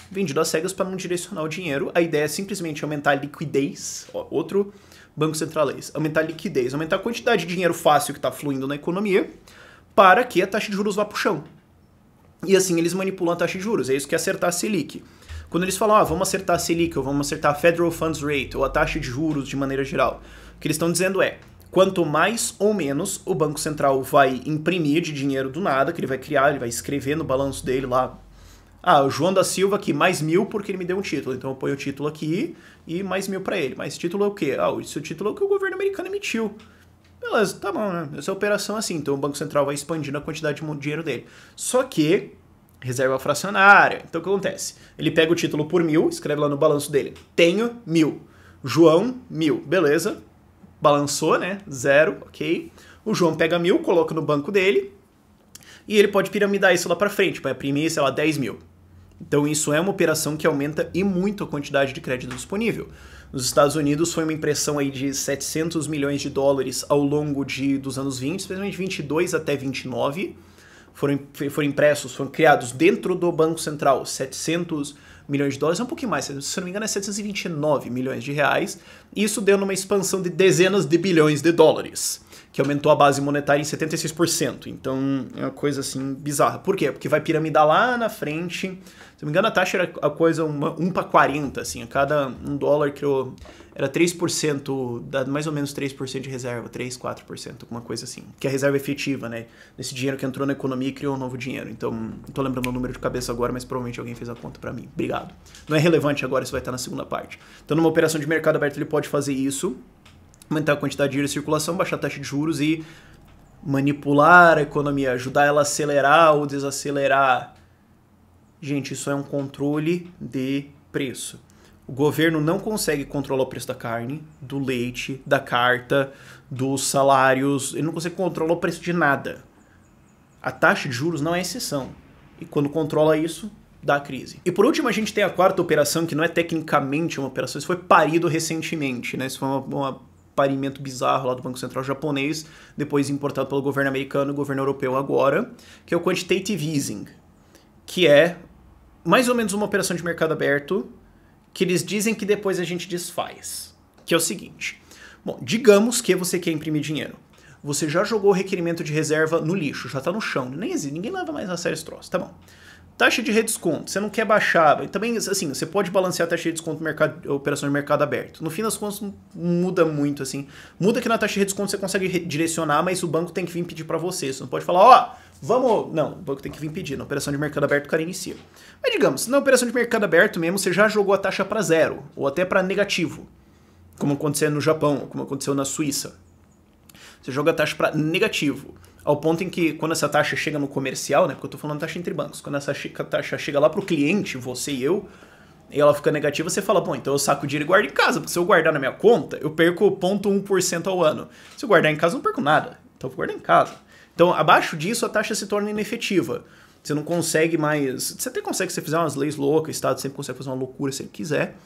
vendido às cegas para não direcionar o dinheiro. A ideia é simplesmente aumentar a liquidez, ó, outro banco centralês, aumentar a liquidez, aumentar a quantidade de dinheiro fácil que está fluindo na economia para que a taxa de juros vá para o chão. E assim eles manipulam a taxa de juros, é isso que é acertar a Selic. Quando eles falam, vamos acertar a Selic, ou vamos acertar a Federal Funds Rate, ou a taxa de juros de maneira geral, o que eles estão dizendo é, quanto mais ou menos o Banco Central vai imprimir de dinheiro do nada, que ele vai criar, ele vai escrever no balanço dele lá, o João da Silva aqui, mais 1.000 porque ele me deu um título, então eu ponho o título aqui e mais 1.000 para ele. Mas título é o quê? Esse título é o que o governo americano emitiu. Beleza, tá bom, né? Essa é a operação assim, então o Banco Central vai expandindo a quantidade de dinheiro dele. Só que, reserva fracionária, então o que acontece? Ele pega o título por 1.000, escreve lá no balanço dele, tenho 1.000, João 1.000, beleza, balançou, né, 0, ok. O João pega 1.000, coloca no banco dele, e ele pode piramidar isso lá pra frente, para imprimir, sei lá, 10.000. Então isso é uma operação que aumenta e muito a quantidade de crédito disponível. Nos Estados Unidos foi uma impressão aí de 700 milhões de dólares ao longo dos anos 20, especialmente 22 até 29. Foram impressos, foram criados dentro do Banco Central 700 milhões de dólares, é um pouquinho mais, se não me engano é 729 milhões de reais. E isso deu numa expansão de dezenas de bilhões de dólares, que aumentou a base monetária em 76%. Então é uma coisa assim bizarra. Por quê? Porque vai piramidar lá na frente. Se não me engano, a taxa era a coisa 1 para 40, assim, a cada $1 criou. Era 3%, mais ou menos 3% de reserva, 3, 4%, alguma coisa assim. Que é a reserva efetiva, né? Desse dinheiro que entrou na economia e criou um novo dinheiro. Então, não tô lembrando o número de cabeça agora, mas provavelmente alguém fez a conta para mim. Obrigado. Não é relevante agora, isso vai estar na segunda parte. Então, numa operação de mercado aberto, ele pode fazer isso, aumentar a quantidade de dinheiro em circulação, baixar a taxa de juros e manipular a economia, ajudar ela a acelerar ou desacelerar. Gente, isso é um controle de preço. O governo não consegue controlar o preço da carne, do leite, da carta, dos salários, ele não consegue controlar o preço de nada. A taxa de juros não é exceção. E quando controla isso, dá crise. E por último, a gente tem a quarta operação, que não é tecnicamente uma operação, isso foi parido recentemente, né? Isso foi um parimento bizarro lá do Banco Central japonês, depois importado pelo governo americano e governo europeu agora, que é o Quantitative Easing, que é mais ou menos uma operação de mercado aberto que eles dizem que depois a gente desfaz. Que é o seguinte, bom, digamos que você quer imprimir dinheiro. Você já jogou o requerimento de reserva no lixo, já tá no chão, nem existe, ninguém leva mais a sério esse troço, tá bom. Taxa de redesconto, você não quer baixar, também assim, você pode balancear a taxa de desconto no operação de mercado aberto. No fim das contas, não muda muito, assim. Muda que na taxa de redesconto você consegue direcionar, mas o banco tem que vir pedir para você. Você não pode falar, vamos... Não, o banco tem que vir pedir. Na operação de mercado aberto, o cara inicia. Mas digamos, na operação de mercado aberto mesmo, você já jogou a taxa para 0, ou até para negativo, como aconteceu no Japão, como aconteceu na Suíça. Você joga a taxa para negativo, ao ponto em que quando essa taxa chega no comercial, né, porque eu tô falando taxa entre bancos, quando essa taxa chega lá pro cliente, você e eu, e ela fica negativa, você fala, bom, então eu saco o dinheiro e guardo em casa, porque se eu guardar na minha conta, eu perco 0,1% ao ano. Se eu guardar em casa, eu não perco nada, então eu vou guardar em casa. Então, abaixo disso, a taxa se torna inefetiva. Você não consegue mais... Você até consegue, se você fizer umas leis loucas, o Estado sempre consegue fazer uma loucura se ele quiser,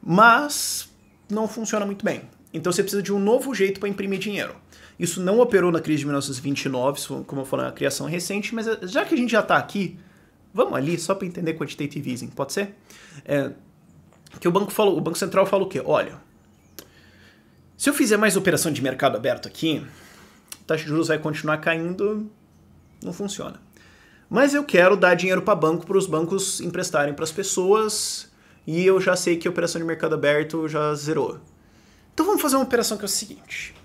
mas não funciona muito bem. Então você precisa de um novo jeito para imprimir dinheiro. Isso não operou na crise de 1929, como eu falei, é uma criação recente, mas já que a gente já está aqui, vamos ali só para entender quantitative easing, pode ser? Que o Banco Central fala o quê? Olha, se eu fizer mais operação de mercado aberto aqui, a taxa de juros vai continuar caindo, não funciona. Mas eu quero dar dinheiro para os bancos emprestarem para as pessoas, e eu já sei que a operação de mercado aberto já zerou. Então vamos fazer uma operação que é o seguinte: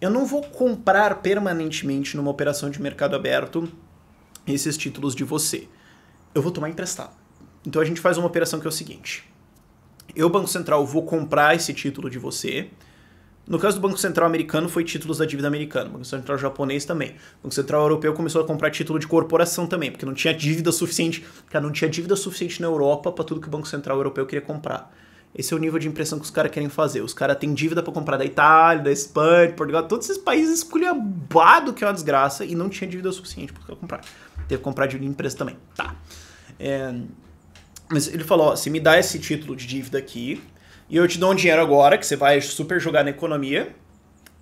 eu não vou comprar permanentemente numa operação de mercado aberto esses títulos de você. Eu vou tomar emprestado. Então a gente faz uma operação que é o seguinte. Eu, Banco Central, vou comprar esse título de você. No caso do Banco Central americano, foi títulos da dívida americana. Banco Central japonês também. Banco Central europeu começou a comprar título de corporação também, porque não tinha dívida suficiente. Cara, não tinha dívida suficiente na Europa para tudo que o Banco Central europeu queria comprar. Esse é o nível de impressão que os caras querem fazer. Os caras têm dívida para comprar da Itália, da Espanha, de Portugal, todos esses países esculhambados, que é uma desgraça, e não tinha dívida suficiente para comprar. Teve que comprar dívida de empresa também. Tá. Mas ele falou, ó, você me dá esse título de dívida aqui, e eu te dou um dinheiro agora, que você vai super jogar na economia,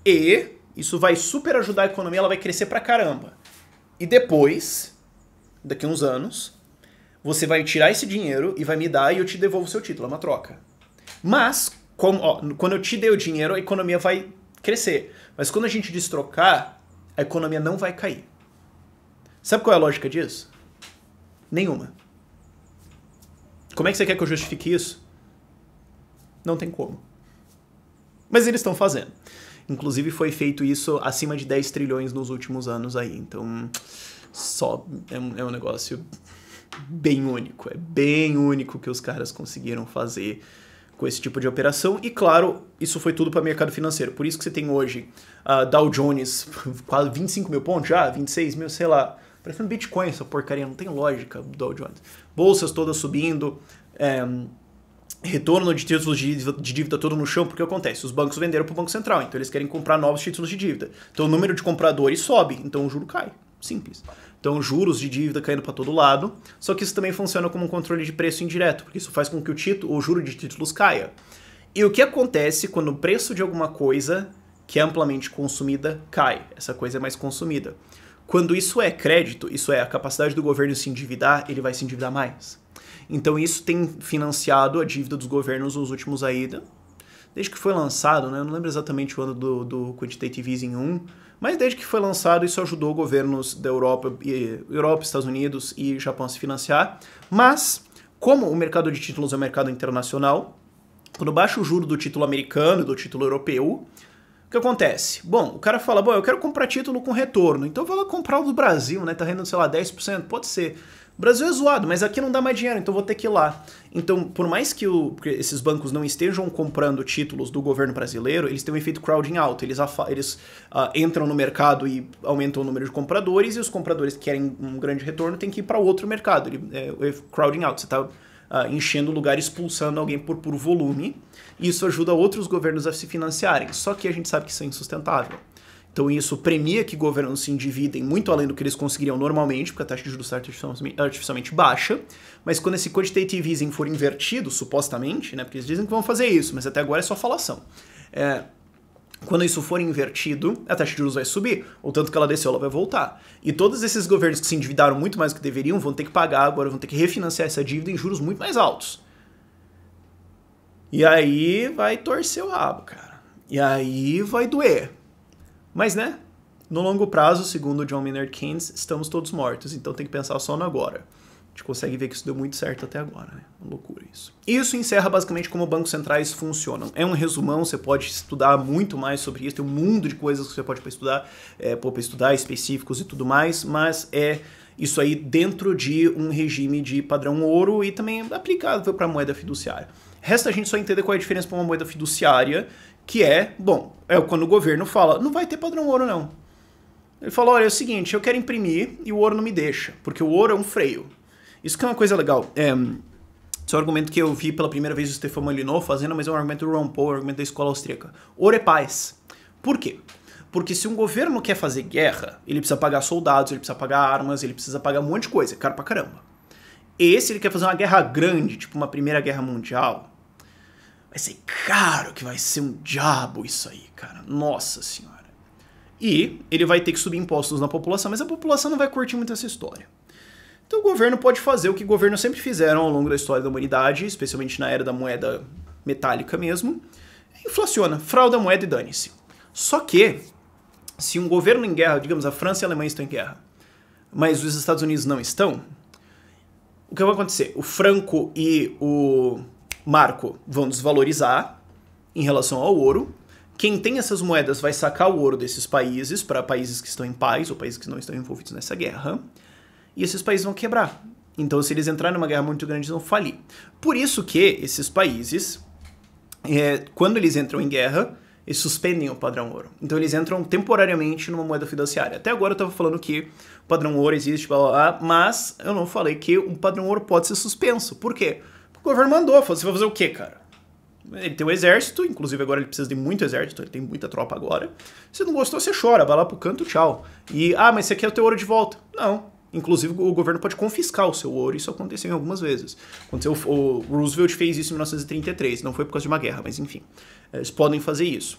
e isso vai super ajudar a economia, ela vai crescer pra caramba. E depois, daqui a uns anos, você vai tirar esse dinheiro e vai me dar e eu te devolvo o seu título, é uma troca. Mas, quando eu te dei o dinheiro, a economia vai crescer. Mas quando a gente destrocar, a economia não vai cair. Sabe qual é a lógica disso? Nenhuma. Como é que você quer que eu justifique isso? Não tem como. Mas eles estão fazendo. Inclusive foi feito isso acima de 10 trilhões nos últimos anos aí. Então, é um negócio bem único. É bem único que os caras conseguiram fazer com esse tipo de operação. E claro, isso foi tudo para o mercado financeiro. Por isso que você tem hoje Dow Jones, quase 25 mil pontos já, 26 mil, sei lá. Parecendo Bitcoin essa porcaria, não tem lógica Dow Jones. Bolsas todas subindo, retorno de títulos de dívida todo no chão, porque acontece? Os bancos venderam para o Banco Central, então eles querem comprar novos títulos de dívida. Então o número de compradores sobe, então o juro cai. Simples. Então juros de dívida caindo para todo lado, só que isso também funciona como um controle de preço indireto, porque isso faz com que o juro de títulos caia. E o que acontece quando o preço de alguma coisa que é amplamente consumida cai? Essa coisa é mais consumida. Quando isso é crédito, isso é a capacidade do governo se endividar, ele vai se endividar mais. Então isso tem financiado a dívida dos governos nos últimos aí, desde que foi lançado, né? Eu não lembro exatamente o ano do Quantitative Easing 1, mas desde que foi lançado isso ajudou governos da Europa, Estados Unidos e Japão a se financiar. Mas, como o mercado de títulos é um mercado internacional, quando baixa o juro do título americano e do título europeu, o que acontece? Bom, o cara fala, bom, eu quero comprar título com retorno, então eu vou lá comprar o do Brasil, né? Tá rendendo, sei lá, 10%, pode ser. O Brasil é zoado, mas aqui não dá mais dinheiro, então vou ter que ir lá. Então, por mais que esses bancos não estejam comprando títulos do governo brasileiro, eles têm um efeito crowding out. Eles entram no mercado e aumentam o número de compradores, e os compradores que querem um grande retorno têm que ir para outro mercado. Crowding out, você está enchendo o lugar, expulsando alguém por puro volume, e isso ajuda outros governos a se financiarem. Só que a gente sabe que isso é insustentável. Então isso premia que governos se endividem muito além do que eles conseguiriam normalmente, porque a taxa de juros está artificialmente baixa, mas quando esse quantitative easing for invertido, supostamente, né, porque eles dizem que vão fazer isso, mas até agora é só falação. Quando isso for invertido, a taxa de juros vai subir, ou tanto que ela desceu, ela vai voltar. E todos esses governos que se endividaram muito mais do que deveriam vão ter que pagar agora, vão ter que refinanciar essa dívida em juros muito mais altos. E aí vai torcer o rabo, cara. E aí vai doer. Mas, né, no longo prazo, segundo o John Maynard Keynes, estamos todos mortos, então tem que pensar só no agora. A gente consegue ver que isso deu muito certo até agora, né? Uma loucura isso. Isso encerra basicamente como bancos centrais funcionam. É um resumão, você pode estudar muito mais sobre isso, tem um mundo de coisas que você pode para estudar específicos e tudo mais, mas é isso aí dentro de um regime de padrão ouro e também aplicável para moeda fiduciária. Resta a gente só entender qual é a diferença para uma moeda fiduciária, que é, bom, é quando o governo fala, não vai ter padrão ouro não. Ele fala, olha, é o seguinte, eu quero imprimir e o ouro não me deixa, porque o ouro é um freio. Isso que é uma coisa legal. Esse é um argumento que eu vi pela primeira vez o Stefan Molyneux fazendo, mas é um argumento do Ron Paul, um argumento da escola austríaca. Ouro é paz. Por quê? Porque se um governo quer fazer guerra, ele precisa pagar soldados, ele precisa pagar armas, ele precisa pagar um monte de coisa, é caro pra caramba. E se ele quer fazer uma guerra grande, tipo uma Primeira Guerra Mundial, vai ser caro, que vai ser um diabo isso aí, cara. Nossa senhora. E ele vai ter que subir impostos na população, mas a população não vai curtir muito essa história. Então o governo pode fazer o que governos sempre fizeram ao longo da história da humanidade, especialmente na era da moeda metálica mesmo, inflaciona, frauda a moeda e dane-se. Só que, se um governo em guerra, digamos, a França e a Alemanha estão em guerra, mas os Estados Unidos não estão, o que vai acontecer? O franco e o marco vão desvalorizar em relação ao ouro, Quem tem essas moedas vai sacar o ouro desses países para países que estão em paz ou países que não estão envolvidos nessa guerra. E esses países vão quebrar. Então, se eles entrarem numa guerra muito grande, eles vão falir. Por isso que esses países, quando eles entram em guerra, eles suspendem o padrão ouro. Então, eles entram temporariamente numa moeda fiduciária. Até agora eu estava falando que o padrão ouro existe, blá, blá, blá, mas eu não falei que o padrão ouro pode ser suspenso. Por quê? Porque o governo mandou. Você vai fazer o quê, cara? Ele tem um exército, inclusive agora ele precisa de muito exército, ele tem muita tropa agora. Se não gostou, você chora, vai lá pro canto, tchau. E, mas você quer o teu ouro de volta? Não. Inclusive, o governo pode confiscar o seu ouro, isso aconteceu algumas vezes. O Roosevelt fez isso em 1933, não foi por causa de uma guerra, mas enfim. Eles podem fazer isso.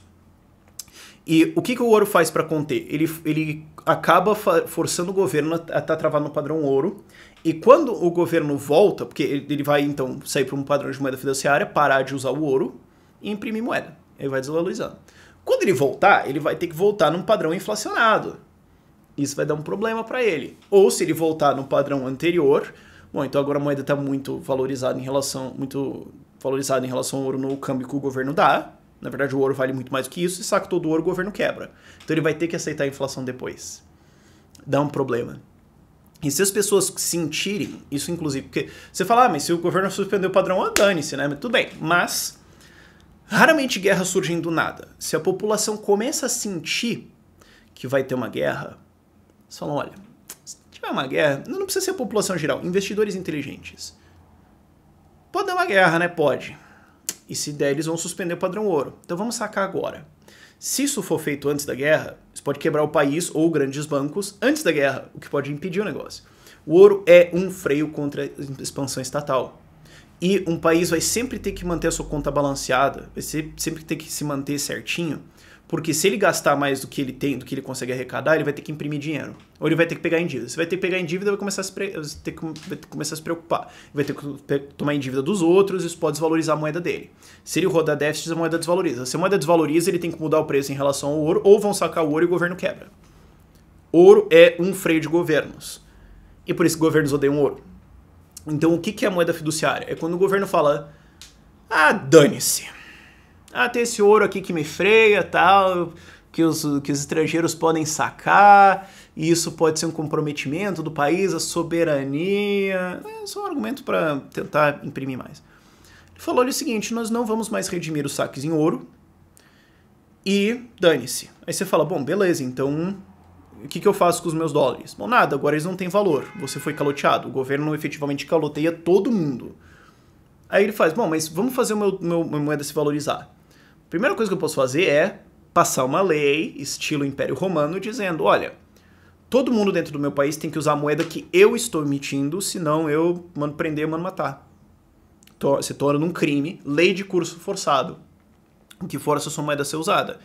E o que o ouro faz para conter? Ele acaba forçando o governo a estar travado no padrão ouro, e quando o governo volta, porque ele vai então sair para um padrão de moeda fiduciária, parar de usar o ouro e imprimir moeda. Ele vai desvalorizando. Quando ele voltar, ele vai ter que voltar num padrão inflacionado. Isso vai dar um problema para ele. Ou se ele voltar no padrão anterior, bom, então agora a moeda está muito valorizada em relação ao ouro no câmbio que o governo dá. Na verdade, o ouro vale muito mais do que isso, e saca todo o ouro, o governo quebra. Então ele vai ter que aceitar a inflação depois. Dá um problema. E se as pessoas sentirem isso, inclusive, porque você fala, mas se o governo suspendeu o padrão, dane-se, né? Tudo bem, mas raramente guerras surgem do nada. Se a população começa a sentir que vai ter uma guerra, eles falam, olha, se tiver uma guerra, não precisa ser a população geral, investidores inteligentes. Pode dar uma guerra, né? Pode. E se der, eles vão suspender o padrão ouro. Então vamos sacar agora. Se isso for feito antes da guerra, isso pode quebrar o país ou grandes bancos antes da guerra, o que pode impedir o negócio. O ouro é um freio contra a expansão estatal. E um país vai sempre ter que manter a sua conta balanceada, vai sempre ter que se manter certinho, porque se ele gastar mais do que ele tem, do que ele consegue arrecadar, ele vai ter que imprimir dinheiro. Ou ele vai ter que pegar em dívida. Se vai ter que pegar em dívida, vai começar a se preocupar. Vai ter que tomar em dívida dos outros, isso pode desvalorizar a moeda dele. Se ele rodar déficit, a moeda desvaloriza. Se a moeda desvaloriza, ele tem que mudar o preço em relação ao ouro, ou vão sacar o ouro e o governo quebra. Ouro é um freio de governos. E por isso que governos odeiam ouro. Então, o que é a moeda fiduciária? É quando o governo fala, dane-se. Tem esse ouro aqui que me freia, tal, que os estrangeiros podem sacar, e isso pode ser um comprometimento do país, a soberania. É só um argumento para tentar imprimir mais. Ele falou o seguinte, nós não vamos mais redimir os saques em ouro, e dane-se. Aí você fala, bom, beleza, então o que eu faço com os meus dólares? Bom, nada, agora eles não têm valor, você foi caloteado, o governo efetivamente caloteia todo mundo. Aí ele faz, bom, mas vamos fazer minha moeda se valorizar. A primeira coisa que eu posso fazer é passar uma lei, estilo Império Romano, dizendo, olha, todo mundo dentro do meu país tem que usar a moeda que eu estou emitindo, senão eu mando prender, eu mando matar. Se torna um crime, lei de curso forçado, o que força a sua moeda a ser usada.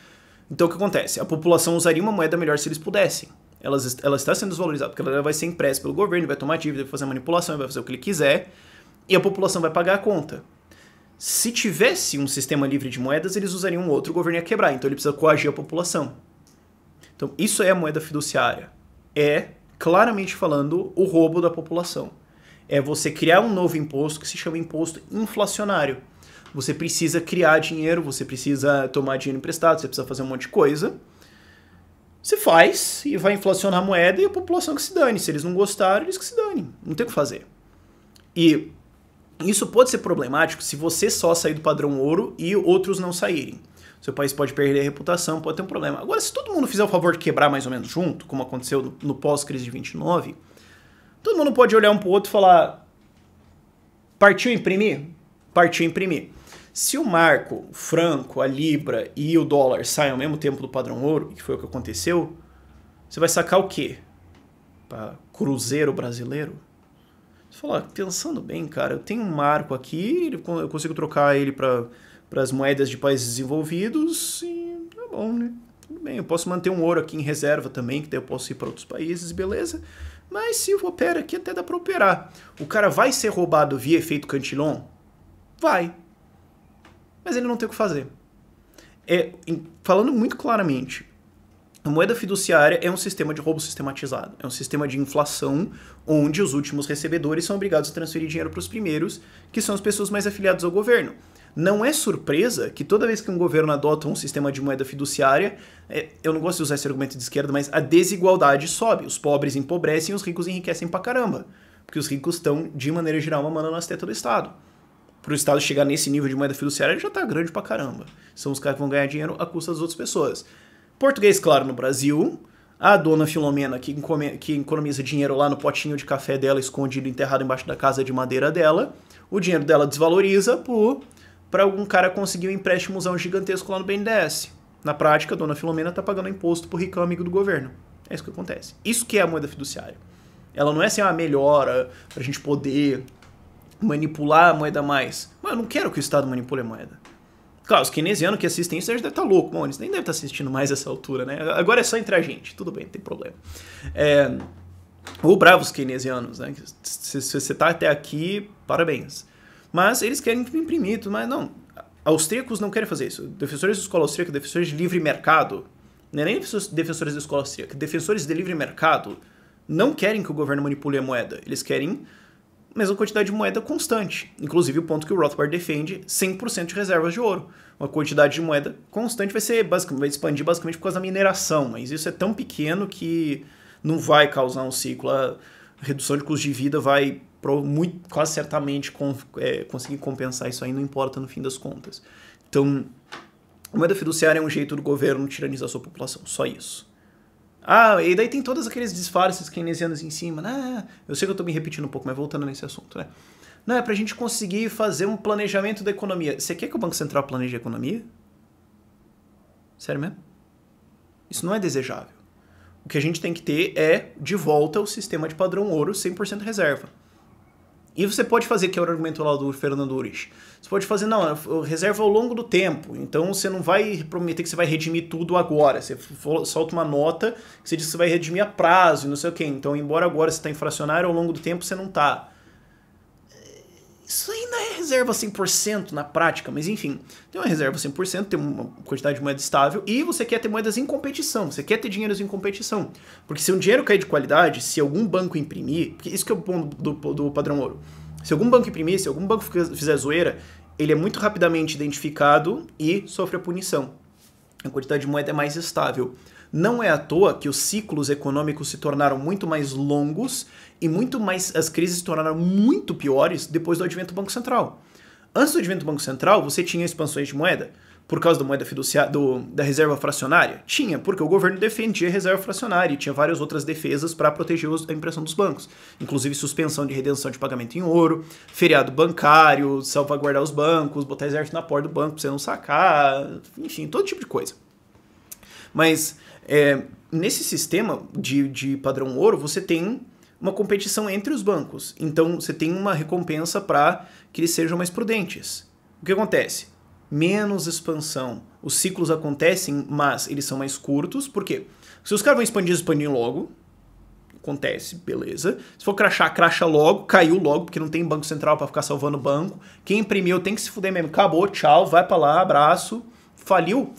Então o que acontece? A população usaria uma moeda melhor se eles pudessem. Ela está sendo desvalorizada, porque ela vai ser impressa pelo governo, vai tomar dívida, vai fazer manipulação, vai fazer o que ele quiser, e a população vai pagar a conta. Se tivesse um sistema livre de moedas, eles usariam um outro, o governo ia quebrar, então ele precisa coagir a população. Então isso é a moeda fiduciária. É, claramente falando, o roubo da população. É você criar um novo imposto que se chama imposto inflacionário. Você precisa criar dinheiro, você precisa tomar dinheiro emprestado, você precisa fazer um monte de coisa. Você faz e vai inflacionar a moeda e a população que se dane. Se eles não gostarem, eles que se danem. Não tem o que fazer. E isso pode ser problemático se você só sair do padrão ouro e outros não saírem. Seu país pode perder a reputação, pode ter um problema. Agora, se todo mundo fizer o favor de quebrar mais ou menos junto, como aconteceu no pós-crise de 29, todo mundo pode olhar um pro outro e falar, partiu imprimir? Partiu imprimir. Se o marco, o franco, a libra e o dólar saem ao mesmo tempo do padrão ouro, que foi o que aconteceu, você vai sacar o quê? Para cruzeiro brasileiro? Você fala, pensando bem, cara, eu tenho um marco aqui, eu consigo trocar ele para as moedas de países desenvolvidos e tá bom, né? Tudo bem, eu posso manter um ouro aqui em reserva também, que daí eu posso ir para outros países, beleza? Mas se eu opero aqui, até dá para operar. O cara vai ser roubado via efeito Cantillon? Vai. Mas ele não tem o que fazer. Falando muito claramente, a moeda fiduciária é um sistema de roubo sistematizado. É um sistema de inflação onde os últimos recebedores são obrigados a transferir dinheiro para os primeiros, que são as pessoas mais afiliadas ao governo. Não é surpresa que toda vez que um governo adota um sistema de moeda fiduciária, eu não gosto de usar esse argumento de esquerda, mas a desigualdade sobe. Os pobres empobrecem e os ricos enriquecem pra caramba. Porque os ricos estão, de maneira geral, mamando nas tetas do Estado. Para o Estado chegar nesse nível de moeda fiduciária, ele já tá grande pra caramba. São os caras que vão ganhar dinheiro à custa das outras pessoas. Português, claro, no Brasil. A dona Filomena, que economiza dinheiro lá no potinho de café dela, escondido, enterrado embaixo da casa de madeira dela. O dinheiro dela desvaloriza para algum cara conseguir um empréstimozão gigantesco lá no BNDES. Na prática, a dona Filomena tá pagando imposto pro ricão amigo do governo. É isso que acontece. Isso que é a moeda fiduciária. Ela não é assim uma melhora pra gente poder manipular a moeda mais. Mas eu não quero que o Estado manipule a moeda. Claro, os keynesianos que assistem isso, eles devem estar loucos. Bom, eles nem devem estar assistindo mais essa altura, né? Agora é só entre a gente. Tudo bem, não tem problema. Ou bravos keynesianos, né? Se você tá até aqui, parabéns. Mas eles querem imprimir tudo, mas não. Austríacos não querem fazer isso. Defensores da escola austríaca, defensores de livre mercado, não é nem defensores da escola austríaca, defensores de livre mercado não querem que o governo manipule a moeda. Eles querem a mesma quantidade de moeda constante. Inclusive o ponto que o Rothbard defende, 100% de reservas de ouro. Uma quantidade de moeda constante vai expandir basicamente por causa da mineração, mas isso é tão pequeno que não vai causar um ciclo. A redução de custo de vida vai quase certamente conseguir compensar isso aí, não importa no fim das contas. Então, a moeda fiduciária é um jeito do governo tiranizar a sua população, só isso. E daí tem todos aqueles disfarces keynesianos em cima, né? Eu sei que eu tô me repetindo um pouco, mas voltando nesse assunto, né? Não, é pra gente conseguir fazer um planejamento da economia. Você quer que o Banco Central planeje a economia? Sério mesmo? Isso não é desejável. O que a gente tem que ter é, de volta, o sistema de padrão ouro 100% reserva. E você pode fazer, que é o argumento lá do Fernando Urich, você pode fazer, não, reserva ao longo do tempo, então você não vai prometer que você vai redimir tudo agora, você solta uma nota que você diz que você vai redimir a prazo e não sei o quê, então embora agora você está inflacionário, ao longo do tempo você não está. Isso ainda é reserva 100% na prática, mas enfim, tem uma reserva 100%, tem uma quantidade de moeda estável e você quer ter moedas em competição, você quer ter dinheiros em competição. Porque se um dinheiro cair de qualidade, se algum banco imprimir, porque isso que é o ponto do padrão ouro, se algum banco imprimir, se algum banco fizer zoeira, ele é muito rapidamente identificado e sofre a punição. A quantidade de moeda é mais estável. Não é à toa que os ciclos econômicos se tornaram muito mais longos e as crises se tornaram muito piores depois do advento do Banco Central. Antes do advento do Banco Central, você tinha expansões de moeda por causa da moeda fiduciária, da reserva fracionária? Tinha, porque o governo defendia a reserva fracionária e tinha várias outras defesas para proteger a impressão dos bancos. Inclusive suspensão de redenção de pagamento em ouro, feriado bancário, salvaguardar os bancos, botar exército na porta do banco para você não sacar, enfim, todo tipo de coisa. Mas nesse sistema de padrão ouro, você tem uma competição entre os bancos. Então, você tem uma recompensa para que eles sejam mais prudentes. O que acontece? Menos expansão. Os ciclos acontecem, mas eles são mais curtos. Por quê? Se os caras vão expandir logo. Acontece, beleza. Se for crachar, cracha logo, caiu logo, porque não tem banco central para ficar salvando o banco. Quem imprimiu tem que se fuder mesmo. Acabou, tchau, vai para lá, abraço. Faliu.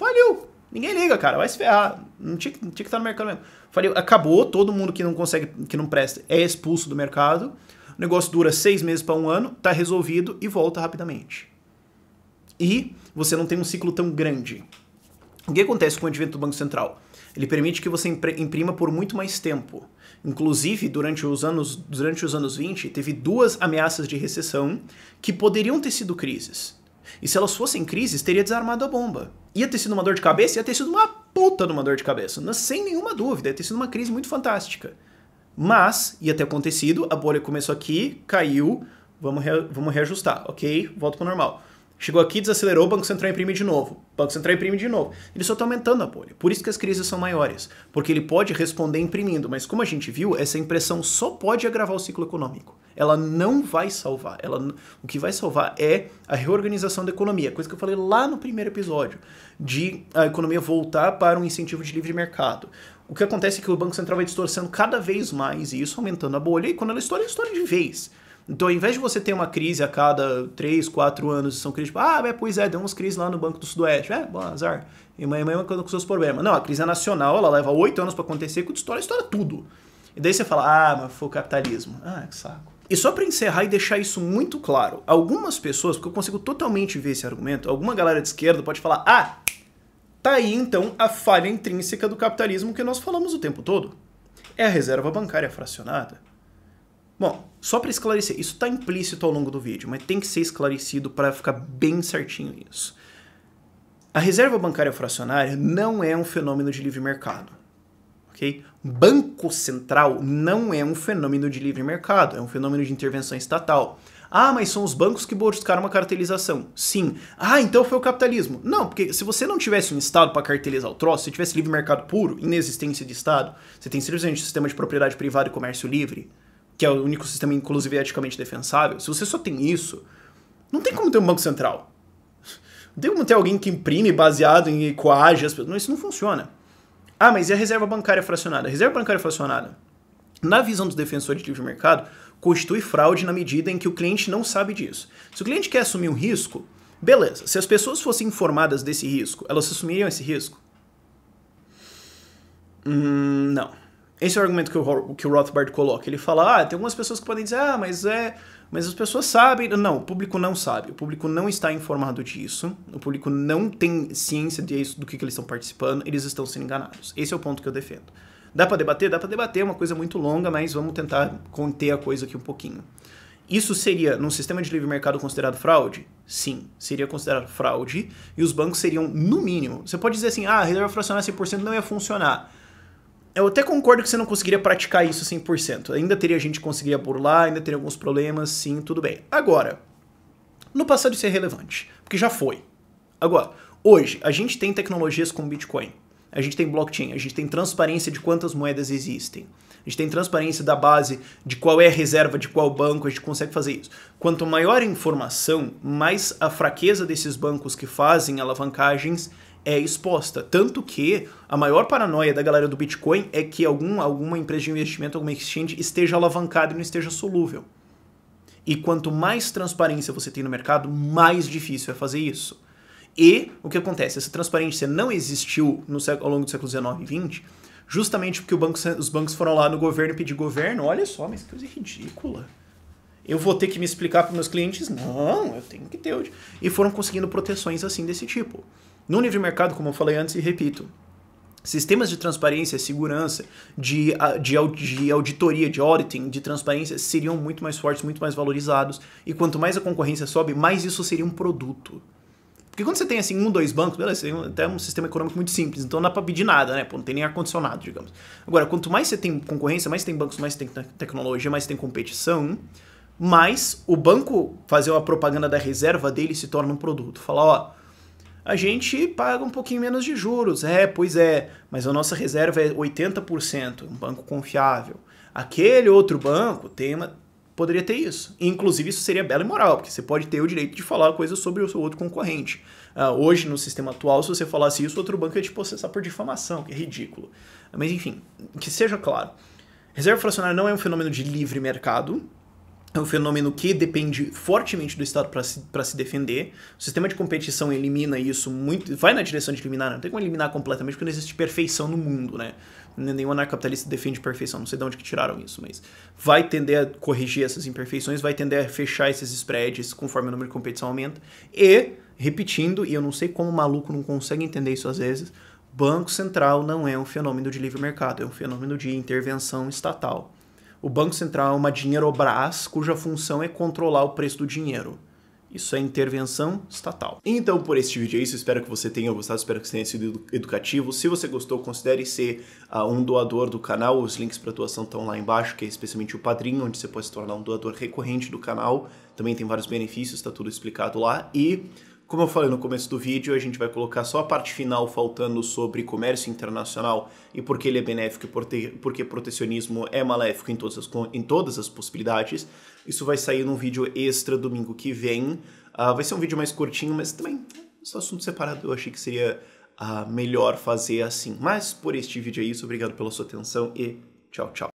Ninguém liga, cara, vai se ferrar. Não tinha que estar no mercado mesmo. Falei, acabou, todo mundo que não consegue, que não presta, é expulso do mercado. O negócio dura 6 meses para 1 ano, tá resolvido e volta rapidamente. E você não tem um ciclo tão grande. O que acontece com o advento do Banco Central? Ele permite que você imprima por muito mais tempo. Inclusive, durante os anos 20, teve 2 ameaças de recessão que poderiam ter sido crises. E se elas fossem crises, teria desarmado a bomba. Ia ter sido uma dor de cabeça, ia ter sido uma puta de uma dor de cabeça. Sem nenhuma dúvida, ia ter sido uma crise muito fantástica. Mas, ia ter acontecido, a bolha começou aqui, caiu, vamos reajustar, ok? Volta para o normal. Chegou aqui, desacelerou, o Banco Central imprime de novo. O Banco Central imprime de novo. Ele só está aumentando a bolha. Por isso que as crises são maiores. Porque ele pode responder imprimindo. Mas como a gente viu, essa impressão só pode agravar o ciclo econômico. Ela não vai salvar. O que vai salvar é a reorganização da economia. Coisa que eu falei lá no primeiro episódio. De a economia voltar para um incentivo de livre mercado. O que acontece é que o Banco Central vai distorcendo cada vez mais isso, aumentando a bolha. E quando ela estoura de vez. Então, ao invés de você ter uma crise a cada 3, 4 anos, são crises tipo, pois é, deu umas crises lá no Banco do Sudoeste. Bom, azar. E amanhã com seus problemas. Não, a crise é nacional, ela leva 8 anos para acontecer, quando estoura tudo. E daí você fala, mas foi o capitalismo. Que saco. E só para encerrar e deixar isso muito claro, algumas pessoas, porque eu consigo totalmente ver esse argumento, alguma galera de esquerda pode falar, ah, tá aí então a falha intrínseca do capitalismo que nós falamos o tempo todo. É a reserva bancária fracionada. Bom, só para esclarecer, isso está implícito ao longo do vídeo, mas tem que ser esclarecido para ficar bem certinho isso. A reserva bancária fracionária não é um fenômeno de livre mercado. Okay? Banco Central não é um fenômeno de livre mercado, é um fenômeno de intervenção estatal. Ah, mas são os bancos que buscaram uma cartelização. Sim. Ah, então foi o capitalismo. Não, porque se você não tivesse um Estado para cartelizar o troço, se tivesse livre mercado puro, inexistência de Estado, você tem simplesmente um sistema de propriedade privada e comércio livre, que é o único sistema, inclusive, eticamente defensável. Se você só tem isso, não tem como ter um banco central. Não tem como ter alguém que imprime baseado em coage as pessoas. Não, isso não funciona. Ah, mas e a reserva bancária fracionada? A reserva bancária fracionada, na visão dos defensores de livre mercado, constitui fraude na medida em que o cliente não sabe disso. Se o cliente quer assumir um risco, beleza. Se as pessoas fossem informadas desse risco, elas assumiriam esse risco? Não. Esse é o argumento que o Rothbard coloca. Ele fala, tem algumas pessoas que podem dizer, mas as pessoas sabem. Não, o público não sabe. O público não está informado disso. O público não tem ciência do que eles estão participando. Eles estão sendo enganados. Esse é o ponto que eu defendo. Dá pra debater? Dá pra debater. É uma coisa muito longa, mas vamos tentar conter a coisa aqui um pouquinho. Isso seria, num sistema de livre mercado, considerado fraude? Sim, seria considerado fraude. E os bancos seriam, no mínimo... Você pode dizer assim, a reserva fracionária 100% não ia funcionar. Eu até concordo que você não conseguiria praticar isso 100%. Ainda teria gente que conseguiria burlar, ainda teria alguns problemas, sim, tudo bem. Agora, no passado isso é relevante, porque já foi. Agora, hoje, a gente tem tecnologias como Bitcoin, a gente tem blockchain, a gente tem transparência de quantas moedas existem, a gente tem transparência da base de qual é a reserva de qual banco, a gente consegue fazer isso. Quanto maior a informação, mais a fraqueza desses bancos que fazem alavancagens é exposta. Tanto que a maior paranoia da galera do Bitcoin é que alguma empresa de investimento, alguma exchange esteja alavancada e não esteja solúvel. E quanto mais transparência você tem no mercado, mais difícil é fazer isso. E o que acontece? Essa transparência não existiu ao longo do século XIX e XX, justamente porque os bancos foram lá no governo e pedir governo, olha só, mas que coisa ridícula. Eu vou ter que me explicar para meus clientes? Não, eu tenho que ter. E foram conseguindo proteções assim desse tipo. No livre mercado, como eu falei antes e repito, sistemas de transparência, segurança, de auditoria, de auditing, de transparência seriam muito mais fortes, muito mais valorizados. E quanto mais a concorrência sobe, mais isso seria um produto. Porque quando você tem assim 2 bancos, beleza, você tem até um sistema econômico muito simples, então não dá pra pedir nada, né? Pô, não tem nem ar-condicionado, digamos. Agora, quanto mais você tem concorrência, mais tem bancos, mais tem tecnologia, mais tem competição, mais o banco fazer uma propaganda da reserva dele se torna um produto. Falar, a gente paga um pouquinho menos de juros. Pois é, mas a nossa reserva é 80%, um banco confiável. Aquele outro banco poderia ter isso. Inclusive, isso seria belo e moral, porque você pode ter o direito de falar coisas sobre o seu outro concorrente. Hoje, no sistema atual, se você falasse isso, outro banco ia te processar por difamação, que é ridículo. Mas, enfim, que seja claro. Reserva fracionária não é um fenômeno de livre mercado, é um fenômeno que depende fortemente do Estado para se defender. O sistema de competição elimina isso muito, vai na direção de eliminar, não tem como eliminar completamente, porque não existe perfeição no mundo, né? Nenhum anarcapitalista defende perfeição, não sei de onde que tiraram isso, mas vai tender a corrigir essas imperfeições, vai tender a fechar esses spreads conforme o número de competição aumenta. E, repetindo, e eu não sei como o maluco não consegue entender isso às vezes, Banco Central não é um fenômeno de livre mercado, é um fenômeno de intervenção estatal. O Banco Central é uma dinheirobras cuja função é controlar o preço do dinheiro. Isso é intervenção estatal. Então, por este vídeo é isso. Espero que você tenha gostado, espero que tenha sido educativo. Se você gostou, considere ser um doador do canal. Os links para doação estão lá embaixo, que é especialmente o Padrinho, onde você pode se tornar um doador recorrente do canal. Também tem vários benefícios, está tudo explicado lá. E, como eu falei no começo do vídeo, a gente vai colocar só a parte final faltando sobre comércio internacional e por que ele é benéfico e porque protecionismo é maléfico em todas as possibilidades. Isso vai sair num vídeo extra domingo que vem. Vai ser um vídeo mais curtinho, mas também esse assunto separado eu achei que seria melhor fazer assim. Mas por este vídeo é isso, obrigado pela sua atenção e tchau, tchau.